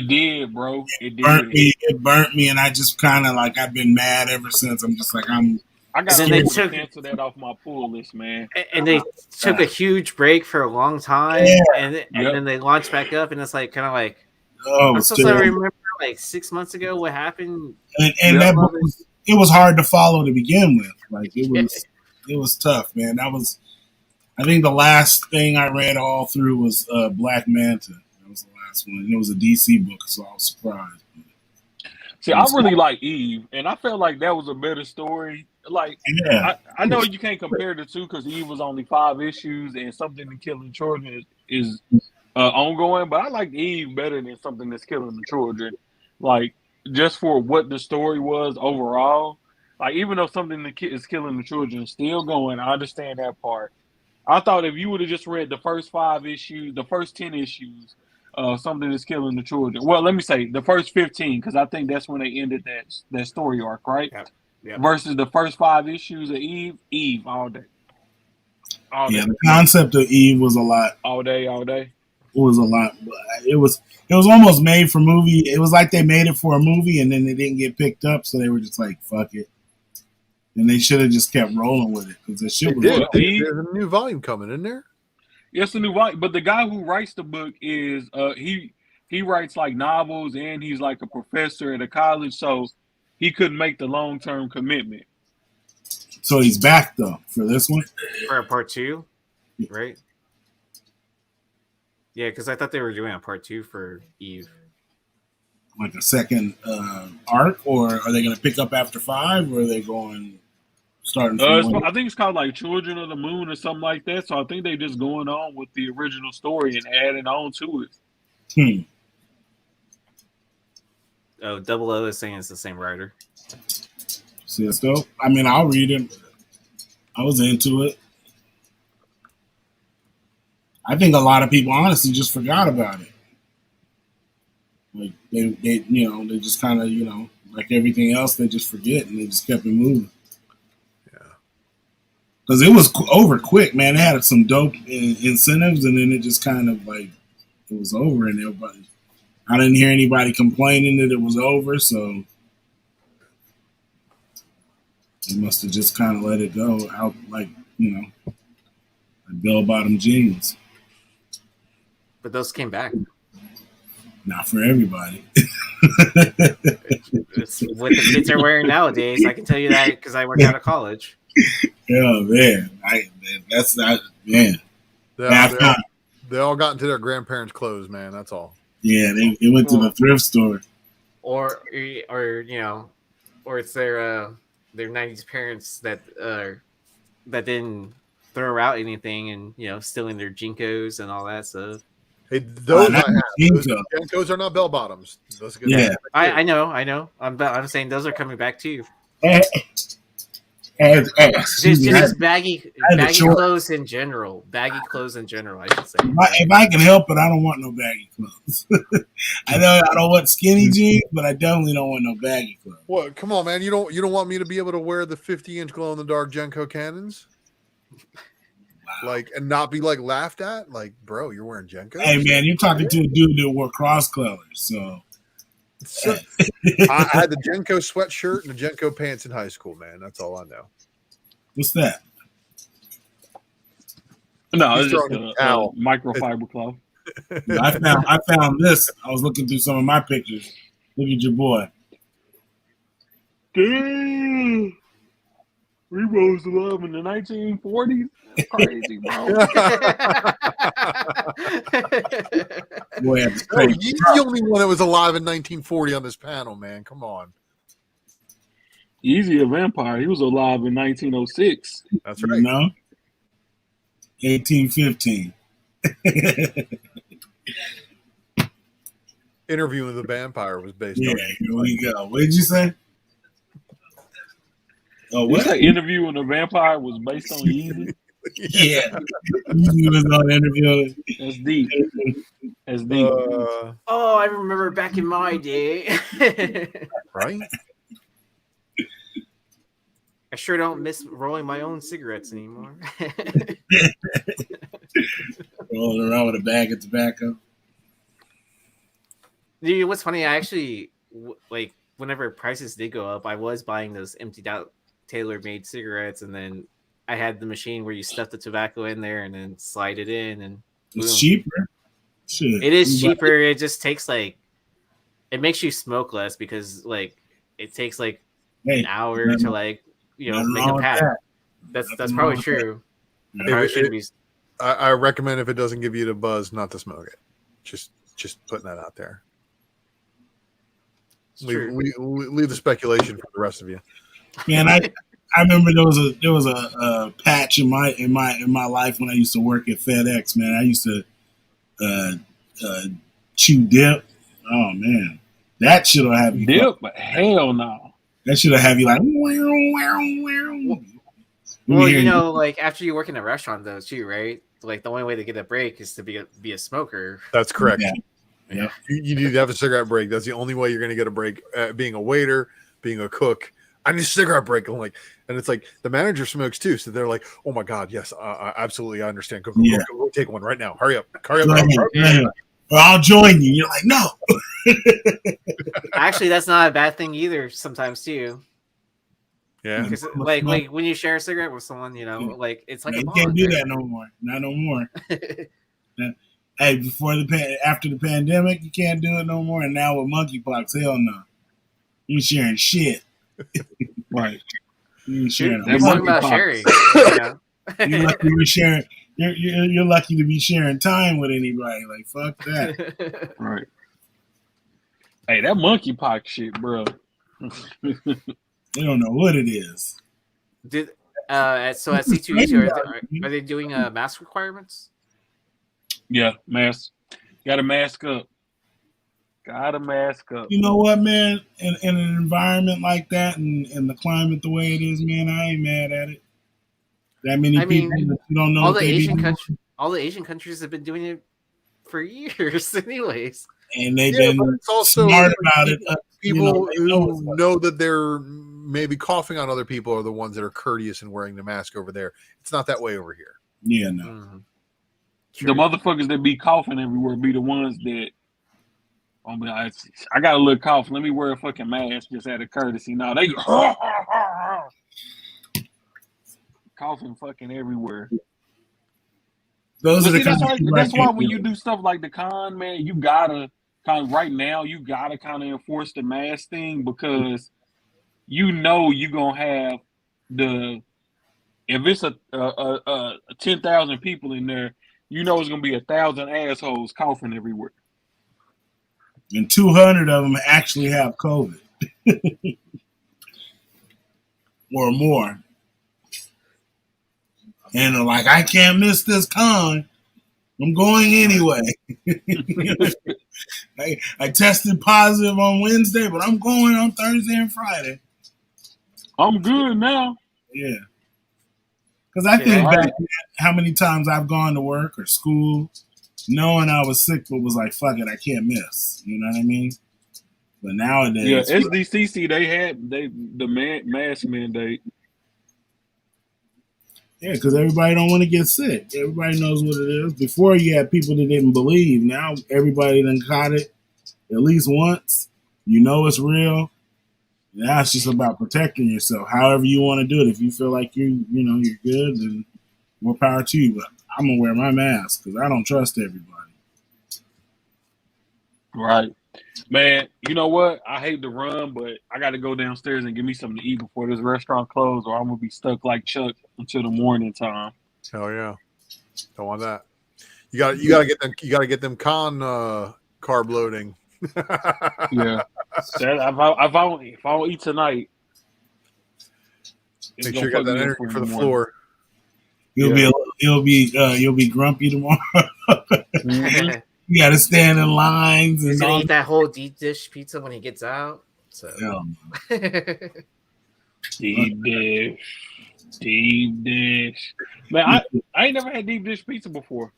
did, bro. It did. It burnt me, and I just kind of like I've been mad ever since. I'm just like I got to cancel that off my pull list, man. And they took a huge break for a long time, and then they launched back up, and it's like kind of like, I'm supposed to remember like 6 months ago what happened. And that book it was hard to follow to begin with. Like it was tough, man. I think the last thing I read all through was Black Manta. That was the last one. And it was a DC book, so I was surprised. See, I really like Eve, and I felt like that was a better story. Like, I know you can't compare the two because Eve was only 5 issues, and Something to Killing Children is ongoing. But I like Eve better than Something That's Killing the Children. Like, just for what the story was overall. Like, even though Something That is Killing the Children is still going, I understand that part. I thought if you would have just read the first 5 issues, the first 10 issues, Something That's Killing the Children. Well, let me say the first 15, because I think that's when they ended that story arc, right? Yeah. Versus the first 5 issues of Eve all day. The concept of Eve was a lot. All day. It was a lot. It was almost made for movie. It was like they made it for a movie, and then they didn't get picked up, so they were just like, "Fuck it." And they should have just kept rolling with it because the shit was. There's a new volume coming in there. Yes, a new volume. But the guy who writes the book is he writes like novels, and he's like a professor at a college, so he couldn't make the long-term commitment. So he's back though for this one for a part 2, right? Yeah, because I thought they were doing a part 2 for Eve. Like a second arc, or are they going to pick up after 5, or are they going starting from I think it's called like Children of the Moon or something like that. So I think they're just going on with the original story and adding on to it. Oh, Double O is saying it's the same writer. See, that's dope. I mean, I'll read it. I was into it. I think a lot of people honestly just forgot about it. Like they just kind of, like everything else, they just forget and they just kept it moving. Yeah. Because it was over quick, man. It had some dope incentives, and then it just kind of like it was over, and everybody. I didn't hear anybody complaining that it was over, so they must have just kind of let it go out, like bell-bottom jeans. But those came back. Not for everybody. It's what the kids are wearing nowadays. I can tell you that because I work out of college. Yeah, man. That's not, man. They all got into their grandparents' clothes, man. That's all. Yeah, they went to the thrift store. Or it's their 90s parents that didn't throw out anything and stealing their Jinkos and all that stuff. Hey, those Jinkos are not bell bottoms. Those are good. Yeah, I know. I'm saying those are coming back too. And Just baggy clothes in general. Baggy clothes in general, I should say. If I can help it, I don't want no baggy clothes. I don't want skinny jeans, but I definitely don't want no baggy clothes. What? Come on, man! You don't want me to be able to wear the 50-inch glow in the dark Genko cannons? Wow. Like, and not be like laughed at? Like, bro, you're wearing Genko? Hey, man, you're talking to a dude that wore cross colors, so. I had the Genko sweatshirt and the Genko pants in high school, man. That's all I know. What's that? No, it's just a microfiber cloth. I found this. I was looking through some of my pictures. Look at your boy. Damn. We rose to love in the 1940s. Crazy, bro. Boy, you're the only one that was alive in 1940 on this panel, man. Come on. Easy a vampire. He was alive in 1906. That's right. You know? 1815. Interview with the Vampire was based on. Yeah, here we go. What did you say? Oh, what? You say Interview with the Vampire was based on Easy? Yeah. Easy was on Interview. That's deep. That's deep. Oh, I remember back in my day. Right? I sure don't miss rolling my own cigarettes anymore. Rolling around with a bag of tobacco. Dude, what's funny? I actually, like, whenever prices did go up, I was buying those emptied out tailor-made cigarettes, and then I had the machine where you stuff the tobacco in there and then slide it in, and it's cheaper. Shit. It is cheaper. It just takes it makes you smoke less because it takes an hour to make a pack. That's probably true. I recommend if it doesn't give you the buzz, not to smoke it. Just putting that out there. Leave the speculation for the rest of you. Man, I remember there was a patch in my life when I used to work at FedEx. Man, I used to chew dip. Oh man, that should have had you dip, but hell no. That should have had you like. Well, after you work in a restaurant though too, right? Like the only way to get a break is to be a smoker. That's correct. Yeah. You need to have a cigarette break. That's the only way you're going to get a break. Being a waiter, being a cook, I need a cigarette break. And it's like the manager smokes too, so they're like, "Oh my god, yes, absolutely, I understand. Go take one right now. Hurry up. Well, I'll join you." You're like, "No." Actually, that's not a bad thing either. Sometimes too. Yeah, because when you share a cigarette with someone, it's like you can't do that no more. Not no more. Hey, after the pandemic, you can't do it no more. And now with monkeypox, hell no. You sharing shit. Right. You ain't sharing. We're talking about sharing. You're lucky we're sharing. You're lucky to be sharing time with anybody. Like, fuck that. Right. Hey, that monkeypox shit, bro. They don't know what it is. So at C2E2, are they doing mask requirements? Yeah, mask. Got to mask up. You know what, man? In an environment like that and the climate the way it is, man, I ain't mad at it. That many people that you don't know. All the Asian countries have been doing it for years, anyways. And they've been also smart about it. People who know that they're maybe coughing on other people are the ones that are courteous and wearing the mask over there. It's not that way over here. Yeah, no. Mm-hmm. The motherfuckers that be coughing everywhere be the ones that, I got a little cough. Let me wear a fucking mask just out of courtesy. No, they coughing fucking everywhere. That's why when you do stuff like the con, man, you gotta right now you gotta kind of enforce the mask thing because you're gonna have if it's a 10,000 people in there, it's gonna be 1,000 assholes coughing everywhere. And 200 of them actually have COVID or more. And they're like, I can't miss this con. I'm going anyway. I tested positive on Wednesday, but I'm going on Thursday and Friday. I'm good now. Yeah. Because I think back how many times I've gone to work or school knowing I was sick, but was like, fuck it, I can't miss. You know what I mean? But Yeah, nowadays, SDCC they had the mask mandate. yeah, because everybody don't want to get sick. Everybody knows what it is. Before you had people that didn't believe. Now everybody done caught it at least once. You know it's real. Now it's just about protecting yourself. However you want to do it. If you feel like you're good, then more power to you. But I'm gonna wear my mask because I don't trust everybody. Right. Man, you know what? I hate to run, but I got to go downstairs and get me something to eat before this restaurant closes, or I'm gonna be stuck like Chuck until the morning time. Hell yeah, don't want that. You got to get them carb loading. Yeah, if I don't eat tonight, make sure you got that energy for the floor. You'll be grumpy tomorrow. Mm-hmm. You got to stand in lines. He's gonna eat that whole deep dish pizza when he gets out. So. Deep dish. Man, I ain't never had deep dish pizza before.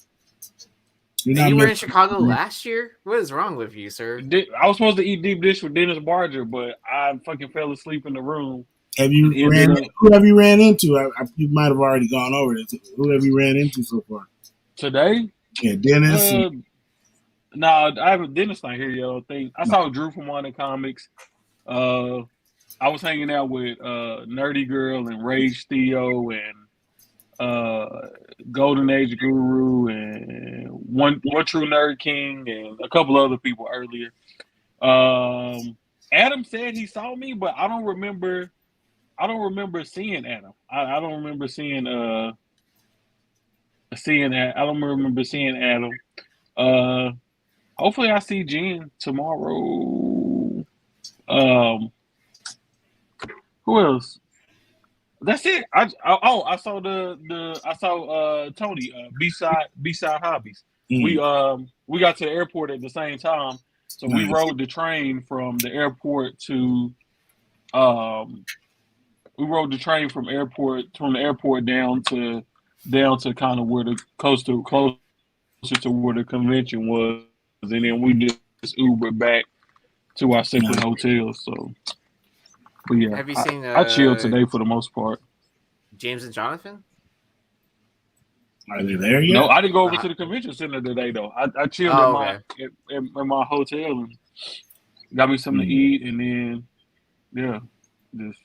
You were in Chicago last year? What is wrong with you, sir? I was supposed to eat deep dish with Dennis Barger, but I fucking fell asleep in the room. Who have you ran into? You might have already gone over this. Who have you ran into so far? Today? Yeah, Dennis. No, I haven't. Dennis not here yet. I think I saw Drew from Wanda Comics. I was hanging out with Nerdy Girl and Rage Theo and Golden Age Guru and one True Nerd King and a couple other people earlier. Adam said he saw me, but I don't remember seeing Adam. I don't remember seeing I don't remember seeing Adam. Hopefully I see Jen tomorrow. Who else? That's it. I saw I saw Tony B-side Hobbies. Mm. We got to the airport at the same time, so we rode the train from the airport to from the airport down to kind of where the closer to where the convention was, and then we just Ubered back to our separate hotels. So, but yeah, have you seen? I chilled today for the most part. James and Jonathan? Are they there yet? No, I didn't go over to the convention center today though. I chilled at my hotel and got me something to eat, and then just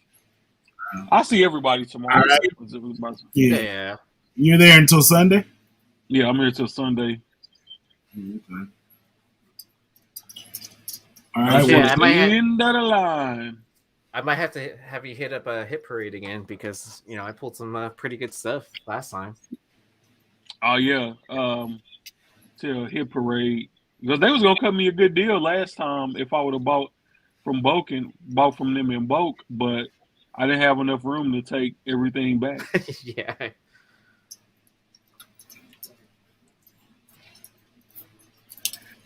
I'll see everybody tomorrow. Right. Yeah. You're there until Sunday? Yeah, I'm here till Sunday. Okay. All right, end of the line. I might have to have you hit up a hit parade again because I pulled some pretty good stuff last time. Oh yeah, to a hit parade because they was gonna cut me a good deal last time if I would have bought from them in bulk, but I didn't have enough room to take everything back. Yeah.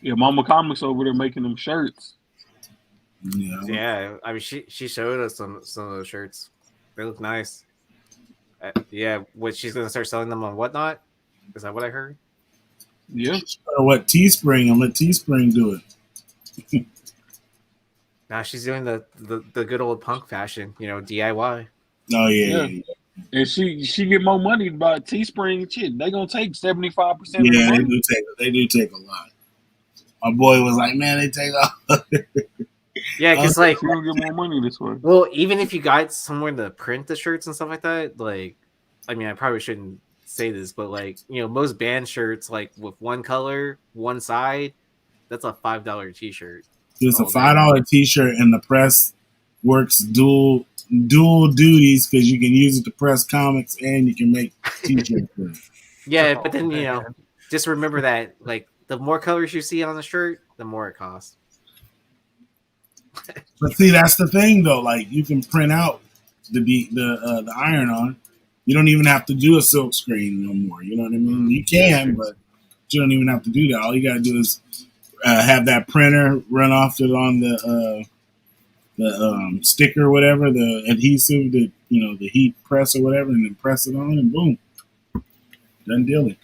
Yeah, Mama Comics over there making them shirts. Yeah, I mean, she showed us some of those shirts. They look nice. Yeah, she's gonna start selling them on Whatnot? Is that what I heard? Yeah. Or what Teespring? And let Teespring do it. Now she's doing the good old punk fashion, DIY. Oh yeah. And she get more money by Teespring. Shit, they gonna take 75%. Yeah, of the money. They do take a lot. My boy was like, man, they take all. Yeah, because like you'll get more money this way. Well, even if you got somewhere to print the shirts and stuff like that, like, I mean, I probably shouldn't say this, but like, most band shirts, like with one color, one side, that's a $5 t-shirt. It's a $5 t-shirt, and the press works dual duties because you can use it to press comics and you can make t-shirts. Yeah, but then just remember that like the more colors you see on the shirt, the more it costs. But see, that's the thing though. Like you can print out the iron-on. You don't even have to do a silk screen no more. You know what I mean? You can, but you don't even have to do that. All you got to do is have that printer run off it on the sticker or whatever, the adhesive that the heat press or whatever, and then press it on and boom, done dealing.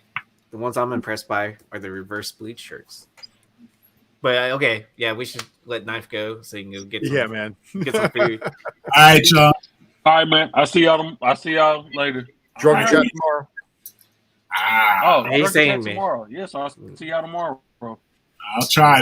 The ones I'm impressed by are the reverse bleach shirts. But okay, yeah, we should let Knife go so you can go get some, man. get some food. All right, y'all. All right, man. I'll see y'all later. Drunk chat tomorrow. Oh, He's drunk saying chat me. tomorrow. Yes, I'll see y'all tomorrow, bro. I'll try.